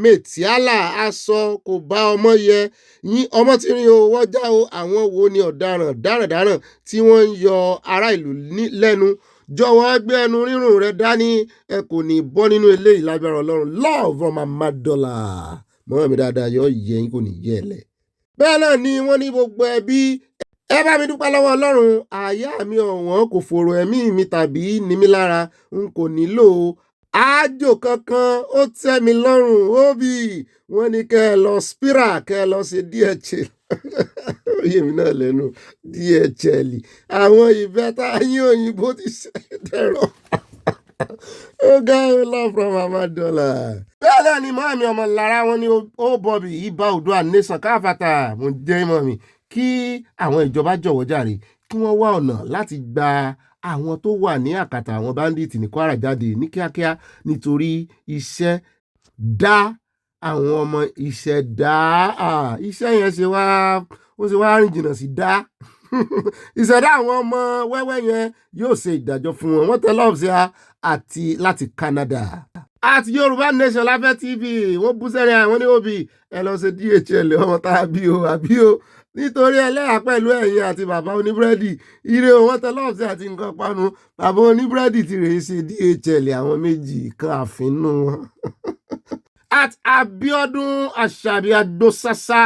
Mẹ̀tíálà aṣọ kò bá ọmọ yẹ yín ọmọ tí rin o wọ́n já o àwọn wo ni ọ̀daràn dáràndáràn tí wọ́n ń yọ ará ìlú lẹ́nu jọ̀wọ́ gbé ẹnu rírùn rẹ dání ẹ kò ní bọ́ nínú eléyìí lágbára Ọlọ́run love from Amadola mọ́ọ̀mí dáadáa yọ yẹ yín kò ní yẹ ẹ lẹ̀. Bẹ́ẹ̀ náà ni wọ́n ní gbogbo ẹbí ẹ bá mi dúpẹ́ lọ́wọ́ Ọlọ́run àyà mi ọ̀wọ́n kò fòrò ẹ̀mí mi tàbí ní mi lára n kò nílò àjò kankan ó tẹ́ mi lọ́rùn òbí wọ́n ní kẹ́ ẹ lọ spira kẹ́ ẹ lọ ṣe DHL oyè mi náà lẹ́nu DHL àwọn ìbẹ́ta yín òyìnbó ti ṣe dẹ̀rọ ó ga love from Amadola. Bẹ́ẹ̀ náà ni mọ́ọ̀mí ọmọ lára wọn ní ó Bobby ibà Oòduà Nation káfàtà mo jẹ́ mọ́ọ̀mí kí àwọn ìjọba jọ̀wọ́ jàre kí wọ́n wá ọ̀nà láti gba àwọn tó wà ní àkàtà àwọn bandit ní Kwara jáde ní kíákíá nítorí iṣẹ́ dá àwọn ọmọ iṣẹ́ dá iṣẹ́ yẹn ṣe wá rìn jìnnà sí dá ìṣẹ̀dá àwọn ọmọ wẹ́wẹ́ yẹn yóò ṣe ìdájọ́ fún wọn wọ́n tẹ lọ́ọ̀bù sí àti láti Canada. àti Yorùbá Nation láfẹ́ TV wọ́n bú sẹ́rìn àwọn ní òbí ẹ lọ ṣe DHL ọmọ tá a bí o àbí o nítorí ẹlẹ́yà pẹ̀lú ẹ̀yin àti bàbá oníbúrẹ́dì ire o wọ́n tẹ lọ́ọ̀sì àti nǹkan panu bàbá oníbúrẹ́dì ti rèé ṣe DHL àwọn méjì kan àfinú wọn. At Abiodun Asabi Adosasa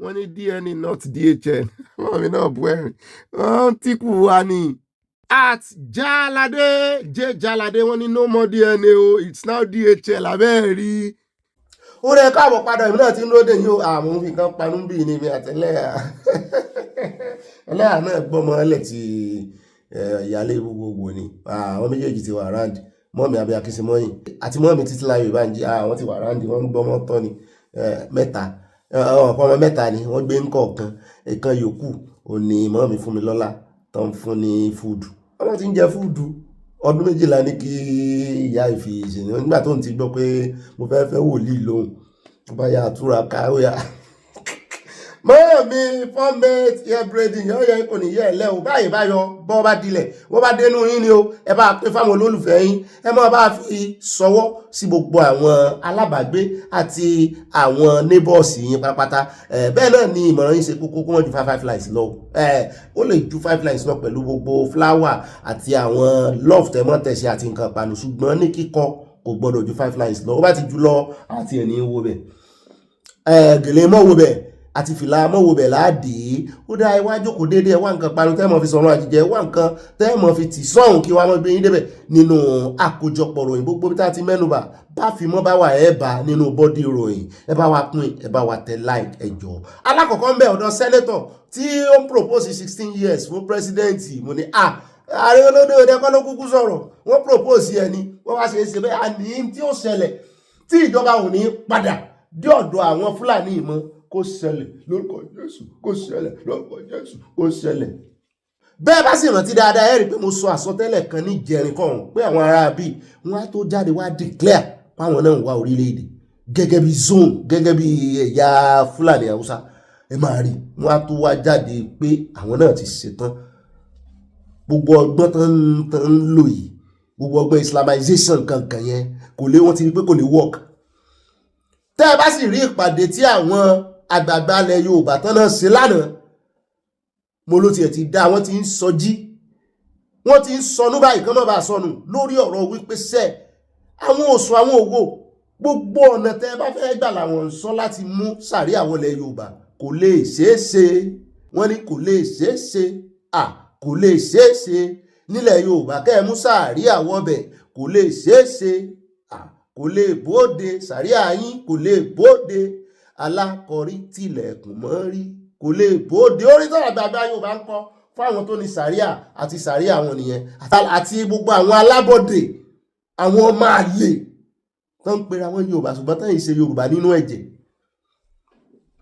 wọ́n ní DNA not DHL wọ́n mi náà bú ẹ̀rìn wọ́n tíkù wa ni. At Jalade Jalade wọ́n ní no more DNA o it's now DHL abẹ́ẹ̀rí. Ó rẹ káàbọ̀ padà ìmú náà tí ń lóde yóò àmú fi kan panú bí ní mi àtẹlẹ́yà ẹlẹ́yà náà gbọ́mọ ẹlẹ́ ti ìyálé gbogbogbò ni àwọn méjèèjì ti wà ráǹdì mọ́mí abẹ́ akínsímọ́yìn àti mọ́mí títí láyé ìbánjí àwọn ti wà ráǹdì wọ́n ń gbọ́mọ tọ́ ni mẹ́ta ọmọ mẹ́ta ni wọ́n gbé ń kọ̀ọ̀kan ìkan yòókù òní mọ́mí fún mi lọ́lá tó ń fún ní fúdù wọ́n ti ń jẹ fúdù ọdún 12 ní kí ìyá ìfi ìṣẹ̀lẹ̀ nígbà tó ń ti gbọ́ pé mo fẹ́ wòlíì lóhùn bá yà àtúrà ká ó yà mọ́ọ̀mí fọ́mẹ́tì airbraiding yóò yẹ kò ní yẹ ẹ̀lẹ́ o báyìí báyọ bọ́ bá dilẹ̀ wọ́n bá dénú yín ni o ẹ bá pín fáwọn olólùfẹ́ yín ẹ máa bá fi sọwọ́ sí gbogbo àwọn alábàágbé àti àwọn neighbors yín pátápátá bẹ́ẹ̀ náà ni ìmọ̀ràn yín ṣe kókó kó wọ́n ju 5 lines lọ ó lè ju 5 lines lọ pẹ̀lú gbogbo flower àti àwọn love tẹ̀mọ́ tẹ̀sí àti nǹkan ìpanu ṣùgbọ́n ní kíkọ kò gbọ́dọ̀ ju 5 lines lọ ó bá ti jù lọ àti ẹni wo bẹ̀ gèlè mọ́ wo bẹ̀ àti fìlà mọ́wò bẹ̀ láàdé ó dá ẹwà jókòó déédé ẹwà nǹkan panu tẹ́mọ̀ fi sọ̀rọ̀ àjíjẹ ẹwà nǹkan tẹ́mọ̀ fi tì sọ́hùn kí wọ́n gbé yín débẹ̀ nínú àkójọpọ̀ ròyìn gbogbo bí tá ti mẹ́nubà bá fi mọ́ bá wà ẹ̀ bá nínú bọ́dí ròyìn ẹ bá wa pín ẹ bá wa tẹ like ẹjọ́ alákọ̀ọ́kọ́ ń bẹ ọ̀dọ̀ sẹ́nẹ́tọ̀ tí ó ń propose 16 years fún pírẹsidẹ́ǹtì mo ní ààrẹ olódò ẹ̀dẹ́kọ́ ló kúkú sọ̀rọ̀ wọ́n propose ẹni wọ́n wá ṣe é ṣe bẹ́ẹ̀ àní tí ó ṣẹlẹ̀ tí ìjọba ò ní padà dé ọ̀dọ̀ àwọn Fúlàní ìmọ̀ kó ṣẹlẹ̀ lórúkọ Jésù kó ṣẹlẹ̀ lórúkọ Jésù kó ṣẹlẹ̀. Bẹ́ẹ̀ bá sì rántí dáadáa ẹ rí pé mo sọ àsọtẹ́lẹ̀ kan ní ìjẹrin kọ̀ọ̀hún pé àwọn ará bíi wọ́n á tó jáde wá declare páwọn náà ń wá orílẹ̀-èdè gẹ́gẹ́ bí zone gẹ́gẹ́ bí ẹ̀yà Fúlàní Haúsá ẹ máa rí wọ́n á tó wá jáde pé àwọn náà ti ṣetán gbogbo ọgbọ́n tán ń lò yìí gbogbo ọgbọ́n Islamization kankan yẹn kò lè wọ́n ti rí pé kò lè work. Tẹ́ ẹ bá sì rí ìpàdé tí àwọn àgbààgbà ilẹ̀ Yorùbá tán náà ṣe lánàá mo ló tiẹ̀ ti dá wọ́n ti ń sọjí wọ́n ti ń sọnú báyìí kán mọ́ bá sọnù lórí ọ̀rọ̀ wípé sẹ́ àwọn òsùn àwọn òwò gbogbo ọ̀nà tẹ́ ẹ bá fẹ́ gbà làwọn ń sọ láti mú sàrí àwọn ilẹ̀ Yorùbá kò lè ṣeé ṣe wọ́n ní kò lè ṣeé ṣe kò lè ṣeé ṣe nílẹ̀ Yorùbá kẹ́ ẹ mú sàrí àwọn ọbẹ̀ kò lè ṣeé ṣe kò lè bóde sàríà yín kò lè bóde alákọ̀rí tilẹ̀kùn mọ́ rí kò lè bóde orí tọ́rọ̀ gbàgbà Yorùbá ń kọ́ fún àwọn tó ní sàríà àti sàríà àwọn nìyẹn àti gbogbo àwọn alábọ̀dé àwọn ọmọ àlè tó ń pera wọn Yorùbá ṣùgbọ́n tó ń ṣe Yorùbá nínú ẹ̀jẹ̀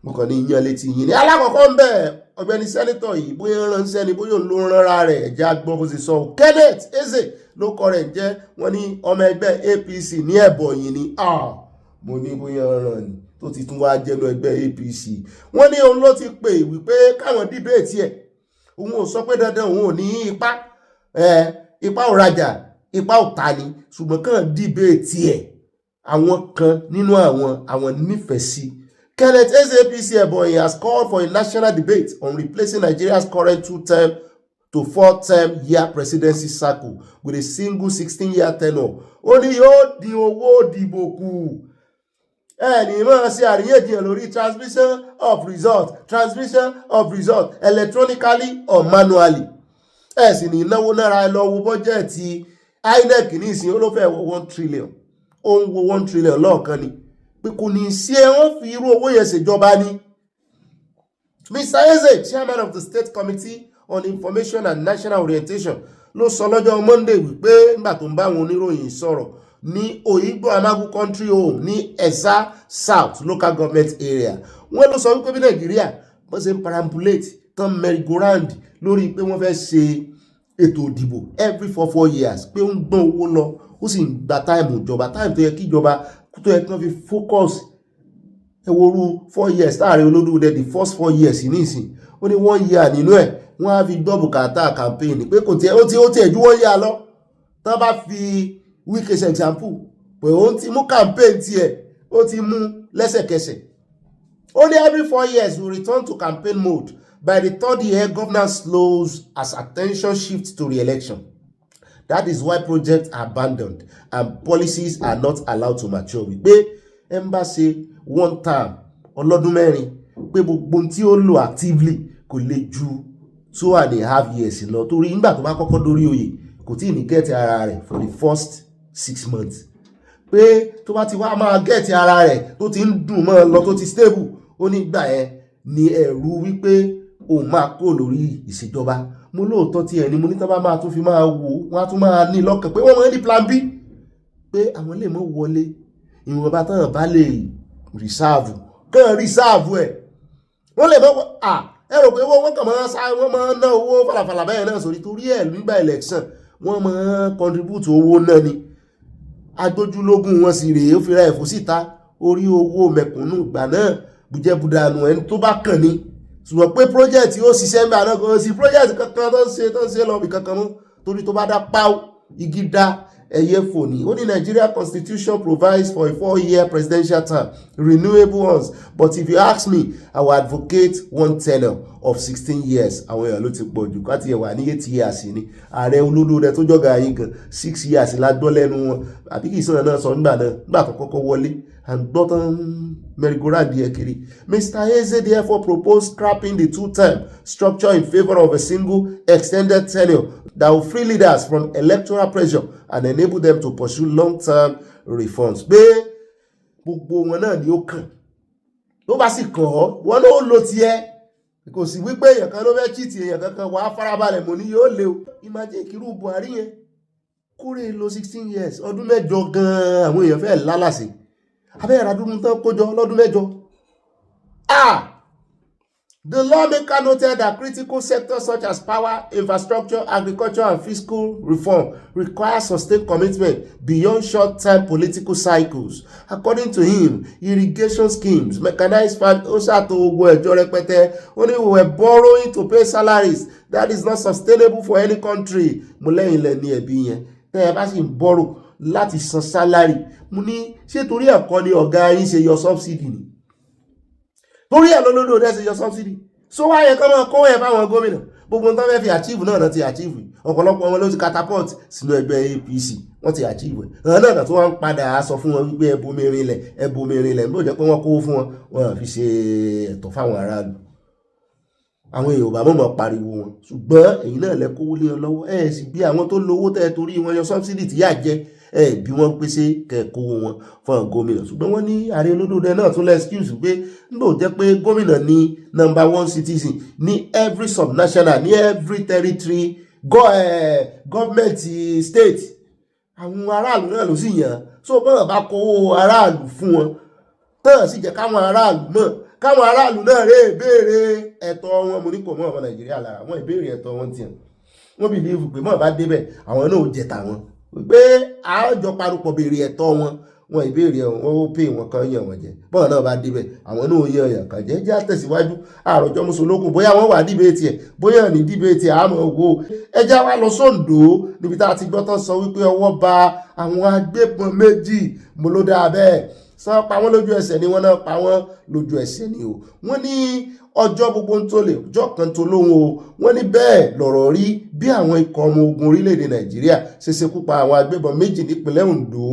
mo kàn ní yan létí yín ní alákọ̀ọ́kọ́ ń bẹ̀ ọ̀gbẹ́ni sẹ́nitọ̀ yìí bóyá ránṣẹ́ ni bóyá òun ló ránra rẹ̀ ẹ̀já gbọ́ bó ṣe sọ Kenneth Eze ló kọ rẹ̀ jẹ́ wọ́n ní ọmọ ẹgbẹ́ APC ní Ẹ̀bọ̀nyì ni mo ní bóyá ràn ní tó ti tún wá jẹ́nu ẹgbẹ́ APC wọ́n ní òun ló ti pè wípé káwọn dìbéètì ẹ̀ òun ò sọ pé dandan òun ò ní ipa ò rajà ipa ò ta ni ṣùgbọ́n kàn dìbéètì ẹ̀ àwọn kan nínú àwọn nífẹ̀ẹ́ sí. Kenneth Eze APC Ẹ̀bọ̀nyì has called for a national debate on replacing Nigeria's current 2-term to 4-term year presidency cycle with a single 16-year tenure. Ó ní yóò dín owó òdìbò kù. Ẹni máa ṣe àríyànjiyàn lórí transmission of result electronically or manually. Ẹ sì ní náwó náírà ẹ lọ wo bọ́jẹ̀tì INEC ní ìsìn ó ló fẹ́ wọ 1 trillion. Ó ń wo 1 trillion lọ́ọ̀kan ni. Pé kò ní sí ẹ wọ́n fi irú owó yẹn ṣèjọba ni. Mr. Eze, chairman of the State Committee on Information and National Orientation, ló sọ lọ́jọ́ Monday wípé nígbà tó ń bá àwọn oníròyìn sọ̀rọ̀ ní Oyigbo Amagu Country Home ní Esa South Local Government Area. Wọ́n ló sọ wípé bí Nàìjíríà bó ṣe ń parambulate tán merry-go-round lórí pé wọ́n fẹ́ ṣe ètò ìdìbò every 4 years pé ó ń gbọ́n owó lọ ó sì ń gba táìmù ìjọba táìmù tó yẹ kí ìjọba tó yẹ kí wọ́n fi focus ẹwọ́rú 4 years táàrí olódúdẹ the first 4 years nísìn ó ní 1 year nínú ẹ̀ wọ́n á fi gbọ́ bùkátà campaign pé kò tí ó tiẹ̀ ju 1 year lọ tán bá fi Wike's example pé ó ti mú campaign tiẹ̀ ó ti mú lẹ́sẹ̀kẹsẹ̀. Only every 4 years we return to campaign mode. By the 3rd year, governance slows as attention shifts to re-election. That is why projects are abandoned and policies are not allowed to mature. Wípé embassy one term ọlọ́dún mẹ́rin pé gbogbo tí ó lò actively kò lè ju 2.5 years lọ torí nígbà tó bá kọ́kọ́ dórí oyè kò tí ì ní gẹ́ẹ̀tì ara rẹ̀ for the first 6 months. Pé tó bá ti wá máa gẹ́ẹ̀tì ara rẹ̀ tó ti ń dùn mọ́ lọ tó ti stable ó nígbà yẹn ni ẹ̀rù wípé òun máa kó lórí ìṣèjọba. Mo lóòótọ́ tí ẹni mo ní tán bá máa tún fi máa wò wọ́n á tún máa ní lọ́kàn pé wọ́n máa ní plan B pé àwọn lè mọ́ wọlé ìwọ̀nba tán bá lè reserve kàn reserve ẹ̀ wọ́n lè mọ́ ẹ rò pé wọ́n kàn máa sá wọ́n máa ná owó falafala bẹ́ẹ̀ náà sórí torí ẹ̀ nígbà election wọ́n máa contribute owó náà ni agbójúlógún wọn sì rèé ó fi ra ẹ̀fọ́ síta orí owó mẹ̀kúnnù gbà náà bùjẹ́bùdànù ẹni tó bá kàn ní ṣùgbọ́n pé project yóò ṣiṣẹ́ ń bá náà kò sí project kankan tó ń ṣe lọ́bì kankan mọ́ torí tó bá dá páù igi dá ẹyẹ fòní. Ó ní Nigeria constitution provides for a 4-year presidential term renewable ones but if you ask me I will advocate one tenure of 16 years. Àwọn èèyàn ló ti pọ̀ jù káti ẹ̀ wà ní 8 years ni ààrẹ olódó rẹ̀ tó jọ́gà yín gan 6 years lágbọ́ lẹ́nu wọn àbí kì í sọ̀rọ̀ náà sọ nígbà tó kọ́kọ́ wọlé àgbọ́tán merry-go-round díẹ̀ kiri. Mr. Eze therefore proposed scrapping the 2-term structure in favour of a single extended tenure that will free leaders from electoral pressure and enable them to pursue long-term reforms. Pé gbogbo wọn náà ni ó kàn tó bá sì kàn ọ́ wọn ló lo tiẹ̀ kò sí wípé èèyàn kan ló fẹ́ cheat èèyàn kankan wàá farabalẹ̀ mọ́ ní yóò lé o. Imagine kírú Buhari yẹn kúrè lo 16 years ọdún mẹ́jọ gan-an àwọn èèyàn fẹ́ lálàsì abẹ́rẹ́ adúrún tán kójọ lọ́dún mẹ́jọ. The lawmaker noted that critical sectors such as power, infrastructure, agriculture, and fiscal reform require sustained commitment beyond short-term political cycles. According to him, irrigation schemes, mechanized farm, only we were borrowing to pay salaries. That is not sustainable for any country. Borrow láti san salary. Mo ní ṣé torí ẹ̀kọ́ ni ọ̀gá yín ṣe yọ subsidy ni torí ẹ̀ lọ́lọ́dọ̀ dẹ́ ṣe yọ subsidy so wáyé kọ́ máa kó ẹ̀ fáwọn gómìnà gbogbo nǹkan fẹ́ fi achieve náà ti achieve ọ̀pọ̀lọpọ̀ wọn ló ti catapult sínú ẹgbẹ́ APC wọ́n ti achieve ẹ̀ náà tó wọ́n ń padà sọ fún wọn wípé ẹbomirinlẹ̀ ló jẹ́ pé wọ́n kó fún wọn wọ́n fi ṣe ẹ̀tọ́ fáwọn aráàlú àwọn èèyàn bá mọ̀ pariwo wọn ṣùgbọ́n èyí náà lẹ kówó lé wọn lọ́wọ́ ẹ̀ sì bí àwọn tó lówó tẹ́ torí wọn yọ subsidy tí yà jẹ́ bí wọ́n pèsè kẹ́kọ̀ọ́ wọn fún gómìnà ṣùgbọ́n wọ́n ní ààrẹ olódòdó náà tún lẹ́ excuse pé nígbà ó jẹ́ pé gómìnà ní number 1 citizen ní every subnational ní every territory government state àwọn aráàlú náà ló sì yàn so bọ́n bá kó aráàlú fún wọn tán sì jẹ́ káwọn aráàlú náà rè béèrè ẹ̀tọ́ wọn mo ní kò mọ́ ọmọ Nàìjíríà lára wọn ìbéèrè ẹ̀tọ́ wọn tiẹ̀ wọ́n believe pé mọ́ bá débẹ̀ àwọn náà ò jẹ tàwọn pé àjọ parupọ̀ béèrè ẹ̀tọ́ wọn ìbéèrè wọn ó pè wọn kan yàn wọn jẹ bọ́ọ̀ náà bá débẹ̀ àwọn náà ó yàn yàn kan jẹ́ jẹ́ àtẹ̀síwájú àròjọ mùsùlùkùn bóyá wọ́n wà díbéètì ẹ̀ bóyá ní díbéètì àmọ́ owó ẹjá wa lọ sóńdó níbi tá a ti gbọ́ tán sọ wípé ọwọ́ ba àwọn agbébọn méjì mo ló dáa bẹ́ẹ̀ sọ pa wọ́n lójú ẹsẹ̀ ni wọ́n náà pa wọ́n lójú ẹsẹ̀ ni o wọ́n ní ọjọ́ gbogbo ń tó lè ọjọ́ kan tó lóhun o wọ́n ní bẹ́ẹ̀ lọ̀rọ̀ rí bí àwọn ikọ̀ ọmọ ogun orílẹ̀-èdè Nàìjíríà ṣe ṣekú pa àwọn agbébọn méjì nípínlẹ̀ Ondo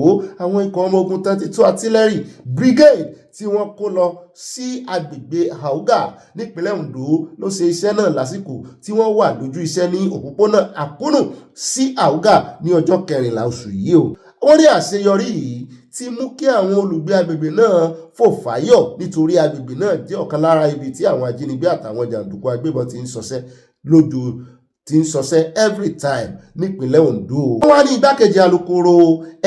àwọn ikọ̀ ọmọ ogun 32 artillery brigade tí wọ́n kó lọ sí agbègbè Auga nípínlẹ̀ Ondo ló ṣe iṣẹ́ náà lásìkò tí wọ́n wà lójú iṣẹ́ ní òpópónà Àkúnù sí Auga ní ọjọ́ 14 oṣù yìí o wọ́n rí àṣeyọrí yìí tí mú kí àwọn olùgbé agbègbè náà fò fáyọ̀ nítorí agbègbè náà jẹ́ ọ̀kan lára ibi tí àwọn ajínigbé àtàwọn jàǹdùkú agbébọn ti ń ṣọṣẹ́ every time nípínlẹ̀ Ondo. Wọ́n wá ní igbákejì alukoro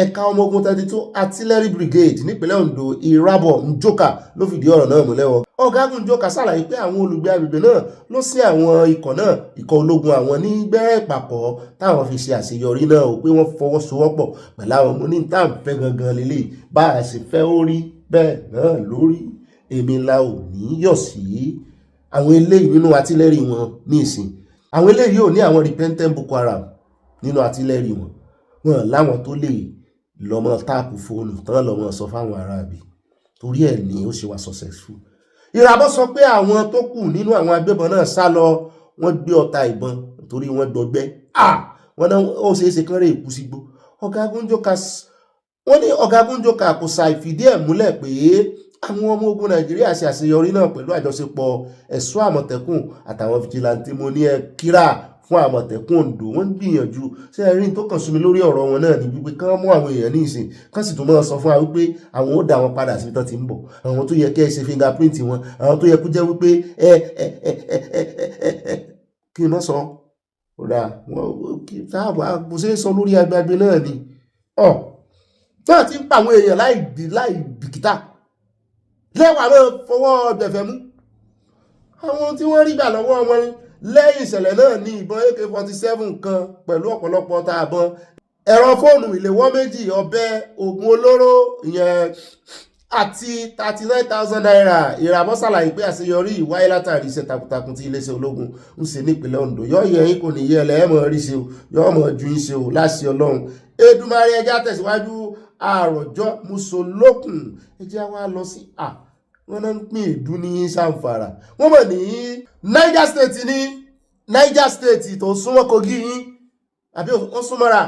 ẹ̀ka ọmọ ogun 32 artillery brigade nípínlẹ̀ Ondo Irabo Njoka ló fìdí ọ̀rọ̀ náà múlẹ̀ wọ. Ọ̀gágun Njoka ṣàlàyé pé àwọn olùgbé agbègbè náà ló sí àwọn ikọ̀ ológun àwọn ní gbẹ́rẹ́ ìpàkọ́ táwọn fi ṣe àṣeyọrí náà o pé wọ́n fọwọ́sowọ́pọ̀ pẹ̀lú àwọn ọmọ onítàǹfẹ́ gangan lélẹ̀ bá a sì fẹ́ ó rí bẹ́ẹ̀ náà lórí èmi la ò ní yọ̀ sí àwọn eléyìí nínú artillery wọn ní ìsìn àwọn eléyìí ò ní àwọn repentant Boko Haram nínú artillery wọn láwọn tó lè lọ́mọ táàpù fóònù tán lọ́mọ sọ fáwọn aráàbí torí ẹ̀ ní ó ṣe wá successful. Ìràbọ̀ sọ pé àwọn tó kù nínú àwọn agbébọn náà sá lọ, wọ́n gbé ọta ìbọn torí wọ́n gbọgbẹ́. Wọ́n náà ó ṣeé ṣe kán rè kú sígbó. Ọ̀gágun Jókà kò ṣàìfìdí ẹ̀ múlẹ̀ pé àwọn ọmọ ogun Nàìjíríà ṣe àṣeyọrí náà pẹ̀lú àjọṣepọ̀ ẹ̀ṣọ́ Àmọ̀tẹ́kùn àtàwọn fìjìláńtì. Mo ní ẹ kíra fún Àmọ̀tẹ́kùn Oǹdó, wọ́n gbìyànjú. Ṣé ẹ rí tó kàn súnmi lórí ọ̀rọ̀ wọn náà ní wípé kán mú àwọn èèyàn ní ìsìn kán sì tún máa sọ fún wa wípé àwọn ó dá wọn padà síbi tán ti ń bọ̀. Àwọn tó yẹ kẹ́ ẹ ṣe fingerprint wọn, àwọn tó yẹ kó jẹ́ wípé kí n má sọ ọ̀dà wọn táàbà kò ṣeé sọ lórí agbègbè náà ni. Náà ti ń pa àwọn èèyàn láì bìkítà lẹ́wàá náà fọwọ́ bẹ̀fẹ̀ mú àwọn tí wọ́n rí gbà lọ́wọ́ wọn lẹ́yìn ìṣẹ̀lẹ̀ náà ní ìbọn AK-47 kan pẹ̀lú ọ̀pọ̀lọpọ̀ ọta àbọn, ẹ̀rọ fóònù ìléwọ́ 2, ọ̀bẹ, oògùn olóró ìyẹn àti 39,000 naira. Ìràbọ̀ ṣàlàyé pé àṣeyọrí ìwáyé látàrí iṣẹ́ takuntakun tí iléeṣẹ́ ológun ń ṣe nípìnlẹ̀ Ondo. Yọ́ yẹ yín kò ní yẹ ẹlẹ́ ẹ̀mọ̀ rí ṣe o, yọ́ mọ̀ ju yín ṣe o láṣẹ Ọlọ́run. Èdùmàrè ẹja tẹ̀síwájú àròjọ musolókun ẹjẹ́ wá lọ sí wọ́n náà ń pín ìdú ní Zamfara. Wọ́n mọ̀ ní Niger State tó súnmọ́ Kogi yín àbí wọ́n súnmọ́ra.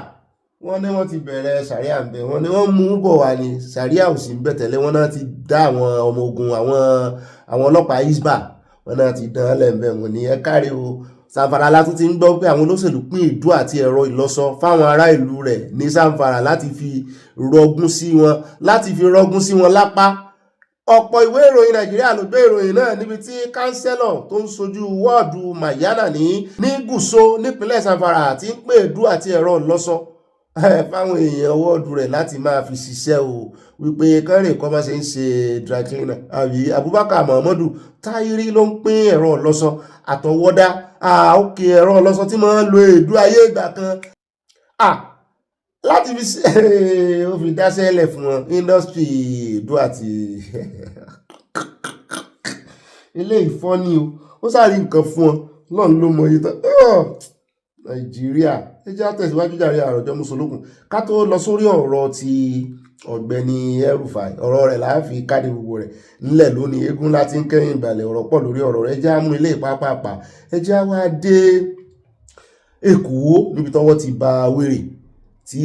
Wọ́n ní wọ́n ti bẹ̀rẹ̀ sàríà ń bẹ̀, wọ́n ní wọ́n mú bọ̀ wá ní sàríà ò sí ń bẹ̀ tẹ́lẹ̀. Wọ́n náà ti dá àwọn ọmọ ogun àwọn ọlọ́pàá Hisbah, wọ́n náà ti dán lẹ́ẹ̀mbẹ̀. Wọ́n ní ẹ káre o. Zamfara látún ti ń gbọ́ pé àwọn olóṣèlú pín ìdú àti ẹ̀rọ ìlọsọ fáwọn ará ìlú rẹ̀ ní Zamfara láti fi rọgún sí wọn lápá. Ọ̀pọ̀ ìwé ìròyìn Nàìjíríà ló gbé ìròyìn náà níbi tí kánsẹ́lọ̀ tó ń sojú wọ́ọ̀dù Mayana ní Gúúsò nípínlẹ̀ Zamfara ti ń pè ìdú àti ẹ̀rọ ìlọsọ fáwọn èèyàn wọ́ọ̀dù rẹ̀ láti máa fi ṣiṣẹ́ o wípé kánrìn kọ́ bá ṣe ń ṣe dry cleaner. Àbí Abubakar Muhammadu Táírí ló ń pín ẹ̀rọ ìlọsọ àtọwọ́dá òkè ẹ̀rọ ìlọsọ tí máa ń lo èédú ayé ìgbà kan láti fi ó fi dáṣẹ́lẹ̀ fún wọn industry èédú àti ilé ìfọ́ni o. Ó sáré nǹkan fún wọn lọ́n ló mọ iye tán. Nàìjíríà ẹ jẹ́ àtẹ̀síwájú jàre àròjọ musolókun ká tó lọ sórí ọ̀rọ̀ ti Ọ̀gbẹ́ni Elrufai. Ọ̀rọ̀ rẹ̀ láàfi káde gbogbo rẹ̀ ńlẹ̀ lónìí. Eégún láti ń kẹ́yìn ìbàlẹ̀ ọ̀rọ̀ pọ̀ lórí ọ̀rọ̀ rẹ̀. Ẹ jẹ́ á mú ilé ìpápápá, ẹ jẹ́ á wá dé Èkó níbi tọ́wọ́ ti ba wèrè tí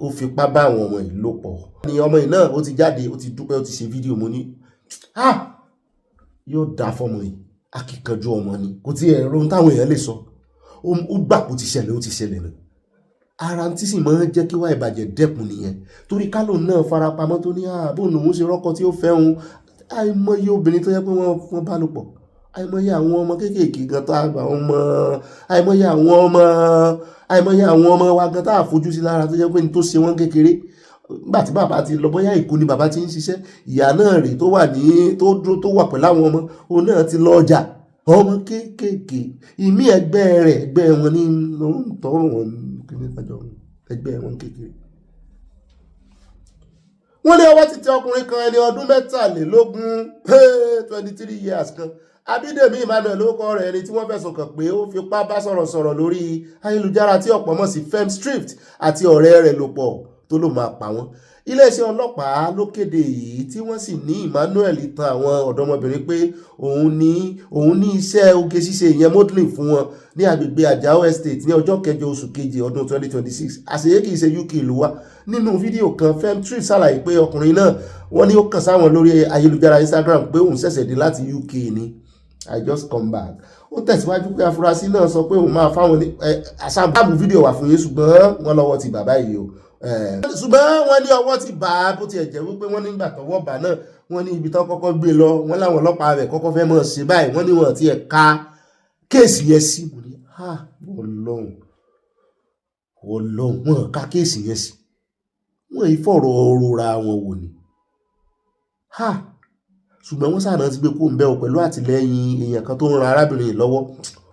ó fipá bá àwọn ọmọ yìí lò pọ̀. Ní ọmọ yìí náà ó ti jáde, ó ti dúpẹ́, ó ti ṣe fídíò. Mo ní yóò dá fọmọ yìí, akíkanjú ọmọ ni, kò tí ẹ̀ rohun táwọn èèyàn lè sọ. Ó gbà kó ti ṣẹlẹ̀ náà. Ara tí sì máa ń jẹ́ kí wá ìbàjẹ́ dẹ́kun nìyẹn. Torí kálò náà farapamọ́ tó ní bóun lòun ṣe rọ́kọ tí ó fẹ́ òun. Àìmọye obìnrin tó yẹ pé wọ́n bá lò pọ̀, àìmọye àwọn ọmọ kéékèèké gan tó àgbà ọmọ, àìmọye àwọn ọmọ wa gan tá àfojú sí lára tó jẹ́ pé ní tó ṣe wọ́n kékeré. Nígbà tí bàbá ti lọ, bóyá Èkó ni bàbá ti ń ṣiṣẹ́, ìyá náà rè tó wà pẹ̀lú àwọn ọmọ, òun náà ti lọ ọjà. Ọmọ kéékèèké ìmí ẹgbẹ́ wọn ní tọrọ wọn ẹgbẹ́ wọn kékeré. Wọ́n ní ọwọ́ ti tẹ ọkùnrin kan ẹni ọdún 23 years kan, Abídèmí Emmanuel lórúkọ rẹ̀, ẹni tí wọ́n fẹ̀sùn kàn pé ó fipá bá sọ̀rọ̀ lórí ayélujára tí ọ̀pọ̀ mọ̀ sí Femstript àti ọ̀rẹ́ rẹ̀ lò pọ̀ tó ló máa pa wọ́n. Iléeṣẹ́ ọlọ́pàá ló kéde èyí tí wọ́n sì ní Emmanuel tan àwọn ọ̀dọ́mọbìnrin pé òun ní iṣẹ́ oge ṣíṣe ìyẹn modeling fún wọn ní agbègbè Àjàó Estate ní ọjọ́ 9 oṣù kejì ọdún 2026. Àṣeyé kìí ṣe UK ló wá. Nínú fídíò kan, Femtrips ṣàlàyé pé ọkùnrin náà wọ́n ní ó kàn sáwọn lórí ayélujára Instagram pé òun ṣẹ̀ṣẹ̀ dé láti UK ni, I just come back. Ó tẹ̀síwájú pé afurasí náà sọ pé òun máa fáwọn ní àṣàbàbù fídíò wà fún yín, ṣùgbọ́n wọ́n lọ́wọ́ ti bàbá yìí o. Ṣùgbọ́n wọ́n ní ọwọ́ ti bá a, bó ti ẹ̀jẹ̀ wípé wọ́n nígbà tọwọ́ bá náà wọ́n ní ibi tán kọ́kọ́ gbé lọ, wọ́n láwọn ọlọ́pàá rẹ̀ kọ́kọ́ fẹ́ mọ̀ ṣe báyìí, wọ́n ní wọ́n ti ẹ̀ ka kéèsì yẹn sí. Mo ní Ọlọ́run wọ́n ka kéèsì yẹn sí, wọ́n yìí fọ̀rọ̀ rora wọn wò ni. Ṣùgbọ́n wọ́n sáà náà ti gbé kó ń bẹ́ o pẹ̀lú àtìlẹ́yìn èèyàn kan tó ń ran arábìnrin yìí lọ́wọ́.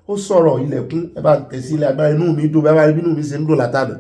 Ó sọ̀rọ̀ ilẹ̀kùn, ẹ bá tẹ̀sí ilé agbára, inú mi dùn, bá rí inú mi ṣe ń dùn látàná.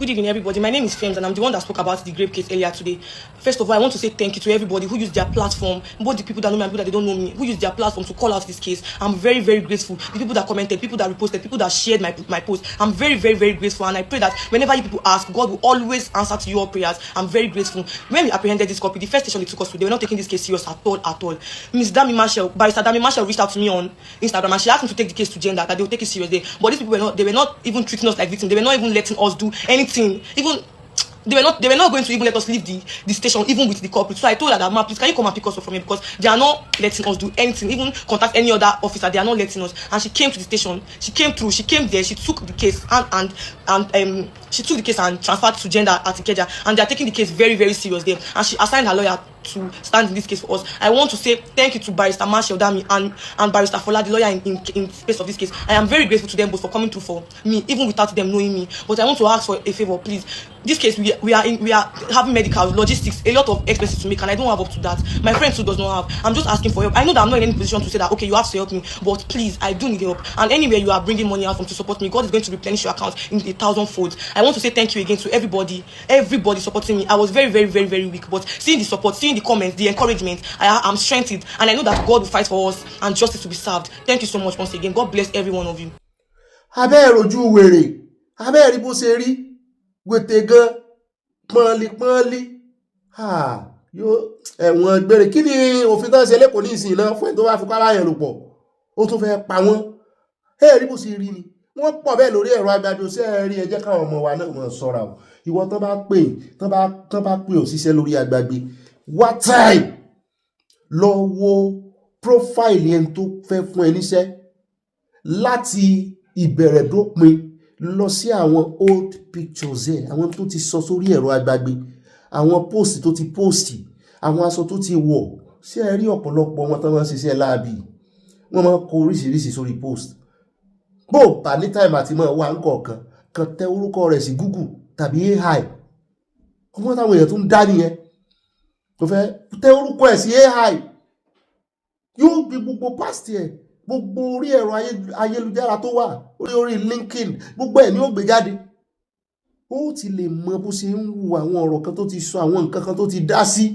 Good evening, everybody. My name is Fems, and I'm the one that spoke about the grave case earlier today. First of all, I want to say thank you to everybody who used their platform, both the people that know me and people that they don't know me, who used their platform to call out this case. I'm very, very grateful. The people that commented, people that reposted, people that shared my post. I'm very, very, very grateful, and I pray that whenever you people ask, God will always answer to your prayers. I'm very grateful. When we apprehended this copy, the first station they took us to, they were not taking this case serious at all, at all. Miss Dami Marshall, Barrister Dami Marshall reached out to me on Instagram, and she asked me to take the case to gender, that they will take it seriously. But these people were not even treating us like victims. They were not even letting us do anything. Even they were not going to even let us leave the station, even with the corporate. So I told her that, ma, please, can you come and pick us up from here, because they are not letting us do anything, even contact any other officer. They are not letting us. And she came to the station. She came through. She came there. She took the case and she took the case and transferred to gender at Ikeja, and they are taking the case very, very serious there. And she assigned her lawyer to stand in this case for us. I want to say thank you to Barrister Marshall Dami and Barrister Fola, the lawyer in space of this case. I am very grateful to them both for coming through for me, even without them knowing me. But I want to ask for a favor, please. This case, we are having medical, logistics, a lot of expenses to make, and I don't have up to that. My friend too does not have. I'm just asking for help. I know that I'm not in any position to say that, okay, you have to help me, but please, I do need help. And anywhere you are bringing money out from to support me, God is going to replenish your account in 1,000 folds. I want to say thank you again to everybody supporting me. I was very, very, very, very weak, but seeing the support, seeing the comments, the encouragement, I'm strengthened, and I know that God will fight for us and justice will be served. Thank you so much once again. God bless every one of you. Abẹ́ẹ̀rojú wèrè, abẹ́ẹ̀rí bó ṣe rí, wètè gan, pọ́nlí. Yóò ẹ̀wọ̀n gbére. Kí ni òfin tán ṣe lẹ́kọ̀ọ́ ní ìsìn náà fún ẹ̀ tó bá fi káwá yẹn lò pọ̀? Ó tún fẹ́ pa wọ́n. Ẹ̀rí bó ṣe rí ni. Wọ́n pọ̀ bẹ́ẹ̀ lórí ẹ̀rọ agbádo ṣé ẹ rí, ẹ jẹ́ káwọn ọmọ wa náà mọ̀ ṣọ́ra o. Ìwọ tán bá pè òṣìṣẹ́ lórí agbágbé. What time? Lọ wo profile ẹni tó fẹ́ fún ẹ níṣẹ́ láti ìbẹ̀rẹ̀ dópin, lọ sí àwọn old pictures ẹ̀, àwọn tó ti sọ sórí ẹ̀rọ agbágbé, àwọn post tó ti post, àwọn aṣọ tó ti wọ̀. Ṣé ẹ rí ọ̀pọ̀lọpọ̀ wọn tó máa ń ṣiṣẹ́ láàbì? Wọ́n máa ń kọ oríṣiríṣi sórí post. Bó bá ní time àti máa wá nǹkan kan tẹ orúkọ rẹ̀ sí Google tàbí AI. Ọmọ táwọn èèyàn tó ń dá nìyẹn. Tó fẹ́ tẹ orúkọ ẹ̀ sí AI. Yóò gbé gbogbo past ẹ̀, gbogbo orí ẹ̀rọ ayélujára tó wà, orí LinkedIn, gbogbo ẹ̀ ni ó gbé jáde. Ó ti lè mọ bó ṣe ń wu àwọn ọ̀rọ̀ kan tó ti sọ, àwọn nǹkan kan tó ti dá sí.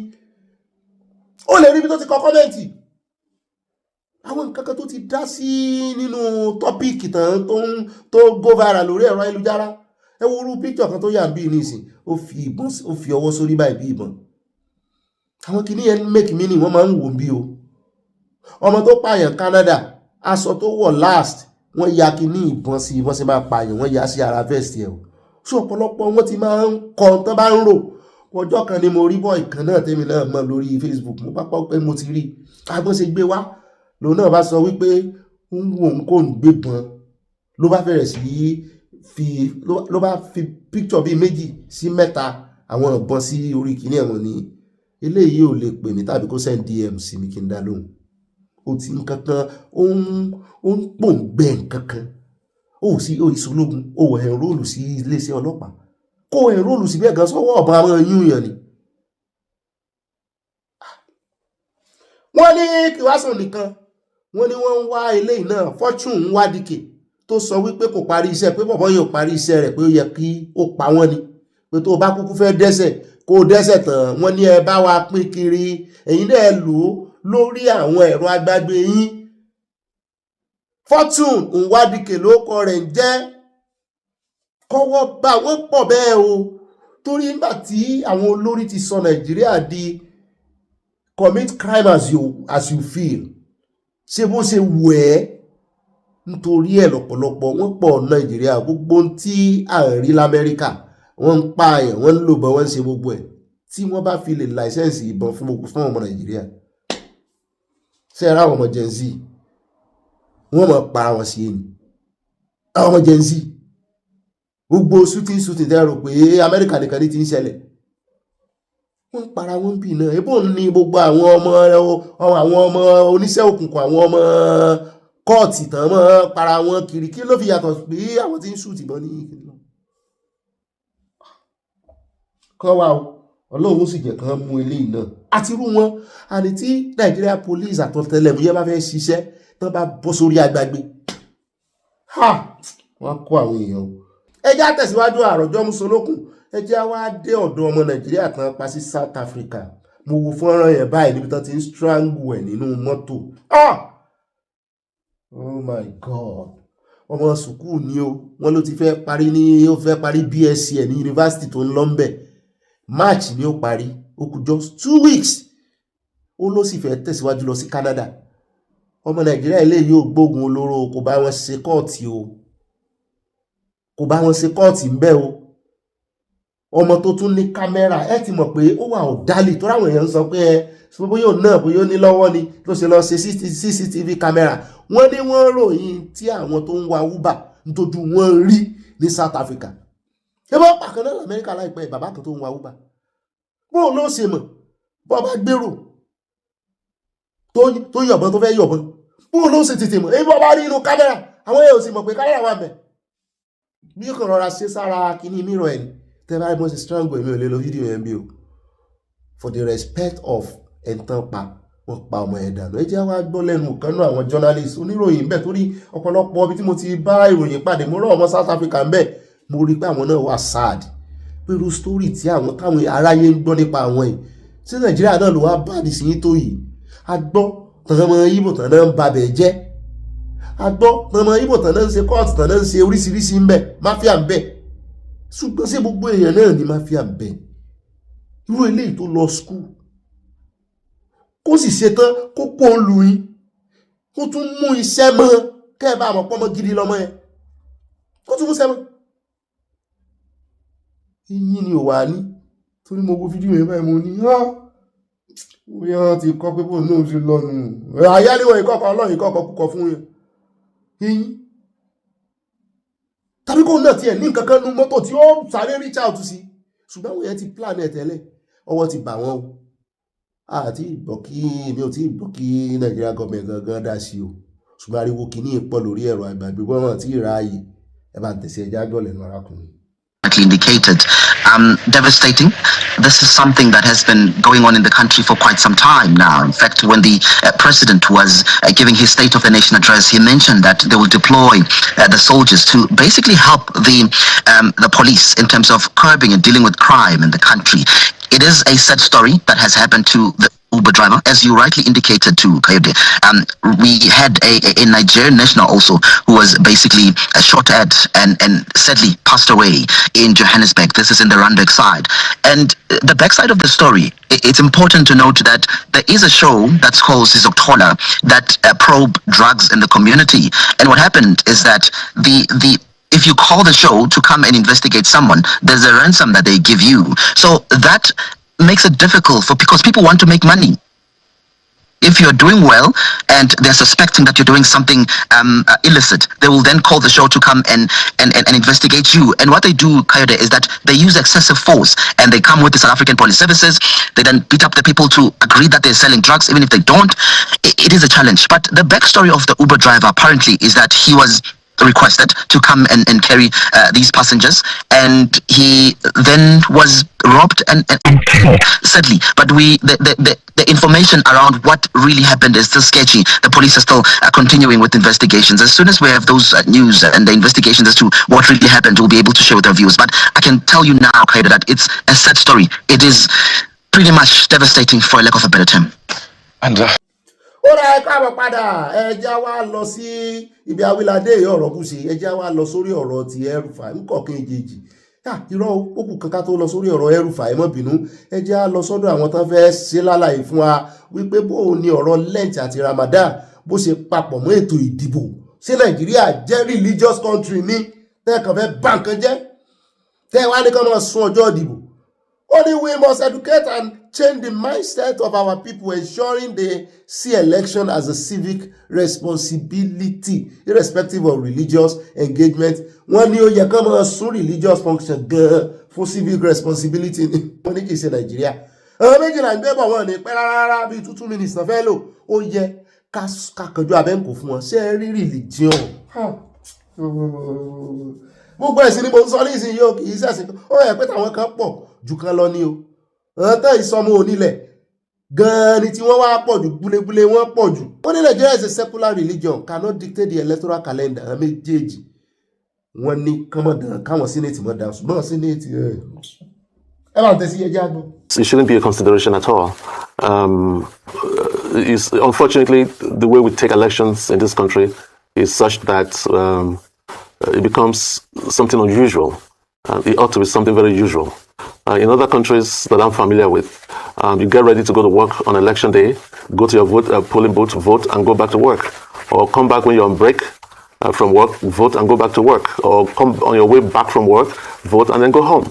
Ó lè rí bí tó ti kọ kọ́mẹ́ǹtì. Àwọn nǹkan kan tó ti dá sí nínú tọ́píìkì tán tó go viral lórí ẹ̀rọ ayélujára. Ẹ wo irú picture kan tó yà bí nísìn, ó fi ọwọ́ sórí báyìí bí ìbọn. Àwọn kìíní yẹn make meaning, wọ́n máa ń wò bí o. Ọmọ tó pààyàn Canada, aṣọ tó wọ̀ last, wọ́n ya kìíní ìbọn sí, wọ́n sì máa pààyàn, wọ́n ya sí ara vest ẹ̀ o. So ọ̀pọ̀lọpọ̀ wọ́n ti máa ń kọ tán bá ń rò. Ọjọ́ kan ni mo rí boy kan náà tèmi náà mọ̀ lórí Facebook, mo bá pọ̀ pé mo ti rí. Agbọ́n ṣe gbé wá, lòun náà bá sọ wípé ń wo òun kò ń gbébọn. Ló bá bẹ̀rẹ̀ sí ló bá fi picture bíi 2 sí 3 àwọn ìbọn sí orí kìíní ẹ̀wọ̀n ni. Eléyìí ò lè pè mí tàbí kó send DM sí mi kí n dá lóhùn. Ó ti nǹkan kan, ó ń pòǹgbẹ nǹkan kan. Ó sì ìṣológun, ó wọ enroll sí iléeṣẹ́ ọlọ́pàá. Kó enroll sí bẹ́ẹ̀ gan sọ́wọ́ ọ̀bọ̀n àwọn yúnyàn ni. Wọ́n ní kí wá sùn nìkan. Wọ́n ní wọ́n ń wá eléyìí náà, Fortune ń wá Dike tó sọ wípé kò parí iṣẹ́, pé bọ̀bọ́ yóò parí iṣẹ́ rẹ̀, pé ó yẹ kí ó pa wọ́n ni. Pé tó bá kúkú fẹ́ dẹ́ṣẹ̀, kó dẹ́ṣẹ̀ tán. Wọ́n ní ẹ bá wa pín kiri, ẹ̀yin náà lò ó lórí àwọn ẹ̀rọ agbágbé yín. Fortune ń wá Dike ló kọ rẹ̀ ń jẹ́. Kọ́wọ́ bá wọ́n pọ̀ bẹ́ẹ̀ o. Torí nígbà tí àwọn olórí ti sọ Nàìjíríà di commit crime as you feel, ṣé bó ṣe wù ẹ́, nítorí ẹ̀ lọ́pọ̀lọpọ̀ wọ́n pọ̀ Nàìjíríà. Gbogbo tí à ń rí l'Amẹ́ríkà, wọ́n ń pààyàn, wọ́n ń lòbọn, wọ́n ń ṣe gbogbo ẹ̀. Tí wọ́n bá fi lè láìsẹ́ǹsì ìbọn fún ọmọ Nàìjíríà, ṣé ẹ rá àwọn ọmọ Gen Z, wọ́n mọ̀ para wọn sí ẹni. Àwọn ọmọ Gen Z, gbogbo shooting tẹ́ rò pé Amẹ́ríkà nìkan ní ti ń ṣẹlẹ̀, wọ́n para wọn bí náà. Ebó ní gbogbo àwọn ọmọ oníṣẹ́ òkùnkùn, àwọn ọmọ kọ́ọ̀tì tán mọ́ para wọn kiri. Kí ló fi yàtọ̀ pé àwọn tí ń shoot ìbọn ní ìkìlọ̀? Kọ́ wa o, Ọlọ́run sì jẹ́ kán mú eléyìí náà. Àti irú wọn, àní tí Nigeria police àtọ̀tẹlẹ̀múyẹ́ bá fẹ́ ṣiṣẹ́, tán bá bọ́ sórí agbágbé. Wọ́n kó àwọn èèyàn o. ẹjẹ́ àtẹ̀síwájú àròjọ́ musolókun ẹjẹ́ wá dé ọ̀dọ̀ ọmọ Nàìjíríà kan pa sí South Africa mo wo fọ́nrán yẹn báyìí níbi tán ti ń strangle ẹ̀ nínú mọ́tò. Oh my God, ọmọ sùkúù ni o, wọ́n ló ti fẹ́ parí BSc ẹ̀ ní yunifásitì tó ń lọ ńbẹ̀. March ni ó parí, ó kù just 2 weeks ó ló sì fẹ́ tẹ̀síwájú lọ sí Canada. Ọmọ Nàìjíríà ilé yóò gbógun olóró, kò bá wọn ṣe kọ́ọ̀tì o, kò bá wọn ṣe kọ́ọ̀tì ńbẹ̀ o. Ọmọ tó tún ní kámẹ́rà, ẹ ti mọ̀ pé ó wà ọ̀dálì tó ráwọn èèyàn ń sọ pé bóyá náà bóyá ní lọ́wọ́ ni ló ṣe lọ ṣe CCTV kámẹ́rà. Wọ́n ní wọ́n ròyìn tí àwọn tó ń wa Uber nítorí wọ́n rí ní South Africa. Ṣé bá pàkan náà l'Amẹ́ríkà láìpẹ́ bàbá kan tó ń wa Uber. Bó ló ṣe mọ̀ bọ́ bá gbèrò tó yọ̀bọ̀n tó fẹ́ yọ̀bọ̀n. Bó ló ṣe tètè mọ̀ èyí bọ́ bá rí inú kámẹ́rà àwọn èèyàn ò sì mọ̀ pé kámẹ́rà wà bẹ̀. Bí kò rọra ṣe sára kíní mìíràn ẹ̀ tẹ́ bá rí bó ṣe strangle èmi ò lè lo fídíò yẹn bí o. For the respect of ẹ̀ntàn pa wọ́n pa ọmọ ẹ̀ dànù. Ẹ jẹ́ wá gbọ́ lẹ́nu kan náà àwọn journalist oníròyìn bẹ́ẹ̀ torí ọ̀pọ̀lọpọ̀ ibi tí mo ti bá ìròyìn pàdé mo rán ọmọ South Africa ń bẹ̀ mo rí pé àwọn náà wà sad pẹ̀lú story tí àwọn táwọn aráyé ń gbọ́ nípa àwọn yìí sí Nàìjíríà náà ló wá bá ní sí tó yìí. A gbọ́ tàn mọ́ Ìgbò tàn náà ń babẹ̀ jẹ́, a gbọ́ tàn mọ́ Ìgbò tàn náà ń ṣe kóòtù tàn náà ń ṣe oríṣiríṣi ń bẹ̀ máfíà ń bẹ̀. Ṣùgbọ́n sí gbogbo èèyàn náà ní máfíà ń bẹ̀. Irú eléyìí tó lọ school kó sì ṣetán kó pọ̀ ń lu yín kó tún mú iṣẹ́ mọ́ kẹ́ẹ̀bá àmọ́ pọ́mọ́ gidi lọ́mọ ẹ̀ kó tún mú iṣẹ́ mọ́. Iyín ni ò wà ní torí mo wo fídíò yẹn báyìí mo ní bóyá ti kọ́ pé bóun náà ti lọ́nu àyáléwọ̀ ìkọ́kọ́ ọlọ́run ìkọ́kọ́ kúkọ fún yẹn. Iyín tàbí kó náà tiẹ̀ ní nǹkan kan nu mọ́tò tí ó sáré reach out sí ṣùgbọ́n àwọn yẹn ti plan ẹ̀ tẹ́lẹ̀ ọwọ́ ti bà wọ́n o. Àti ìgbọ́ kí èmi ò tí ì gbọ́ kí Nàìjíríà gọ́ọ̀mẹ̀ntì gangan dá sí o ṣùgbọ́n ariwo kìíní pọ̀ lórí ẹ̀rọ àgbàgbé wọn tí ì ráàyè ẹ bá ń tẹ̀sí ẹja gbọ́ lẹ́nu arákùnrin. Indicated. Devastating. This is something that has been going on in the country for quite some time now. In fact, when the president was giving his State of the Nation address, he mentioned that they will deploy the soldiers to basically help the police in terms of curbing and dealing with crime in the country. It is a sad story that has happened to the Uber driver, as you rightly indicated to Kayode. We had a Nigerian national also who was basically shot at and sadly passed away in Johannesburg. This is in the Randburg side. And the backside of the story, it's important to note that there is a show that's called Sizoktola that probe drugs in the community. And what happened is that if you call the show to come and investigate someone, there's a ransom that they give you. So that makes it difficult because people want to make money. If you're doing well and they're suspecting that you're doing something illicit, they will then call the show to come and investigate you. And what they do, Kayode, is that they use excessive force and they come with the South African Police Services. They then beat up the people to agree that they're selling drugs, even if they don't. It is a challenge. But the backstory of the Uber driver apparently is that he was requested to come and carry these passengers, and he then was robbed and sadly, but the information around what really happened is still sketchy. The police are still continuing with investigations. As soon as we have those news and the investigations as to what really happened, we'll be able to share with our viewers. But I can tell you now, Kaida, that it's a sad story. It is pretty much devastating, for a lack of a better term. And ó rà ẹ káàbọ̀ padà ẹja wá lọ sí ibi awilade ọ̀rọ̀ kùsì ẹja wá lọ sórí ọ̀rọ̀ ti Elrufai ńkọ̀ kejì irọ́ òkú kankan tó lọ sórí ọ̀rọ̀ Elrufai ẹ má bínú ẹja lọ sọ́dọ̀ àwọn tán fẹ́ ṣe lálàyé fún wa wípé bó ní ọ̀rọ̀ Lent àti Ramadan bó ṣe papọ̀ mọ́ ètò ìdìbò ṣé Nàìjíríà jẹ́ religious country ní tẹ́ẹ̀kan fẹ́ bá nǹkan jẹ́ tẹ́ẹ̀ wá ní kán máa sún ọjọ́ ìdìbò. Only we must educate and change the mindset of our people, ensuring they see election as a civic responsibility, irrespective of religious engagement. Wọ́n ní ó yẹ kán máa sún religious function gan for civic responsibility ní wọ́n ní kì í ṣe Nàìjíríà. Àwọn méjìlá ń gbé bọ̀ wọ́n ní pẹ́ rárá bíi 2 minutes náà fẹ́ lò ó yẹ ká kànjú abẹ́ǹkò fún wọn ṣé rí religion. Gbogbo ẹ̀sìn ni mo ń sọ ní ìsìn yóò kì í ṣẹ̀sìn ó yẹ pé táwọn kan pọ̀ jù kan lọ ní o ọ̀tọ̀ ìsọmọ onílẹ̀ gan-an ni tí wọ́n wá pọ̀ jù gbúlégbúlé wọ́n pọ̀ jù. Ó ní Nigeria is a secular religion, cannot dictate the electoral calendar méjèèjì wọ́n ní káwọn senate mọ̀ dá ṣùgbọ́n senate ẹ bá ń tẹ̀sí ẹjẹ́ àgbọn. It shouldn't be a consideration at all. Unfortunately, the way we take elections in this country is such that it becomes something unusual. It ought to be something very usual. In other countries that I'm familiar with, you get ready to go to work on election day, go to your polling booth, vote, and go back to work. Or come back when you're on break from work, vote, and go back to work. Or come on your way back from work, vote, and then go home.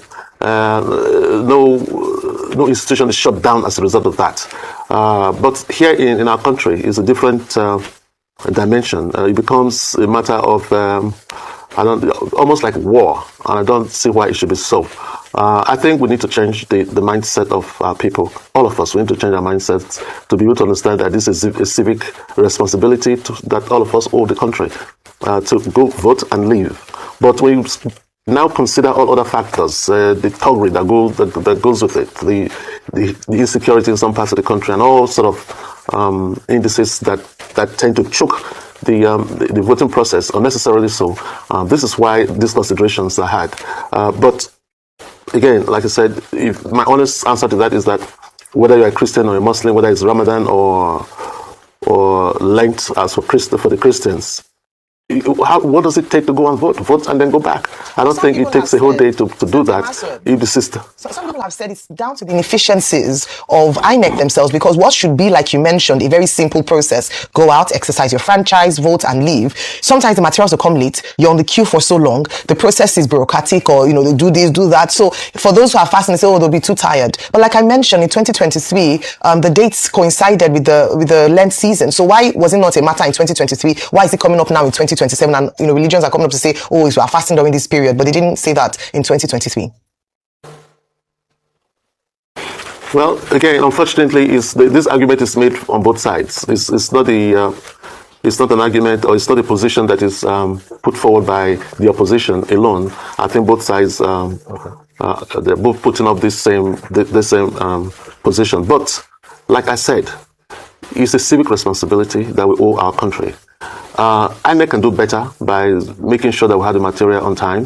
No institution is shut down as a result of that. But here in our country is a different dimension. It becomes a matter of almost like war, and I don't see why it should be so. I think we need to change the mindset of people. All of us, we need to change our mindsets to be able to understand that this is a civic responsibility that all of us owe the country to go vote and leave. But we now consider all other factors, the thuggery that goes with it, the insecurity in some parts of the country, and all sort of indices that tend to choke the voting process unnecessarily so. This is why these considerations are had. But again, like I said, my honest answer to that is that whether you're a Christian or a Muslim, whether it's Ramadan or Lent as for the Christians, what does it take to go and vote and then go back? I don't think it takes a whole day to do that. If the system. Some people have said it's down to the inefficiencies of INEC themselves, because what should be, like you mentioned, a very simple process: go out, exercise your franchise, vote, and leave. Sometimes the materials will come late. You're on the queue for so long. The process is bureaucratic, or they do this, do that. So for those who are fasting, they say, oh, they'll be too tired. But like I mentioned, in 2023, the dates coincided with the Lent season. So why was it not a matter in 2023? Why is it coming up now in 2027? And religions are coming up to say, oh, we are fasting during this period, but they didn't say that in 2023. Well, again, unfortunately, this argument is made on both sides. It's not an argument, or it's not a position that is put forward by the opposition alone. I think both sides they're both putting up this same position. But like I said, it's a civic responsibility that we owe our country. INEC can do better by making sure that we have the material on time.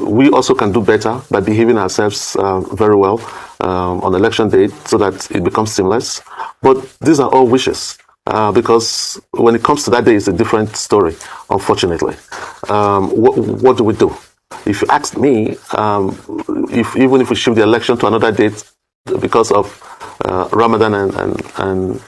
We also can do better by behaving ourselves very well on election day so that it becomes seamless. But these are all wishes, because when it comes to that day, it's a different story, unfortunately. What do we do? If you ask me, even if we shift the election to another date because of Ramadan and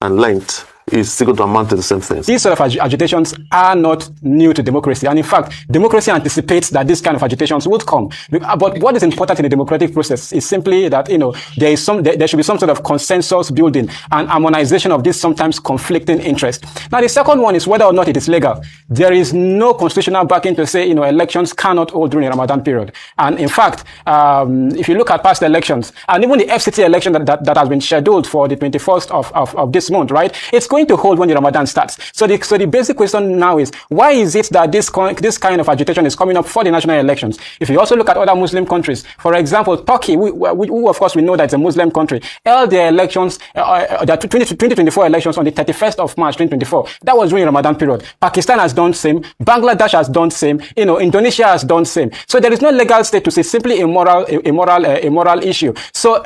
Lent, is still going to amount to the same thing. These sort of agitations are not new to democracy. And in fact, democracy anticipates that these kind of agitations would come. But what is important in the democratic process is simply that, there should be some sort of consensus building and harmonization of these sometimes conflicting interests. Now, the second one is whether or not it is legal. There is no constitutional backing to say, elections cannot hold during the Ramadan period. And in fact, if you look at past elections, and even the FCT election that has been scheduled for the 21st of this month, right? It's going to hold when the Ramadan starts. So the basic question now is, why is it that this kind of agitation is coming up for the national elections? If you also look at other Muslim countries, for example, Turkey, who of course we know that it's a Muslim country, held their elections, the 2024 elections on the 31st of March 2024. That was during the Ramadan period. Pakistan has done same. Bangladesh has done same. Indonesia has done same. So there is no legal status. It's simply a moral issue. So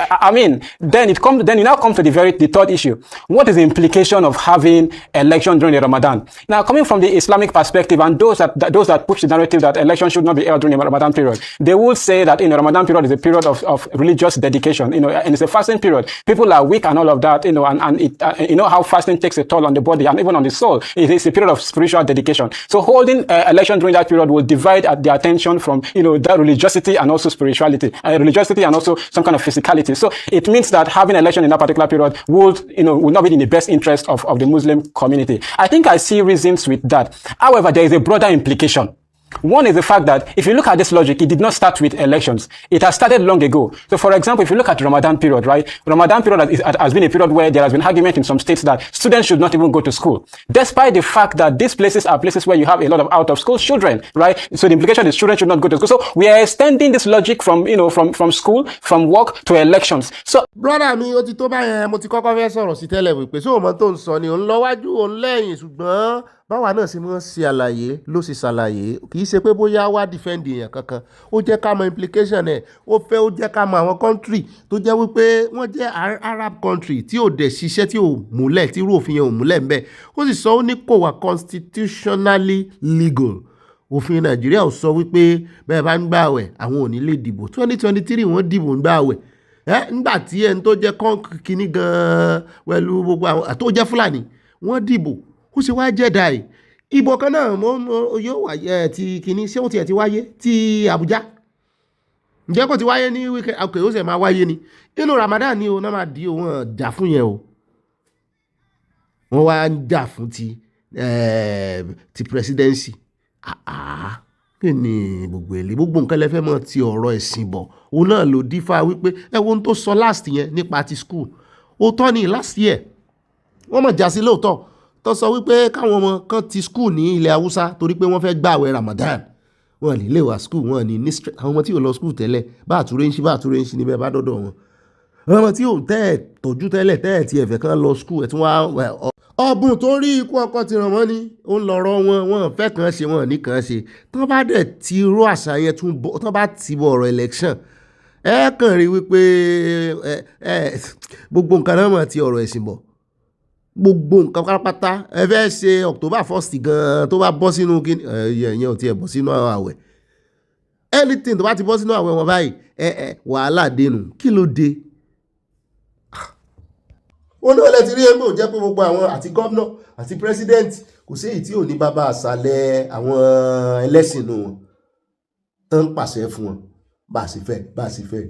then you now come to the third issue. What is the implication of having election during the Ramadan? Now, coming from the Islamic perspective, and those that push the narrative that election should not be held during the Ramadan period, they will say that the Ramadan period is a period of religious dedication, and it's a fasting period. People are weak and all of that, and how fasting takes a toll on the body and even on the soul. It is a period of spiritual dedication. So holding election during that period will divide the attention from that religiosity and also spirituality, religiosity and also some kind of physicality. So it means that having election in that particular period would not be in the best interest of the Muslim community. I think I see reasons with that. However, there is a broader implication. One is the fact that if you look at this logic, it did not start with elections. It has started long ago. So for example, if you look at the Ramadan period, right? Ramadan period has been a period where there has been argument in some states that students should not even go to school, despite the fact that these places are places where you have a lot of out of school children, right? So the implication is children should not go to school. So we are extending this logic from school, from work to elections. So brother mi ó ti tó báyẹn, mo ti kọ́kọ́ fẹ́ sọ̀rọ̀ sí tẹ́lẹ̀ wípé so mo tó ń sọ ni òun lọ wájú òun lẹ́yìn, ṣùgbọ́n báwa náà sì mọ́ ṣe àlàyé ló sì ṣàlàyé kì í ṣe pé bóyá wá defend èèyàn kankan ó jẹ́ ká mọ implication ẹ̀ ó jẹ́ ká mọ àwọn country tó jẹ́ wípé wọ́n jẹ́ Arab country tí ò dẹ̀ ṣiṣẹ́ tí ò múlẹ̀ tí irú òfin yẹn ò múlẹ̀ ń bẹ̀ ó sì sọ ó ní kò wà constitutionally legal òfin Nàìjíríà ò sọ wípé bẹ́ẹ̀ bá ń gbààwẹ̀ àwọn ò ní lè dìbò 2023 wọ́n dìbò ń gbààwẹ̀ nígbà tí ẹni tó jẹ́ kínní gan-an pẹ̀lú gbogbo àwọn tó jẹ́ Fúlàní wọ́n dìbò ó sì wá jẹ́dá ẹ̀ ìbò kan náà yóò wáyé ti kínní ṣé ó tiẹ̀ ti wáyé ti Àbújá ǹjẹ́ kò ti wáyé ní wíkẹ́ àkè ó sì máa wáyé ni inú Ramadan ni o náà máa di òun jà fún yẹn o wọ́n wá ń jà fún ti presidency kí ni gbogbo èlé gbogbo nǹkan lẹ́fẹ́ mọ́ ti ọ̀rọ̀ ẹ̀sìn bọ̀ òun náà ló dífá wípé ẹwọ́n tó sọ last yẹn nípa ti school ó tọ́ ni last year wọ́n mọ̀ já sí lóòótọ́ tó sọ wípé káwọn ọmọ kan ti school ní ilẹ̀ Haúsá torí pé wọ́n fẹ́ gbààwẹ̀ Ramadan wọ́n ní ilé wa school wọ́n ní àwọn ọmọ tí ò lọ school tẹ́lẹ̀ bá àtúrẹ́ ń ṣe níbẹ̀ bá dọ́dọ̀ wọn ọmọ tí ò tọ́jú tẹ́lẹ̀ tí ẹ̀fẹ̀ kan lọ school ẹ̀ tún wá ọ̀bùn tó rí ikú ọkọ ti ràn wọ́n ní ó ń lọ́rọ̀ wọn fẹ́ kàn ṣe wọn ní kàn ṣe tán bá dẹ̀ ti rú àṣà yẹn tán bá ti bọ̀ ọ̀rọ̀ election ẹ kàn rí wípé gbogbo nǹkan náà mọ̀ ti ọ̀rọ̀ ẹ̀sìn bọ̀ gbogbo nǹkan pátápátá ẹ fẹ́ ṣe October 1st gan tó bá bọ́ sínú kíní ẹ̀yẹn ò tiẹ̀ bọ́ sínú àwẹ̀ anything tó bá ti bọ́ sínú àwẹ̀ wọn báyìí wàhálà dénú kí ló dé ó ní ọlẹ́ ti rí ẹgbẹ́ ò jẹ́ pé gbogbo àwọn àti gọ́ọ̀nà àti president kò sí èyí tí ò ní bàbá àṣàlẹ̀ àwọn ẹlẹ́sìn nù wọn tó ń pàṣẹ fún wọn bá a sì fẹ́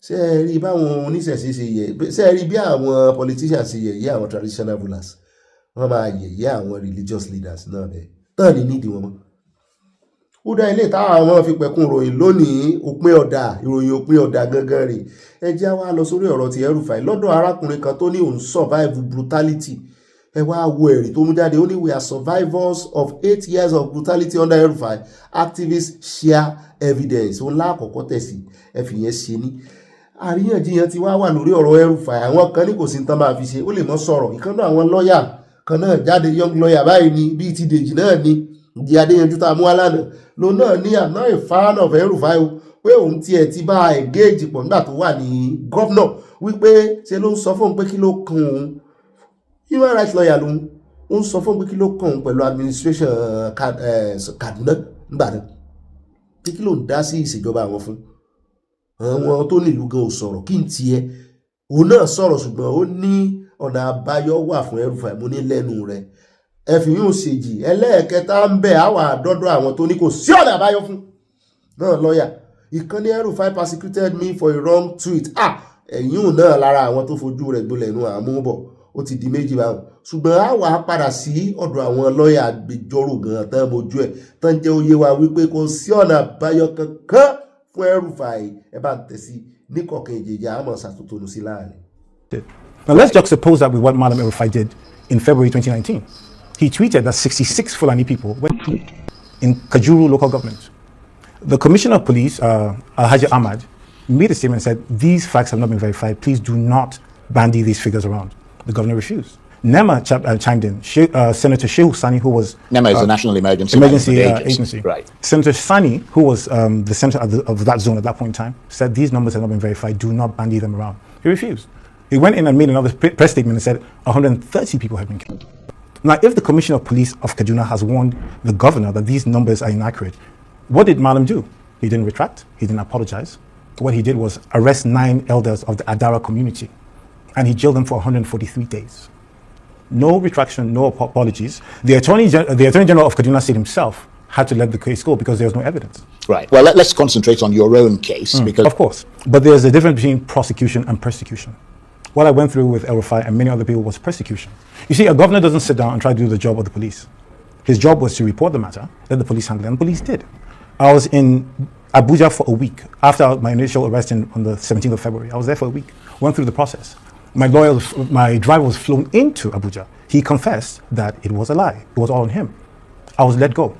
ṣe é rí báwọn oníṣẹ̀ṣe ṣe yẹ ṣe é rí bí àwọn politicians ṣe yẹ̀yẹ́ àwọn traditional rulers wọ́n máa yẹ̀yẹ́ àwọn religious leaders náà bẹ́ẹ̀ tán ní nídìí wọn mọ́ ó dá ilé táwọn fi pẹ̀kun ròyìn lónìí ìròyìn òpin ọ̀dà gangan rè ẹ jẹ́ wá lọ sórí ọ̀rọ̀ ti Elrufai lọ́dọ̀ arákùnrin kan tó ní òun survive brutality ẹ wá wo ẹ̀rí tó mú jáde ó ní we are survivors of 8 years of brutality under Elrufai activists share evidence ó lákọ̀ọ́kọ́ tẹ̀sí ẹ fi yẹn ṣe ní àríyànjiyàn ti wá wà lórí ọ̀rọ̀ Elrufai àwọn kan ní kò sí tán máa fi ṣe ó lè mọ́ sọ̀rọ̀ ìkan náà àwọn lọ́ọ̀yà kan náà jáde young lawyer báyìí ni bíi ti Dèjì náà ni ìdí Adéyanjú tá a mú alánà ló náà ní àná ìfáànà of Elrufai o pé òun tiẹ̀ ti bá engage pọ̀ nígbà tó wà ní gọ́vnọ̀ wípé ṣe ló ń sọ fún un pé kí ló kan òun human rights lawyer lòun ó ń sọ fún un pé kí ló kan òun pẹ̀lú administration Kaduna nígbà náà pé kí ló ń dá sí ìṣèjọba àwọn fún àwọn tó nílùú gan ò sọ̀rọ̀ kí n tiẹ̀ òun náà sọ̀rọ̀ ṣùgbọ́n ó ní ọ̀nà àbáyọ wà fún Elrufai mo ní lẹ́nu rẹ̀ ẹ̀fì yóò ṣèjì ẹlẹ́ẹ̀kẹta ń bẹ̀ àwà àdọ́dọ̀ àwọn tó ní kò sí ọ̀nà àbáyọ fún náà lọ́ọ̀yà ìkànnì Elrufai persecuted me for a wrong tweet ẹ̀yìn náà lára àwọn tó fojú rẹ̀ gbolẹ̀ inú àmúbọ̀ ó ti di méjì báwọn ṣùgbọ́n àwà padà sí ọ̀dọ̀ àwọn lọ́ọ̀yà agbẹjọ́rò gan tán mojú ẹ̀ tán jẹ́ oyé wa wípé kò sí ọ̀nà àbáyọ kankan fún Elrufai ẹ bá ń tẹ̀sí ní kọ̀ọ̀kan ìjèjì àmọ́ ṣàtúntò sí láàrin. Now let's juxtapose that with what Madam Elrufai did in February 2019. He tweeted that 66 Fulani people went in Kajuru local government. The Commissioner of Police, Alhaji Ahmad, made a statement and said, these facts have not been verified. Please do not bandy these figures around. The governor refused. NEMA chimed in. Senator Shehu Sani, who was... NEMA is the National Emergency Agency. Right. Senator Sani, who was the senator of that zone at that point in time, said these numbers have not been verified. Do not bandy them around. He refused. He went in and made another press statement and said 130 people have been killed. Now, if the Commissioner of Police of Kaduna has warned the governor that these numbers are inaccurate, what did Madam do? He didn't retract. He didn't apologize. What he did was arrest 9 elders of the Adara community, and he jailed them for 143 days. No retraction, no apologies. The Attorney General of Kaduna State himself had to let the case go because there was no evidence. Right. Well, let's concentrate on your own case. Because of course. But there's a difference between prosecution and persecution. What I went through with Elrufai and many other people was persecution. You see, a governor doesn't sit down and try to do the job of the police. His job was to report the matter, let the police handle it, and the police did. I was in Abuja for a week after my initial arrest on the 17th of February. I was there for a week, went through the process. My driver was flown into Abuja. He confessed that it was a lie. It was all on him. I was let go.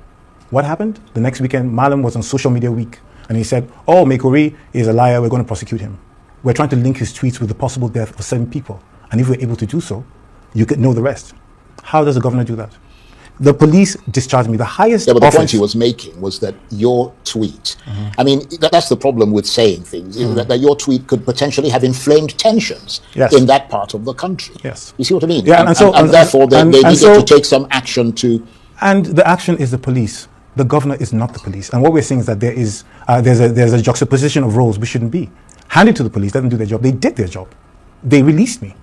What happened? The next weekend, Malam was on social media week, and he said, oh, Mekori is a liar, we're going to prosecute him. We're trying to link his tweets with the possible death of 7 people. And if we're able to do so, you could know the rest. How does the governor do that? The police discharged me. The highest Yeah, but the office. point he was making was that your tweet, I mean, that's the problem with saying things, is that your tweet could potentially have inflamed tensions in that part of the country. Yes. You see what I mean? Yeah, and therefore they needed to take some action to... And the action is the police. The governor is not the police. And what we're saying is that there's a juxtaposition of roles we shouldn't be. Hand it to the police, let them do their job. They did their job. They released me.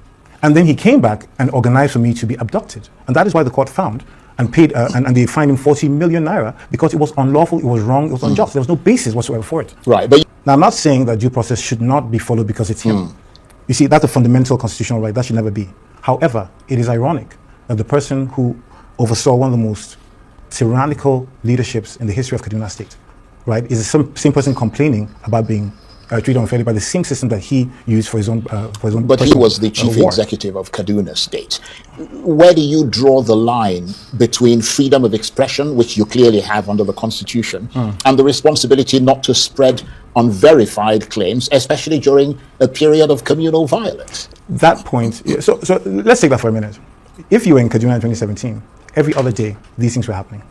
And then he came back and organized for me to be abducted. And that is why the court found and paid, and they fined him 40 million naira because it was unlawful, it was wrong, it was unjust. There was no basis whatsoever for it. Right. But now, I'm not saying that due process should not be followed because it's him. You see, that's a fundamental constitutional right. That should never be. However, it is ironic that the person who oversaw one of the most tyrannical leaderships in the history of Kaduna State, right, is the same person complaining about being treated unfairly by the same system that he used for his own. But he was the chief executive of Kaduna State. Where do you draw the line between freedom of expression, which you clearly have under the Constitution, and the responsibility not to spread unverified claims, especially during a period of communal violence? That point. So let's take that for a minute. If you were in Kaduna in 2017, every other day these things were happening.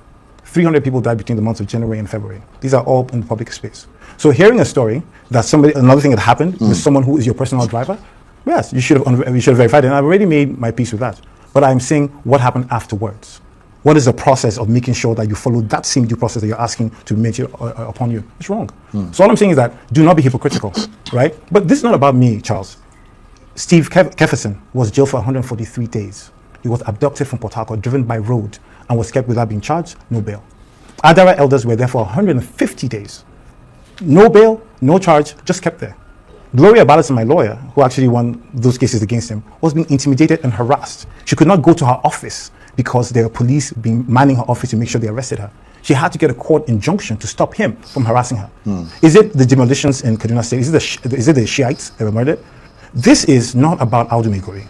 300 people died between the months of January and February. These are all in the public space. So hearing a story that another thing had happened with someone who is your personal driver, yes, you should have verified it. And I've already made my peace with that. But I'm saying what happened afterwards. What is the process of making sure that you follow that same due process that you're asking to be made upon you? It's wrong. So all I'm saying is that do not be hypocritical, right? But this is not about me, Charles. Steve Kefferson was jailed for 143 days. He was abducted from Port Harcourt, driven by road, and was kept without being charged, no bail. Adara elders were there for 150 days. No bail, no charge, just kept there. Gloria Ballison, my lawyer, who actually won those cases against him, was being intimidated and harassed. She could not go to her office because there were police manning her office to make sure they arrested her. She had to get a court injunction to stop him from harassing her. Is it the demolitions in Kaduna State? Is it the Shiites that were murdered? This is not about Audu Migori.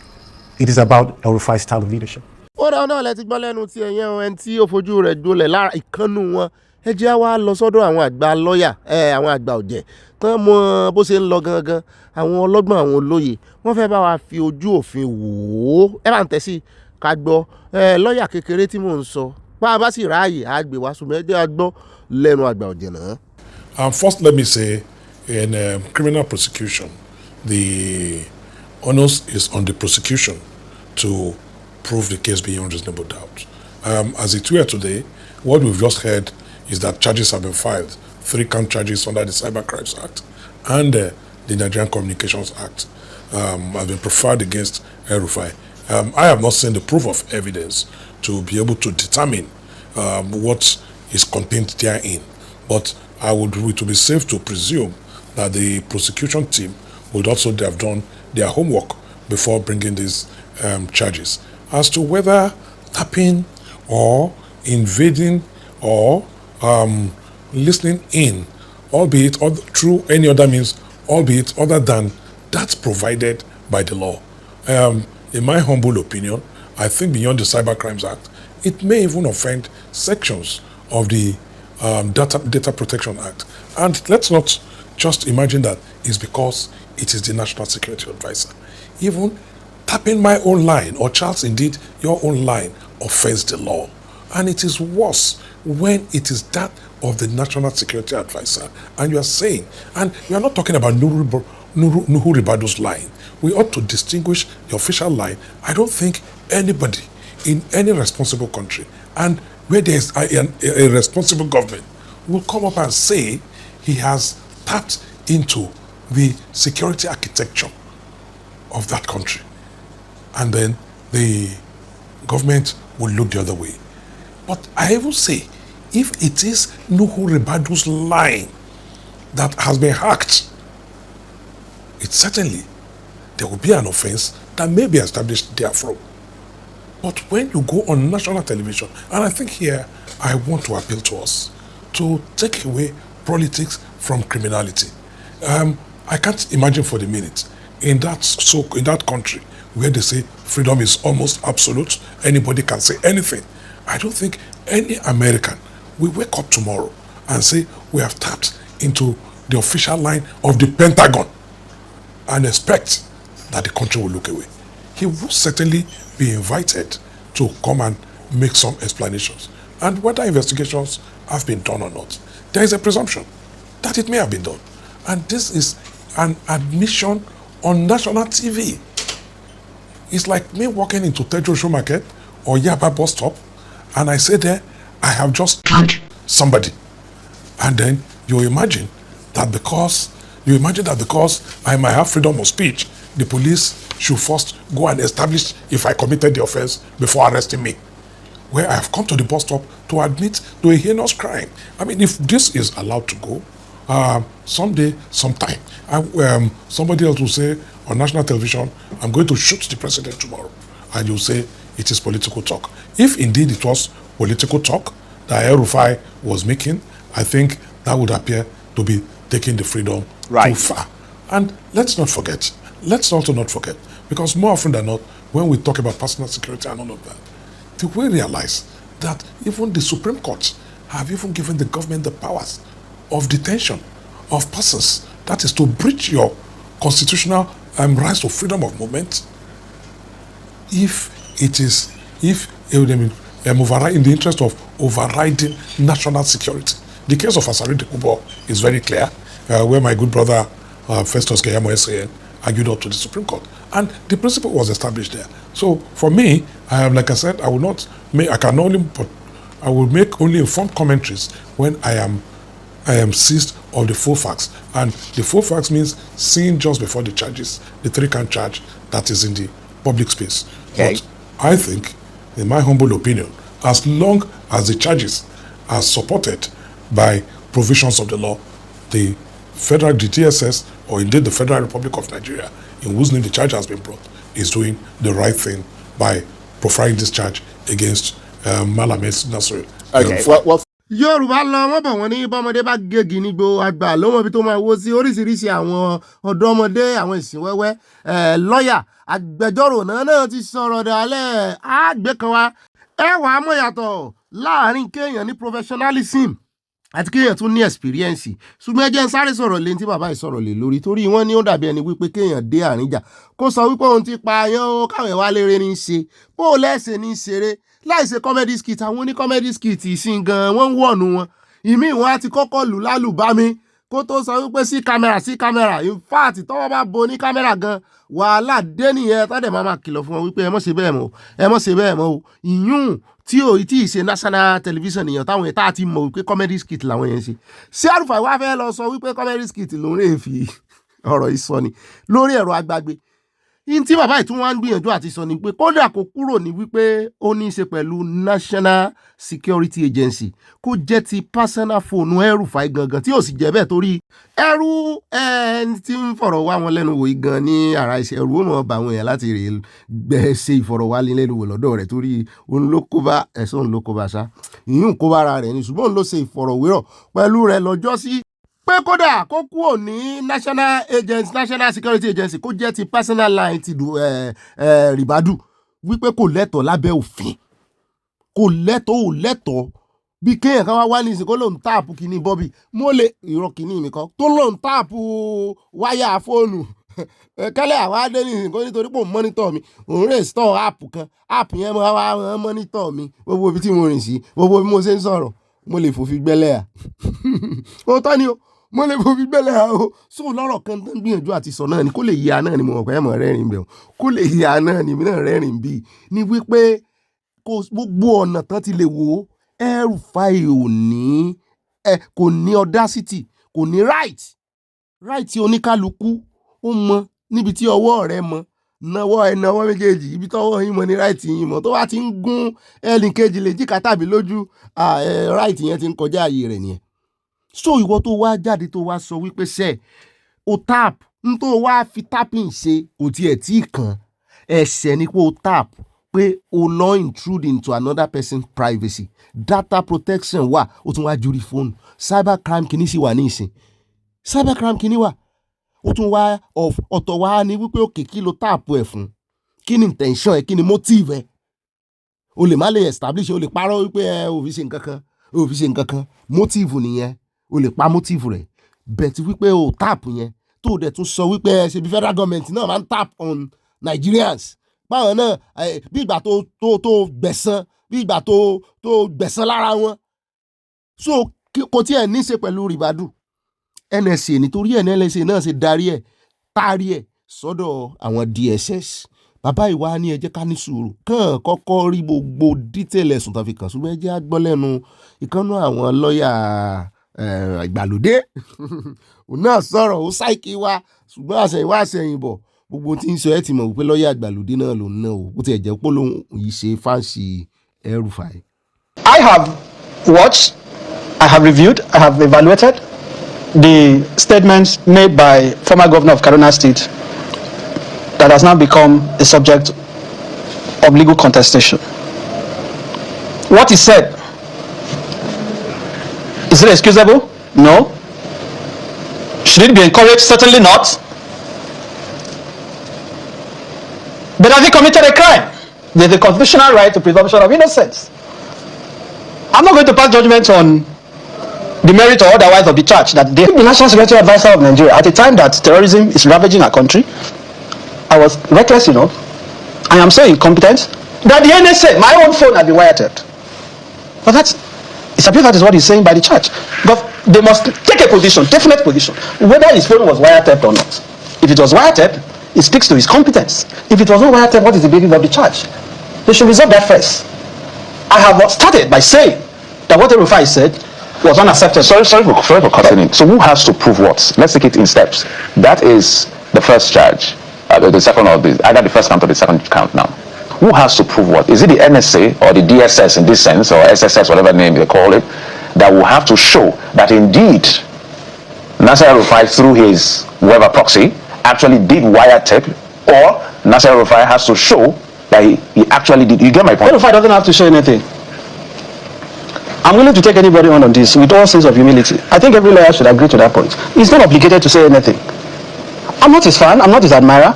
It is about Elrufai's style of leadership. Ọ̀rọ̀ náà lẹ ti gbọ́ lẹ́nu tí ẹ̀yẹ́ ẹni tí ó fojú rẹ̀ gbolẹ̀ lára ìkànnù wọn ẹ jẹ́ wá lọ sọ́dọ̀ àwọn àgbà lọ́ọ̀yà àwọn àgbà ọ̀jẹ̀ tán mọ bó ṣe ń lọ gangan àwọn ọlọ́gbọ́n àwọn olóye wọ́n fẹ́ bá wa fi ojú òfin wò ó ẹ bá ń tẹ̀sí ká gbọ́ lọ́ọ̀yà kékeré tí mò ń sọ bá a bá sì ráàyè á gbé wá ṣùgbọ́n ẹ jẹ́ wá gbọ́ lẹ́nu àgbà ọ̀jẹ̀ náà. First, let me say, in criminal prosecution, the onus is on the prosecution to prove the case beyond reasonable doubt. As it were today, what we've just heard is that charges have been filed, 3 count charges under the Cyber Crimes Act and the Nigerian Communications Act have been preferred against Elrufai. I have not seen the proof of evidence to be able to determine what is contained therein, but it would be safe to presume that the prosecution team would also have done their homework before bringing these charges. As to whether tapping or invading or listening in, albeit through any other means, albeit other than that's provided by the law. In my humble opinion, I think beyond the Cyber Crimes Act, it may even offend sections of the Data Protection Act. And let's not just imagine that it's because it is the National Security Advisor. Even tapping my own line, or Charles, indeed, your own line, offends the law. And it is worse when it is that of the National Security Advisor. And you are saying, and we are not talking about Nuhu Ribadu's line. We ought to distinguish the official line. I don't think anybody in any responsible country, and where there is a responsible government, will come up and say he has tapped into the security architecture of that country. And then the government will look the other way. But I will say, if it is Nuhu Ribadu's line that has been hacked, it certainly, there will be an offense that may be established therefrom. But when you go on national television, and I think here I want to appeal to us to take away politics from criminality. I can't imagine for the minute in that country where they say freedom is almost absolute, anybody can say anything. I don't think any American will wake up tomorrow and say we have tapped into the official line of the Pentagon and expect that the country will look away. He will certainly be invited to come and make some explanations. And whether investigations have been done or not, there is a presumption that it may have been done. And this is an admission on national TV. It's like me walking into Tejo Show Market or Yaba bus stop, and I say there, I have just killed somebody. And then you imagine that because I might have freedom of speech, the police should first go and establish if I committed the offense before arresting me. Where I have come to the bus stop to admit to a heinous crime. I mean, if this is allowed to go, someday, sometime, somebody else will say on national television, I'm going to shoot the president tomorrow. And you'll say it is political talk. If indeed it was political talk that Elrufai was making, I think that would appear to be taking the freedom too far. And let's also not forget, because more often than not, when we talk about personal security and all of that, do we realize that even the Supreme Court have even given the government the powers of detention of persons, that is to breach your constitutional rights to freedom of movement, if in the interest of overriding national security. The case of Asari Dekubo is very clear, where my good brother Festus Keyamo SAN argued up to the Supreme Court, and the principle was established there. So for me, like I said, I will make only informed commentaries when I am seized of the full facts, and the full facts means seeing just before the charges, the 3-count charge that is in the public space. Okay. But I think, in my humble opinion, as long as the charges are supported by provisions of the law, the DSS, or indeed the Federal Republic of Nigeria, in whose name the charge has been brought, is doing the right thing by profiling this charge against Malame Nasir. Okay, well, Yorùbá lọ wọ́n bọ̀ wọ́n ní bọ́mọdé bá gégi nígbò àgbà lọ́wọ́ bí tó máa wó sí oríṣiríṣi àwọn ọ̀dọ́mọdé àwọn ìsìn wẹ́wẹ́ lọ́ọ̀yà agbẹjọ́rò náà ti sọ̀rọ̀ dálẹ̀ àgbẹ̀ kan wá ẹwà mọ̀ yàtọ̀ láàrin kéèyàn ní professionalism àti kéèyàn tún ní experience ṣùgbọ́n ẹ jẹ́ n sáré sọ̀rọ̀ lé ní tí bàbá yìí sọ̀rọ̀ lé lórí torí wọ́n ní ó dàbí ẹni wípé kéèyàn dé àárín jà kó sọ wípé òun ti pààyàn ó káwé wá lérè ní í ṣe bó o lẹ́sẹ̀ ní í ṣeré láìsè comedy skit àwọn oní comedy skit ìsìn gan wọ́n ń wọ̀nù wọn ìmí wọn á ti kọ́kọ́ lù lálùbami kó tó sọ wípé sí kámẹ́rà in fact tọ́wọ́ bá bo ní kámẹ́rà gan wàhálà dé nìyẹn tọ́dẹ̀ máa kìlọ̀ fún wọn wípé ẹ mọ̀ ṣe bẹ́ẹ̀ mọ́ o ìyún tí ò tí ì ṣe national television èèyàn táwọn ẹ̀ tá a ti mọ̀ wípé comedy skit làwọn yẹn ń ṣe Elrufai wá fẹ́ lọ sọ wípé comedy skit lòun lè fi ọ̀rọ̀ ìsọ ni lórí ẹ̀rọ agbágbé yín tí bàbá ìtún wá ń gbìyànjú àti sọ ni pé kódà kó kúrò ní wípé ó ní í ṣe pẹ̀lú National Security Agency kó jẹ́ ti personal phone Elrufai gangan tí ò sì jẹ́ bẹ́ẹ̀ torí ẹrú ẹni tí ń fọ̀rọ̀ wá wọn lẹ́nu wò yìí gan ní ara iṣẹ́ ẹrú ó mọ̀ bá àwọn èèyàn láti rè gbẹ́ ṣe ìfọ̀rọ̀wánilẹ́nuwò lọ́dọ̀ rẹ̀ torí òun ló kó bá ẹ̀sọ́ òun ló kó bá ṣá ìyún kó bá ara rẹ̀ ni ṣùgbọ́n òun ló ṣe ìfọ̀rọ̀wérọ̀ pẹ̀lú rẹ̀ lọ́jọ́ sí pé kódà kó kúrò ní National Security Agency kó jẹ́ ti personal line ti ribadu wípé kò lẹ́tọ̀ọ́ lábẹ́ òfin kò lẹ́tọ̀ọ́ bí kéèyàn kan wá ní ìsìn kó lóun táàpù kìíní bọ́bì mo lè ìrọ̀ kìíní mi kan tó lóun táàpù wáyà fóònù kẹ́lẹ́ àwọn adé ní ìsìn kó nítorí pò mọ́nítọ̀ mi òun rè stọ̀ áàpù kan áàpù yẹn mo wá mọ́nítọ̀ mi gbogbo ibi tí mo rìn sí gbogbo bí mo ṣe ń sọ̀rọ̀ mo lè fòfin gbẹ́lẹ́ à ó tọ́ ni o mo lè fòfin gbẹ́lẹ́ à o sóò lọ́rọ̀ kan tó ń gbìyànjú àti sọ náà ni kó lè yíya náà ni mo mọ̀ pé ẹ̀mọ̀ rẹ́rìn bẹ̀ kó lè yíya náà ni mi náà rẹ́rìn bíi ni wípé gbogbo ọ̀nà tán ti lè wò ó Elrufai kò ní audacity kò ní right oníkálukú ó mọ níbi tí ọwọ́ rẹ mọ náwó méjèèjì ibi tọ́wọ́ yín mọ ní right yín mọ tó bá ti ń gún ẹnì kejì lè jìkà tàbí lójú right yẹn ti ń kọjá ààyè rẹ̀ nìyẹn so ìwọ tó wá jáde tó wá sọ wípé o tap n tó wá fi tapping ṣe kò tiẹ̀ tí kàn ẹ̀ṣẹ̀ ni pé o tap pé o lọ intrude into another person's privacy data protection wà o tún wá jùrí fóònù cybercrime kìíní sì wà ní ìsìn cybercrime kìíní wà o tún wá ọ̀tọ̀ wá ní wípé òkè kí ló tap ẹ̀ fún kí ni intention ẹ̀ kí ni motive ẹ̀ o lè má lè establish o lè parọ́ wípé ò fi ṣe nǹkan kan motive nìyẹn o lè pa motive rẹ̀ bẹ̀tí wípé o tap yẹn tó dẹ̀ tún sọ wípé ṣe bí federal government náà máa ń tap on Nigerians báwọn náà bí ìgbà tó gbẹ̀san bí ìgbà tó gbẹ̀san lára wọn. So kò tí ẹ̀ ní í ṣe pẹ̀lú ribadu NSA nítorí ẹ̀ ní NSA náà ṣe darí ẹ̀ taari ẹ̀ sọ́dọ̀ àwọn DSS. Bàbá ìwà ni ẹ jẹ́ ká ní sùúrù kàn kọ́kọ́ rí gbogbo dítẹ̀lì ẹ̀sùn tó fi kàn ṣùgbọ́n ẹ jẹ́ á gbọ́ lẹ́nu ìkànnú àwọn lọ́ọ̀yà ìgbàlódé òun náà sọ̀rọ̀ ó ṣáìkì wa ṣùgbọ́n àṣẹ̀yìnbọ̀ gbogbo tí ń sọ ẹ ti mọ̀ wípé lọ́ọ̀yà ìgbàlódé náà lòun náà o ó ti ẹ̀ jẹ́ pé lòun yìí ṣe fáǹsì Elrufai. I have watched, I have reviewed, I have evaluated the statements made by former governor of Kaduna State that has now become a subject of legal contestation. What he said, is it excusable? No. Should it be encouraged? Certainly not. But has he committed a crime? There's a constitutional right to presumption of innocence. I'm not going to pass judgment on the merit or otherwise of the charge that the National Security Advisor of Nigeria, at a time that terrorism is ravaging our country, I was reckless enough, I am so incompetent, that the NSA, my own phone, had been wiretapped. But it's a bit that is what he's saying by the church. But they must take a position, definite position, whether his phone was wiretapped or not. If it was wiretapped, it speaks to his competence. If it was not wiretapped, what is the basis of the charge? They should resolve that first. I have started by saying that what Elrufai said was unacceptable. Sorry for cutting in. So who has to prove what? Let's take it in steps. That is the first charge. The second or either the first count or the second count now. Who has to prove what? Is it the NSA or the DSS in this sense, or SSS, whatever name they call it, that will have to show that indeed Nasser Elrufai through his whoever proxy actually did wiretap, or Nasser Elrufai has to show that he actually did. You get my point? Elrufai doesn't have to show anything. I'm willing to take anybody on this with all sense of humility. I think every lawyer should agree to that point. He's not obligated to say anything. I'm not his fan, I'm not his admirer.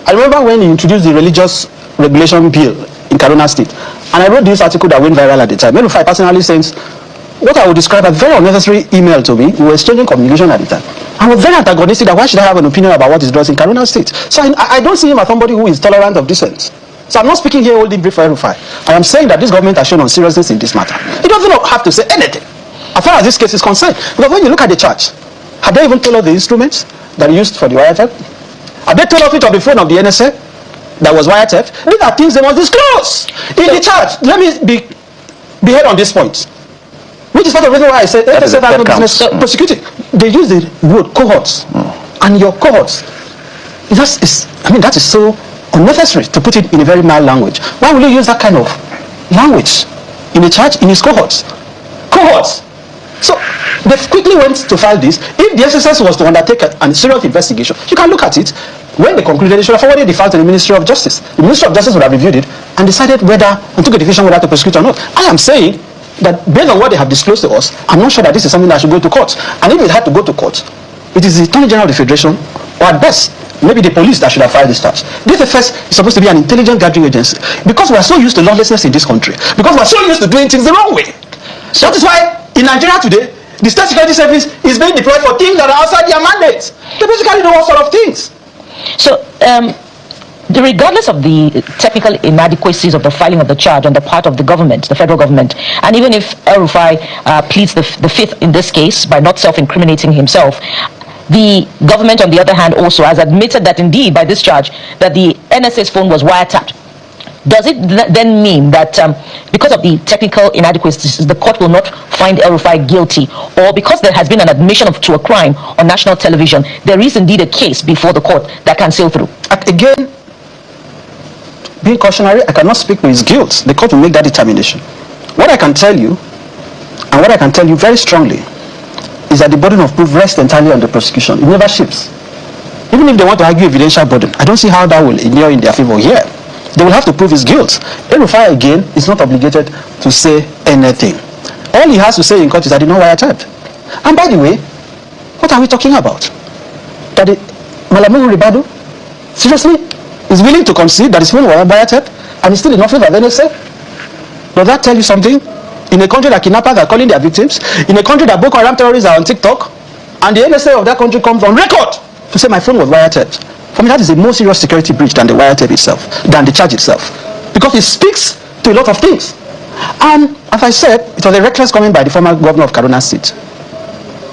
I remember when he introduced the religious regulation bill in Kaduna State, and I wrote this article that went viral at the time. Elrufai personally sent what I would describe as very unnecessary email to me. We were exchanging communication at the time. I was very antagonistic that why should I have an opinion about what is done in Kaduna State? So I don't see him as somebody who is tolerant of dissent. So I'm not speaking here holding brief for Elrufai. I am saying that this government has shown on seriousness in this matter. It doesn't have to say anything as far as this case is concerned. Because when you look at the charge, have they even told us the instruments that are used for the wiretap? Have they told us it on the phone of the NSA that was wiretap? These are things they must disclose in the charge. Let me be heard on this point. Which is part of the reason why I said NSA has no business prosecuting. They use the word cohorts. And your cohorts, that is so unnecessary to put it in a very mild language. Why will you use that kind of language in a charge in his cohorts? Cohorts. So they quickly went to file this. If the SSS was to undertake a serious investigation, you can look at it. When they concluded, they should have forwarded the file to the Ministry of Justice. The Ministry of Justice would have reviewed it and decided whether and took a decision whether to prosecute or not. I am saying that based on what they have disclosed to us, I'm not sure that this is something that should go to court. And if it had to go to court, it is the Attorney General of the Federation, or at best, maybe the police that should have filed this charge. This is supposed to be an intelligence gathering agency. Because we are so used to lawlessness in this country. Because we are so used to doing things the wrong way. So that is why in Nigeria today, the State Security Service is being deployed for things that are outside their mandate. They basically do all sort of things. So, regardless of the technical inadequacies of the filing of the charge on the part of the government, the federal government, and even if Elrufai pleads the fifth in this case by not self-incriminating himself, the government, on the other hand, also has admitted that indeed, by this charge, that the NSA's phone was wiretapped. Does it then mean that because of the technical inadequacies, the court will not find Elrufai guilty, or because there has been an admission to a crime on national television, there is indeed a case before the court that can sail through? Again, being cautionary, I cannot speak to his guilt. The court will make that determination. What I can tell you, and what I can tell you very strongly, is that the burden of proof rests entirely on the prosecution. It never shifts. Even if they want to argue evidential burden, I don't see how that will inure in their favor here. They will have to prove his guilt. Elrufai, again, is not obligated to say anything. All he has to say in court is that he did not wiretap. And by the way, what are we talking about? That Malamu Ribadu, seriously, is willing to concede that his phone was wiretapped and he's still in office of NSA? Does that tell you something? In a country that kidnappers are calling their victims, in a country that Boko Haram terrorists are on TikTok, and the NSA of that country comes on record to say my phone was wiretapped. For me, that is a more serious security breach than the wiretap itself, than the charge itself. Because it speaks to a lot of things. And as I said, it was a reckless comment by the former governor of Kaduna State,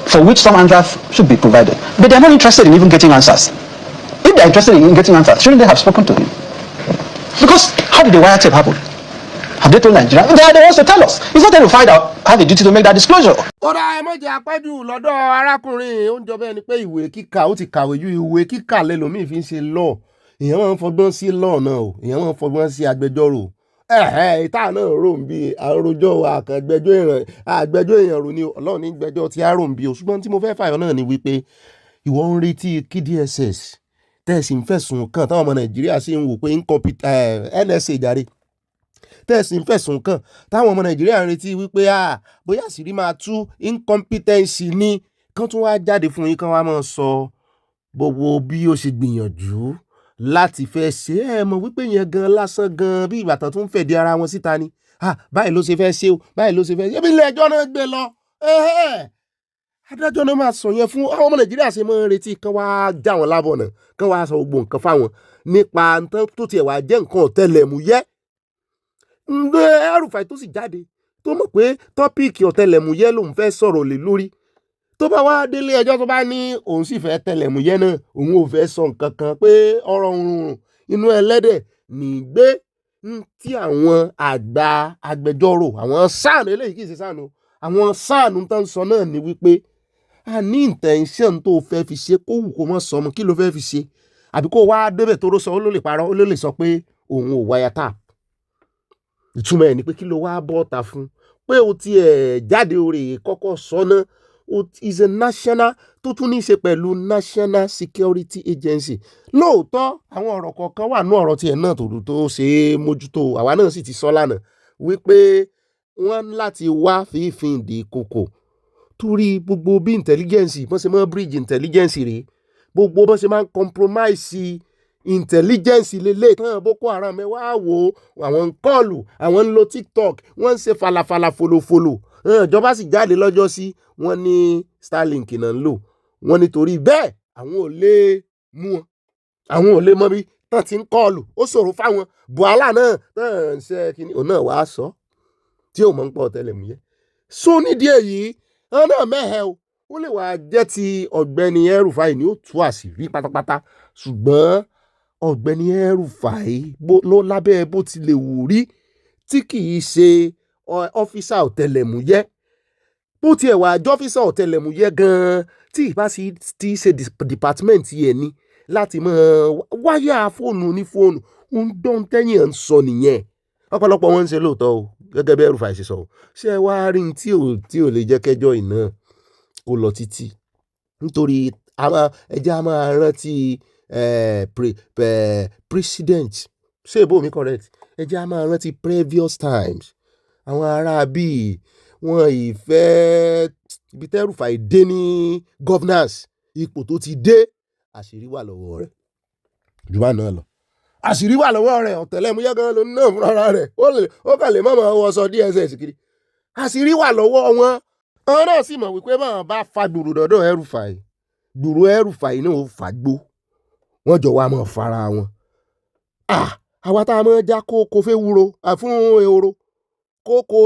for which some answers should be provided. But they are not interested in even getting answers. If they are interested in getting answers, shouldn't they have spoken to him? Because how did the wiretap happen? Have they told Nigeria? They are the ones to tell us. It's not them to find out, have a duty to make that disclosure. Ó dá ẹ mọ̀jẹ̀ apẹ́jù lọ́dọ̀ arákùnrin ó ń jọ bẹ́ẹ̀ ni pé ìwé kíkà ó ti kàwé ju ìwé kíkà lẹ́lòmíì fi ń ṣe lọ́ọ̀ èèyàn máa ń fọgbọ́n sí lọ́ọ̀ náà o èèyàn máa ń fọgbọ́n sí agbẹjọ́rò ìta náà rò ń bí àròjọ àkàngbẹjọ́ èèyàn rò ní ọlọ́run ní gbẹjọ́ tí a rò ń bí o ṣùgbọ́n tí mo fẹ́ fàyọ náà ni wípé ìwọ ń retí kí DSS tẹ̀sí ń fẹ̀sùn kàn táwọn ọmọ Nàìjíríà sì ń wò pé NSA jàre tẹ̀sí ń fẹ̀sùn kàn táwọn ọmọ Nàìjíríà ń retí wípé bóyá àṣírí máa tú incompetency ní kán tún wá jáde fún yín kán wá máa sọ gbogbo bí ó ṣe gbìyànjú láti fẹ́ ṣe mọ̀ wípé yẹn gan lásán gan bí ìbátan tún fẹ̀dí ara wọn síta ni báyìí ló ṣe fẹ́ ṣe o báyìí ló ṣe fẹ́ ṣe ebi ilé ẹjọ́ náà gbé lọ adájọ́ náà máa sọ yẹn fún àwọn ọmọ Nàìjíríà ṣe máa ń retí kán wá já wọn lábọ̀ náà kán wá sọ gbogbo nǹkan fáwọn nípa tó tiẹ̀ wá jẹ́ nǹkan ọ̀tẹlẹ̀múyẹ́ Elrufai tó sì jáde tó mọ̀ pé tọ́píìkì ọ̀tẹlẹ̀múyẹ́ lòun fẹ́ sọ̀rọ̀ lé lórí tó bá wá délé ẹjọ́ tó bá ní òun sì fẹ́ tẹlẹ̀múyẹ́ náà òun ò fẹ́ sọ nǹkan kan pé ọ̀rọ̀ òun inú ẹlẹ́dẹ̀ nígbé tí àwọn àgbà agbẹjọ́rò àwọn sáànù eléyìí kì í ṣe sáànù àwọn sáànù tó ń sọ náà ni wípé a ní intention tó fẹ́ fi ṣe kó wù kó mọ̀ sọmọ kí ló fẹ́ fi ṣe àbí kó wá débẹ̀ tó sọ ó ló lè parọ́ ó ló lè sọ pé òun ò wáyà tap ìtumọ̀ ẹ̀ ni pé kí ló wá bọ́ ta fún pé o ti jáde orí kọ́kọ́ sọ́nà is a national tó tún ní í ṣe pẹ̀lú National Security Agency lóòótọ́ àwọn ọ̀rọ̀ kọ̀ọ̀kan wà ní ọ̀rọ̀ tiẹ̀ náà tó ṣe é mójútó àwa náà sì ti sọ lánàá wípé wọ́n láti wá fífin ìdí kòkò torí gbogbo bí intelligence bọ́n ṣe máa bridge intelligence rèé gbogbo bọ́n ṣe máa compromise intelligence lélẹ̀ tán Boko Haram ẹ wá wò àwọn ń kọ́ọ̀lù àwọn ń lo TikTok wọ́n ń ṣe falafala folofolo ìjọba sì jáde lọ́jọ́ sí wọ́n ní Starlink náà ń lò wọ́n nítorí bẹ́ẹ̀ àwọn ò lè mú wọn àwọn ò lè mọ bí tán ti ń kọ́ọ̀lù ó ṣòro fáwọn Buhala náà tán ń ṣe kíní òun náà wàá sọ tí ò mọ̀ ń pọ̀ ọ̀tẹlẹ̀múyẹ́ so nídìí èyí wọn náà mẹ́hẹ̀ o ó lè wá jẹ́ ti Ọ̀gbẹ́ni Elrufai ni ó tú àṣírí pátápátá ṣùgbọ́n Ọ̀gbẹ́ni Elrufai ló lábẹ́ bó ti lè wù rí tí kì í ṣe ọ́físà ọ̀tẹlẹ̀múyẹ́ bó tiẹ̀ wà jọ́ ọ́físà ọ̀tẹlẹ̀múyẹ́ gan-an tí ìbá sì ti ṣe department yẹn ni láti mọ wáyà fóònù ní fóònù ń dán tẹ́yìn ẹ̀ ń sọ nìyẹn ọ̀pọ̀lọpọ̀ wọn ń ṣe lóòótọ́ o gẹ́gẹ́ bí Elrufai ṣe sọ ṣé ẹ wá rí tí ò lè jẹ́ kẹjọ́ iná kó lọ títí nítorí ẹjẹ́ a máa rántí president ṣé ìbò mi correct ẹjẹ́ a máa rántí previous times àwọn ará bíi wọn ìfẹ́ ibi tí Elrufai dé ní governance ipò tó ti dé àṣírí wà lọ́wọ́ rẹ̀ jù bá náà lọ àṣírí wà lọ́wọ́ rẹ̀ ọ̀tẹlẹ̀múyẹ́ gan ló náà fúnra rẹ̀ ó kàn lè mọ̀mọ́ wọṣọ DSS kiri àṣírí wà lọ́wọ́ wọn àwọn náà sì mọ̀ wípé báwọn bá fa gbùrù dọ́dọ̀ Elrufai gbùrù Elrufai náà ó fàgbó wọ́n jọ wá mọ̀ fara wọn àwa tá a mọ̀ já kókó fẹ́ wúro fún ehoro kókó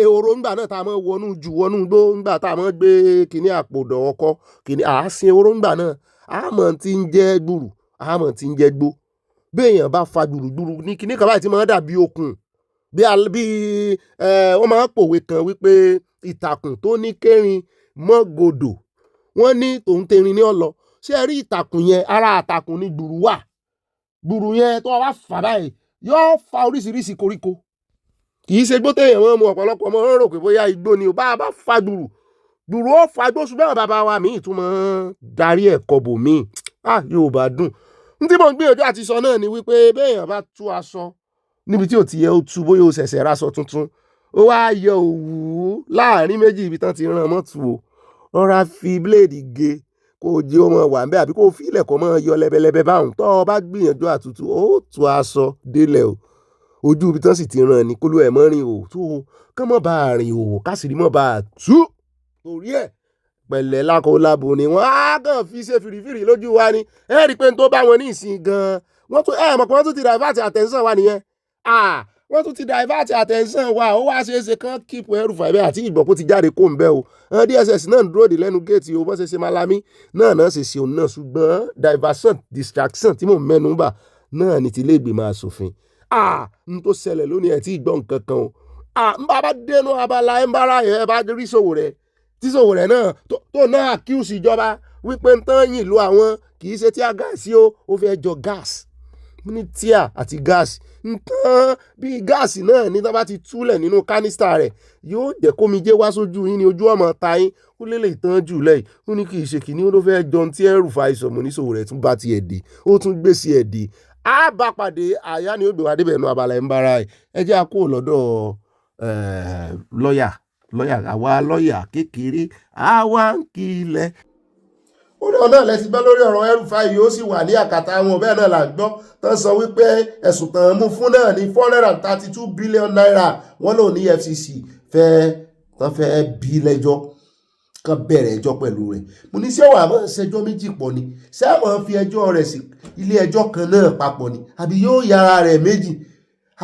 ehoro ńgbà náà tá a mọ̀ wọnú gbó ńgbà tá a mọ̀ gbé kíní àpòdọ̀ ọkọ kíní àásìn ehoro ńgbà náà àmọ̀ tí ń jẹ́ gbùrù àmọ̀ tí ń jẹ́ gbó béèyàn bá fa gbùrùgbùrù ní kíní kan báyìí tí máa dàbí okùn bí wọ́n máa ń pòwe kan wípé ìtàkùn tó ní kérin mọ́gòdò wọ́n ní tòun tẹ̀rín ní ọ̀lọ́ ṣé ẹ rí ìtàkùn yẹn ara àtàkùn ní gbùrù wà gbùrù yẹn tó wá fà báyìí yóò fa oríṣiríṣi koríko kì í ṣe gbó téèyàn mọ́ mu ọ̀pọ̀lọpọ̀ ọmọ rò pé bóyá igbó ni ò bá fa gbùrù ó fa gbó ṣùgbọ́n bàbá wa míì tún máa darí ẹ̀kọ́ bò míì yóò bá dùn tí mo ń gbìyànjú àti sọ náà ni wípé béèyàn bá tú aṣọ níbi tí ò ti yẹ ó tú bóyá ó ṣẹ̀ṣẹ̀ raṣọ tuntun ó wá yọ òwú láàrin méjì ibi tán ti rán mọ́tò o rọra fi bíléèdì gé kó jẹ́ ọmọ wà ń bẹ́ àbí kó fi ilẹ̀ kọ́ mọ́ yọ lẹ́bẹ̀lẹ́bẹ̀ báwọn tó o bá gbìyànjú àtútù ó tú aṣọ délẹ̀ o ojú ibi tán sì ti rán ni kólú ẹ̀ mọ́ rìn o tó kán mọ́ bá a rìn o kásìrí mọ́ bá a tú torí ẹ̀ pẹ̀lẹ́ lákòólábò ni wọ́n á kàn fi ṣe fìrìfìrì lójú wa ni ẹ rí i pé n tó bá wọn ní ìsìn gan-an wọ́n tún mọ̀ pé wọ́n tún ti divert attention wa nìyẹn wọ́n tún ti divert attention wa ó wá ṣeéṣe kán keep Elrufai bẹ́ẹ̀ àti Ìgbòho ti jáde kó ń bẹ́ o àwọn DSS náà ń dúró de lẹ́nu géètì o bọ́n ṣe Malami náà ṣe ṣe òun náà ṣùgbọ́n diversion distraction tí mò ń mẹ́nu bà náà ní ti ilé ìgbìmọ̀ asòfin n tó ṣẹlẹ̀ lónìí ẹ̀ tí ìgbọ́n nǹkan kan o n bá bá dénú abala ẹ̀ ń bára yẹn ẹ bá rí Sowore tí Sowore náà tó náà accuse ìjọba wípé ń tán yìn lu àwọn kì í ṣe tíá gáàsì o ó fẹ́ jọ gáàsì ní tíà àti gáàsì nǹkan bíi gáàsì náà ní tá bá ti túlẹ̀ nínú kánísítà rẹ̀ yóò jẹ́ kómijé wá sójú yín ní ojú ọmọ ta yín ó lè tán jù lẹ́yìn ó ní kì í ṣe kìíní ó ló fẹ́ jọ tí Elrufai sọ̀mù ní Sowore tún bá tiẹ̀ dé ó tún gbé sí ẹ̀ dé á bá pàdé àyà ni ó gbé wá débẹ̀ nù abala ẹ̀ ń bára ẹ̀ ẹ jẹ́ àkó lọ́dọ̀ lọ́yà àwa lọ́yà kékeré àwa ń kilẹ̀. ó náà lẹ́sìn bẹ́ lórí ọ̀rọ̀ Elrufai yóò sì wà ní àkàtà wọn bẹ́ẹ̀ náà là ń gbọ́ tán sọ wípé ẹ̀sùn tán mú fún náà ní 432 billion naira wọ́n lò ní EFCC tán fẹ́ bí lẹ́jọ́ kan bẹ̀rẹ̀ ẹjọ́ pẹ̀lú rẹ̀ mo ní sí ọ̀wà àmọ́ ṣẹjọ́ méjì pọ̀ ni ṣé àwọn fi ẹjọ́ rẹ̀ sí ilé ẹjọ́ kan náà papọ̀ ni àbí yóò yára rẹ̀ méjì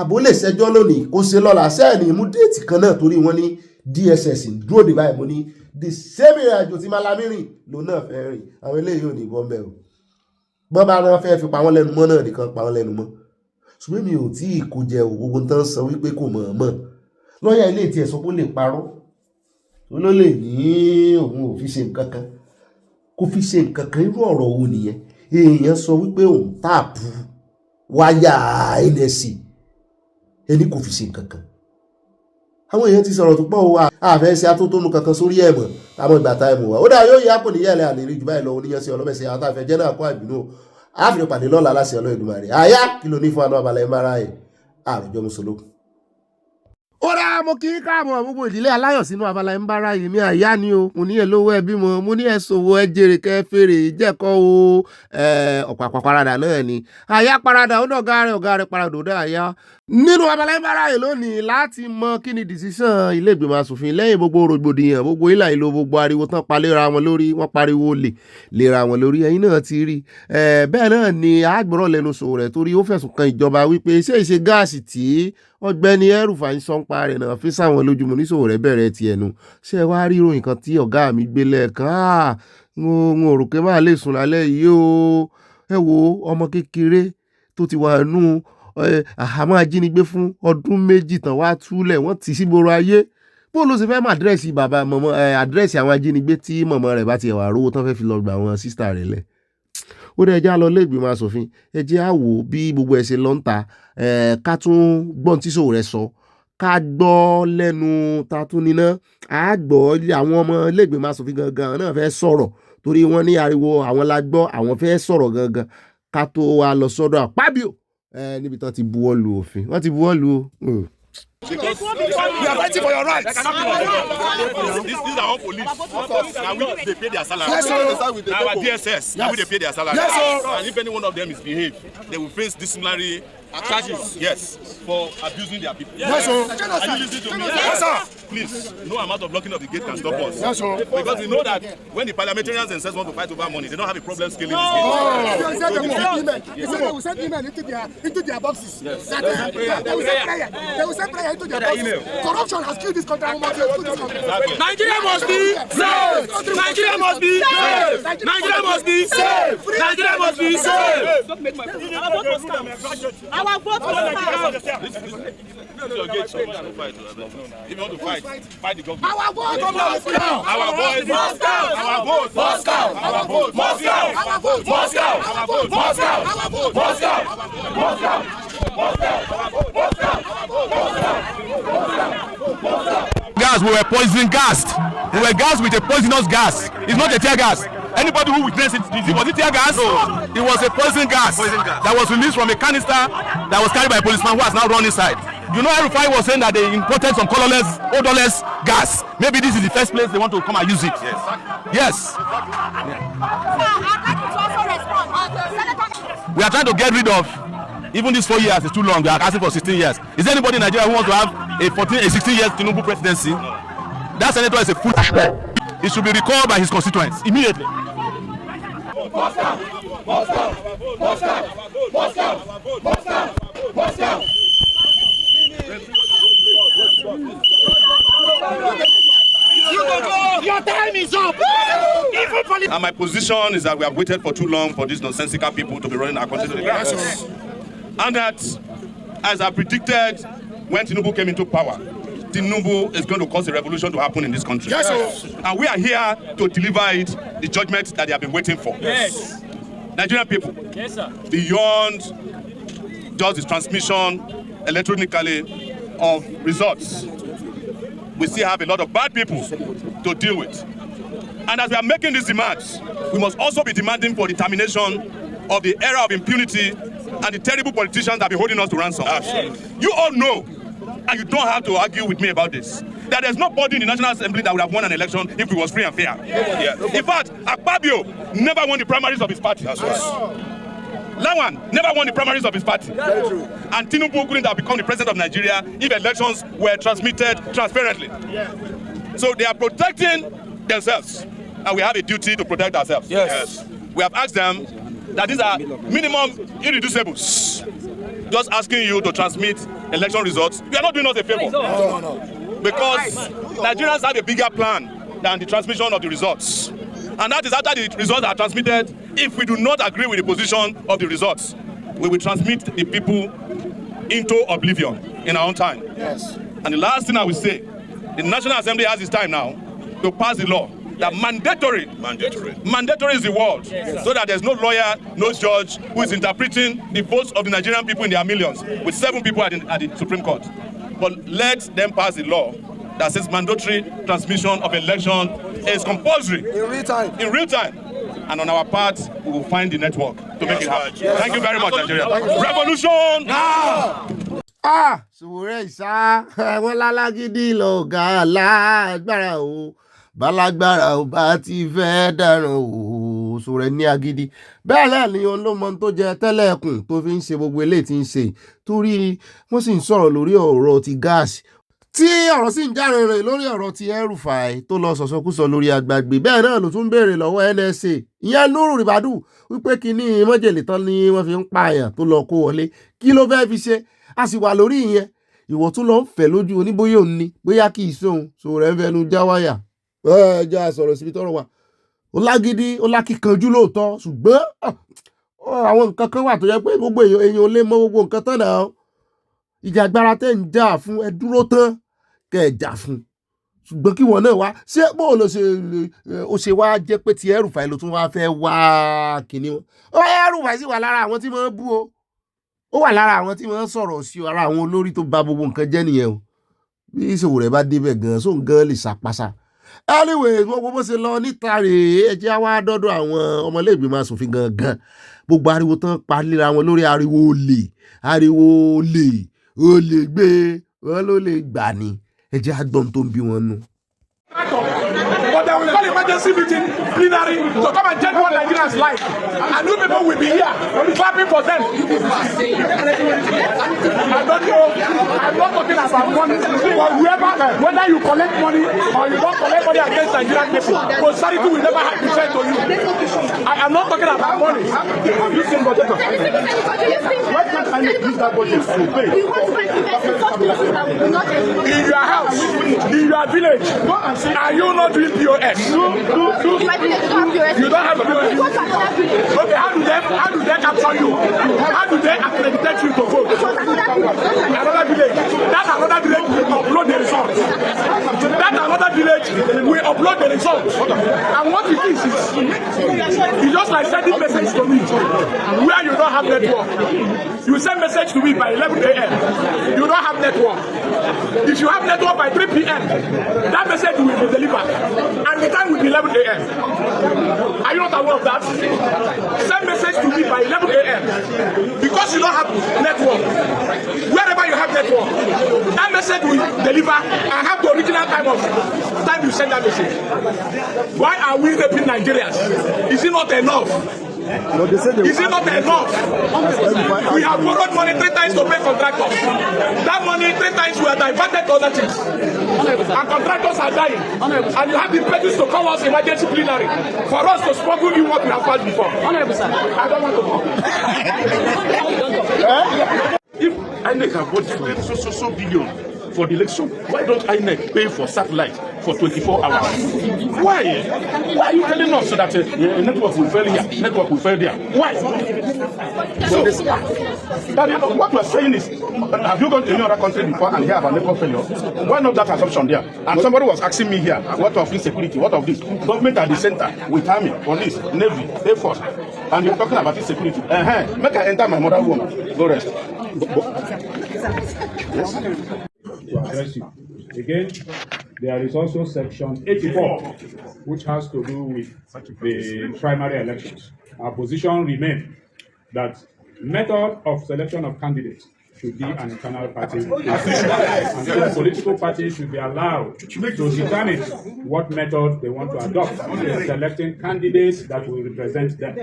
àbó lè ṣẹjọ́ lónìí kó ṣe lọ́la sẹ́ẹ̀nì mú déètì kan náà torí wọ́n ní DSS dúró dé báyìí mo ní the same ìrìnàjò tí Malami rìn ló náà fẹ́ rìn àwọn eléyìí ò ní bọ́ mbẹ́ o bọ́n bá wọn fẹ́ fi pa wọ́n lẹ́nu mọ́ náà nìkan pa wọ́n lẹ́nu mọ́ ṣùgbọ́n mi ò tí ì kó jẹ gbogbo tán sọ wípé kò mọ̀ mọ̀ lọ́ọ̀yà ilé tí ẹ̀ sọ pé ó lè parọ́ ó ló lè ní òun ò fi ṣe nǹkan kan kò fi ṣe nǹkan kan irú ọ̀rọ̀ òun nìyẹn èèyàn sọ wípé òun táàpù wáyà NSC ẹni kò fi ṣe nǹkan kan àwọn èèyàn ti sọ̀rọ̀ tó pọ̀ wá àfẹ́ ṣe atótónu kankan sórí ẹ̀mọ̀ àwọn ìgbà tá ẹ̀mọ̀ wá ó dà yóò yá kò níyẹ̀lẹ̀ àlè rí jù báyìí lọ oníyàn sí ọlọ́mẹsẹ̀ àwọn táfẹ́ jẹ́ náà kó àbínú àfihàn pàdé lọ́la láṣẹ Olódùmarè àyá kí ló ní fún àná abalẹ̀ mara ẹ̀ àròjọ mùsùlùmí. ó rà mo kí káàbọ̀ gbogbo ìdílé aláyọ̀ sínú abala ń bára yìí mi àyá ni o mo ní ẹ lówó ẹbí mo ní ẹ ṣòwò ẹ jèrè kẹ fèrè jẹ́kọ́ o ọ̀pàpà parada náà ni àyá parada ó dọ̀gá rẹ̀ parada ó dá àyá nínú abala ń bára yìí lónìí láti mọ kí ni decision ilé ìgbìmọ̀ asòfin lẹ́yìn gbogbo rògbòdìyàn gbogbo ìlà ìlò gbogbo ariwo tán pa léra wọn lórí wọ́n pariwo léra wọn lórí ẹ̀yin náà ti rí bẹ́ẹ̀ náà ni àgbọ̀rọ̀ lẹ́nu Sowore torí ó fẹ̀sùn kan ìjọba wípé ṣé ìṣe gáàsì tí Ọ̀gbẹ́ni Elrufai ń sọ́npa rẹ̀ náà fi sáwọn lójúmọ́ ní Sowore bẹ̀rẹ̀ tiẹ̀ nu ṣé wá rí ìròyìn kan tí ọ̀gá mi gbé lẹ́ẹ̀kan n ò rò pé máa lè sùn lálẹ́ yìí o ẹ wo ọmọ kékeré tó ti wà nù àhámọ́ ajínigbé fún ọdún méjì tán wá túlẹ̀ wọ́n ti sígboro ayé bó ló ṣe fẹ́ mọ àdírẹ́sì bàbá mọ̀mọ́ àdírẹ́sì àwọn ajínigbé tí mọ̀mọ́ rẹ̀ bá ti wà rówó tán fẹ́ fi lọ gba àwọn sísítà rẹ̀ lẹ̀ ó dẹ̀ já lọ lẹ́gbìmọ̀ asòfin ẹ jẹ́ á wò bí gbogbo ẹ̀ ṣe lọ ń ta ká tún gbọ́n tí Sowore sọ ká gbọ́ lẹ́nu ta tún níná á gbọ́ àwọn ọmọ lẹ́gbìmọ̀ asòfin gangan náà fẹ́ sọ̀rọ̀ torí wọ́n ní ariwo àwọn la gbọ́ àwọn fẹ́ sọ̀rọ̀ gangan ká tó wá lọ sọ́dọ̀ Akpabio níbi tán ti buwọ́ lu òfin wọ́n ti buwọ́ lu o. Because we are fighting for your rights. This is our own police. Now they pay their salary. Yes, sir. Now our DSS, now they pay their salary. Yes, sir. And if any one of them is behaved, they will face disciplinary charges. Yes, for abusing their people. Yes, sir. Are you listening to me? Yes, sir. Please, no amount of blocking of the gate can stop us. Yes, sir. Because we know that when the parliamentarians themselves want to fight over money, they don't have a problem scaling this They said gate. they will send email into their boxes. Yes. That they will send prayer. They will send prayer into their boxes. Corruption has killed this country. Nigeria must be saved. Nigeria must be saved. Nigeria must be saved. Nigeria must be saved. Our vote was If you want to fight, fight the government. Our vote must count. Our vote must count. Our vote must count. Our vote must count. Our vote must count. Our vote must count. Our vote must count. Must count. Gas, we were poison gassed. We were gassed with a poisonous gas. It's not a tear gas. Anybody who witnessed it, was it tear gas? No. It was a poison gas that was released from a canister that was carried by a policeman who has now run inside. You know, Elrufai was saying that they imported some colorless, odorless gas. Maybe this is the first place they want to come and use it. Yes. We are trying to get rid of, even these 4 years is too long. We are asking for 16 years. Is there anybody in Nigeria who wants to have a 16 years Tinubu presidency? That senator is a fool. He should be recalled by his constituents immediately. Your time is up. And my position is that we have waited for too long for these nonsensical people to be running our country to the ground. And that, as I predicted when Tinubu came into power, Tinubu is going to cause a revolution to happen in this country. Yes, sir. And we are here to deliver it, the judgment that they have been waiting for. Yes. Nigerian people, Yes, sir. beyond just the transmission electronically of results, we still have a lot of bad people to deal with. And as we are making these demands, we must also be demanding for the termination of the era of impunity and the terrible politicians that have been holding us to ransom. Absolutely. You all know, and you don't have to argue with me about this, that there's nobody in the National Assembly that would have won an election if it was free and fair. Yeah. In fact, Akpabio never won the primaries of his party. That's right. Lawan never won the primaries of his party. Very true. And Tinubu couldn't have become the president of Nigeria if elections were transmitted transparently. Yeah. So they are protecting themselves, and we have a duty to protect ourselves. Yes. We have asked them that these are minimum irreducibles. Just asking you to transmit election results, you are not doing us a favor. No. Because Nigerians have a bigger plan than the transmission of the results. And that is after the results are transmitted, if we do not agree with the position of the results, we will transmit the people into oblivion in our own time. Yes. And the last thing I will say, the National Assembly has its time now to pass the law that mandatory is the word, yes, so that there's no lawyer, no judge who is interpreting the votes of the Nigerian people in their millions, with 7 people at the Supreme Court. But let them pass the law that says mandatory transmission of election is compulsory in real time. And on our part, we will find the network to make it happen. Yes. Thank you very much, Nigeria. Revolution now! Sùwúrẹ́ ìsá wọn lálágídí lọ̀gá lágbára o bálágbára ò bá ti fẹ́ dáràn o Sùwúrẹ́ ní agídí bẹ́ẹ̀ náà ni òun ló mọ tó jẹ tẹ́lẹ̀kùn tó fi ń ṣe gbogbo eléyìí tí ń ṣe torí wọ́n sì ń sọ̀rọ̀ lórí ọ̀rọ̀ ti gáàsì tí ọ̀rọ̀ sì ń járe rẹ̀ lórí ọ̀rọ̀ ti Elrufai tó lọ sọ̀sọ̀kúsọ lórí agbègbè bẹ́ẹ̀ náà ló tún béèrè lọ́wọ́ NSA ìyẹn Nuru Ribadu wípé kíní mọ́jèlé tán ni wọ́n fi ń pààyàn tó lọ kó wọlé kí ló fẹ́ fi ṣe a sì wà lórí ìyẹn ìwọ tún lọ ń fẹ́ lójú oníbóyè òun ni bóyá kì í sóhun Sùwúrẹ́ ń fẹnu já wáyà ẹjọ́ àsọ̀rọ̀ síbi tọ́rọ̀ wà ó lágídí ó lákìkanjú lóòótọ́ ṣùgbọ́n àwọn nǹkan kan wà tó yẹ pé gbogbo èèyàn ò lè mọ gbogbo nǹkan tán náà ìjà agbára tẹ́ ń jà fún ẹ dúró tán kẹ́ ẹ jà fún ṣùgbọ́n kí wọn náà wá ṣé bó ló ṣe wá jẹ́ pé ti Elrufai ló tún wá fẹ́ wá kìíní wọn Elrufai sì wà lára àwọn tí wọ́n bú o ó wà lára àwọn tí wọ́n sọ̀rọ̀ sí ara àwọn olórí tó bà gbogbo nǹkan jẹ́ nìyẹn o bí Sùwúrẹ́ bá débẹ̀ gan sóun gan lè sàpàṣà anyway gbogbo bó ṣe lọ níta rèé ẹ jẹ́ wá dọ́dọ̀ àwọn ọmọlẹ́gbẹ̀mọ aṣòfin gangan gbogbo ariwo tán palera wọn lórí ariwo olè gbé wọn ló lè gbà ní ẹ jẹ́ àgbọ̀n tó ń bí wọn nù. But they will call emergency meeting plenary to come and change one Nigerian's life. And you people will be here clapping for them. I don't know. I'm not talking about money. But whoever, whether you collect money or you don't collect money against Nigerian people, posterity will never have to say to you. I am not talking about money. Have you seen budget of finance? Why can't I use that budget to pay? In your house, in your village, are you not doing POS? You don't have a POS. Okay, how do they capture you? How do they accredit you to vote? Another village. That's another village will upload the results. That's another village will upload the results. And what it is it's just like sending message to me where you don't have network. You send message to me by 11 a.m. You don't have network. If you have network by 3 p.m., that message will be delivered. And the time will be 11 a.m. Are you not aware of that? Send message to me by 11 a.m. Because you don't have network. Wherever you have network, that message will deliver and have the original time you send that message. Why are we raping Nigerians? Is it not enough? Is it not enough? We have borrowed money 3 times to pay contractors. That money 3 times we are diverted to other things. And contractors are dying. And you have the pledges to call us emergency plenary for us to smuggle in what we have passed before. I don't want to talk. INEC have budgeted so billion for the election. Why don't INEC pay for satellite for 24 hours? Why? Why are you telling us that network will fail here, network will fail there? Why? So, what we're saying is, have you gone to any other country before and hear about network failure? Why not that assumption there? And somebody was asking me here, what of insecurity, what of this? Government at the center with army, police, navy, air force, and you're talking about insecurity. Make I enter my mother womb, go rest. Yes. To address you. Again, there is also section 84, which has to do with the primary elections. Our position remains that method of selection of candidates should be an internal party decision. And so political parties should be allowed to determine what method they want to adopt in selecting candidates that will represent them,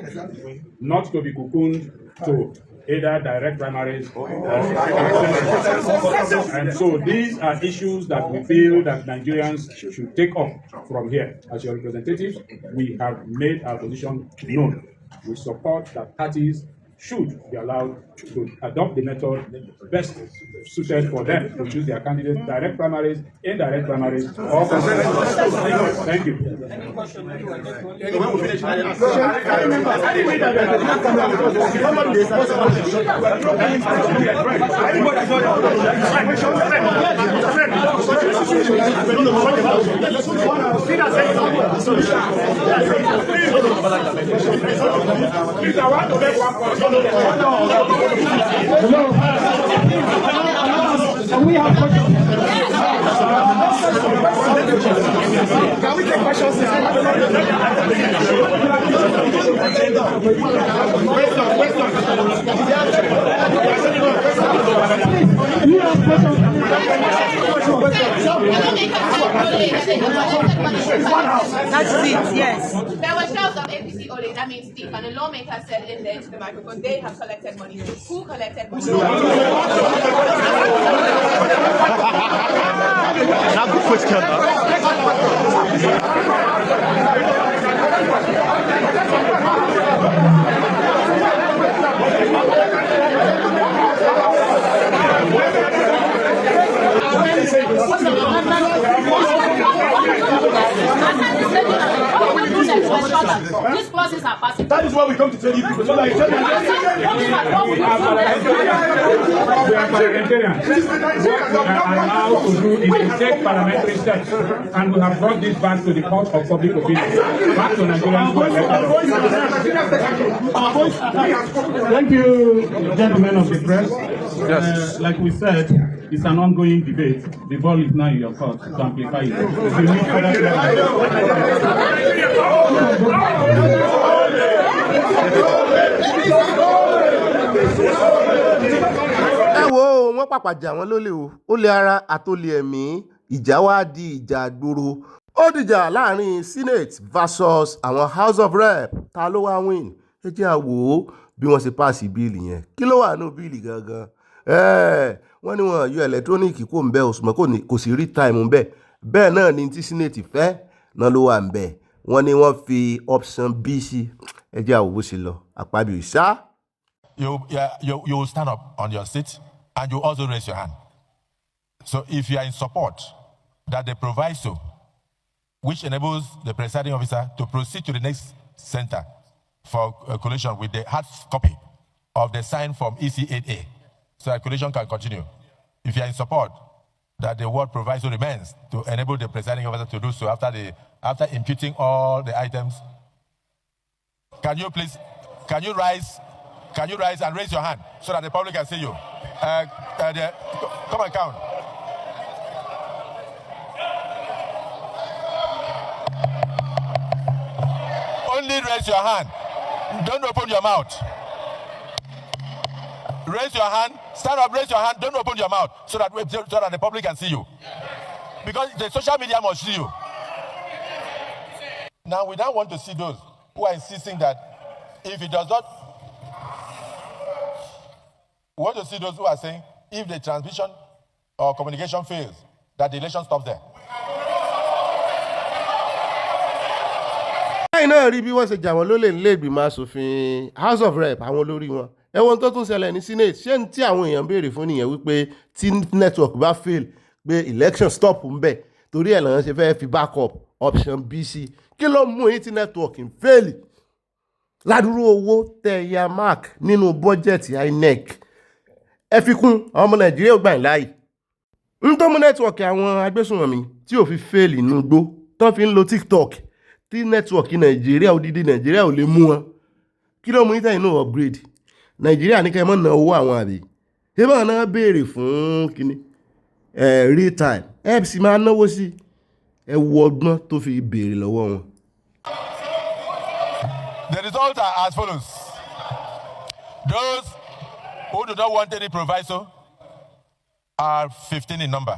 not to be cocooned to either direct primaries or and so these are issues that we feel that Nigerians should take up from here. As your representatives, we have made our position known. We support that parties should be allowed to adopt the method best suited for them to choose their candidates, direct primaries, indirect primaries, or Thank you. Can we have questions? Can we take questions? That's it, yes. There were shouts of APC Ole, that means thief, and the lawmaker said in there to the microphone, they have collected money. Who collected money? That's a good question. These processes are passing. That is why we come to tell you people. So like, We are parliamentarians. What we are allowed to do is to take parliamentary steps, and we have brought this back to the court of public opinion, back to Nigerians who are elected. Thank you, gentlemen of the press. Yes. Like we said, it's an ongoing debate. The ball is now in your court to amplify it. Ẹ wo wọ́n pàpàjà wọn lólè o, ó lé ara àtòlè ẹ̀mí, ìjà wá di ìjà àgbòrò. Ó dìjà láàrin Senate versus àwọn House of Rep. Ta ló wá win? Ẹ jẹ́ a wò ó bí wọ́n ṣe pàṣẹ bíìlì yẹn. Kí ló wà nínú bíìlì gangan? Wọ́n ní wọn yọ ẹ̀lẹ́tírónìkì kó ń bẹ́ òṣùmọ́ kò sí rí táìmù ń bẹ́. Bẹ́ẹ̀ náà ni tí Senate fẹ́ náà ló wà ń bẹ́. Wọ́n ní wọ́n fi option B sí. Ẹ jẹ́ a wò bó ṣe lọ. Àpábíò ìṣá. You will stand up on your seat and you also raise your hand. So if you are in support that the proviso, which enables the presiding officer to proceed to the next center for collation with the hard copy of the sign from EC8A, so that collation can continue. If you are in support that the word proviso remains to enable the presiding officer to do so after imputing all the items, can you rise and raise your hand so that the public can see you? Come and count. Only raise your hand. Don't open your mouth. Raise your hand. Stand up, raise your hand. Don't open your mouth so that the public can see you. Because the social media must see you. Now, we don't want to see those who are insisting that if it does not, we want to see those who are saying if the transmission or communication fails, that the election stops there. Lẹ́yìn náà rí bí wọ́n ṣe jà wọ́n lólè nílé ìgbìmọ̀ asòfin House of Rep àwọn olórí wọn ẹ̀wọ̀n tó tún ṣẹlẹ̀ ní senate ṣé ní tí àwọn èèyàn béèrè fún nìyẹn wípé tí network bá fail pé election stop ń bẹ̀ torí ẹ̀ lọ́n ṣe fẹ́ fi backup option B sí kí ló mú yín tí network ń fail ládùúrú owó tẹ ya mark nínú bọ́jẹ̀tì INEC ẹ fi kún àwọn ọmọ nàìjíríà gbà ń láàyè ń tó mú network àwọn agbésùnmọ̀mí tí ò fi fail inú gbó tán fi ń lo TikTok tí network nàìjíríà odidi nàìjíríà ò lè mú wọn kí ló mú yín tẹ̀yìn náà upgrade nàìjíríà ní kẹ́ mọ́ ná owó àwọn àbí ṣé báwọn náà béèrè fún kíní real time ẹ sì máa náwó sí ẹ wo ọgbọ́n tó fi béèrè lọ́wọ́ wọn. The results are as follows. Those who do not want any proviso are 15 in number.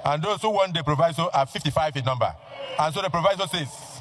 And those who want the proviso are 55 in number. And so the proviso says,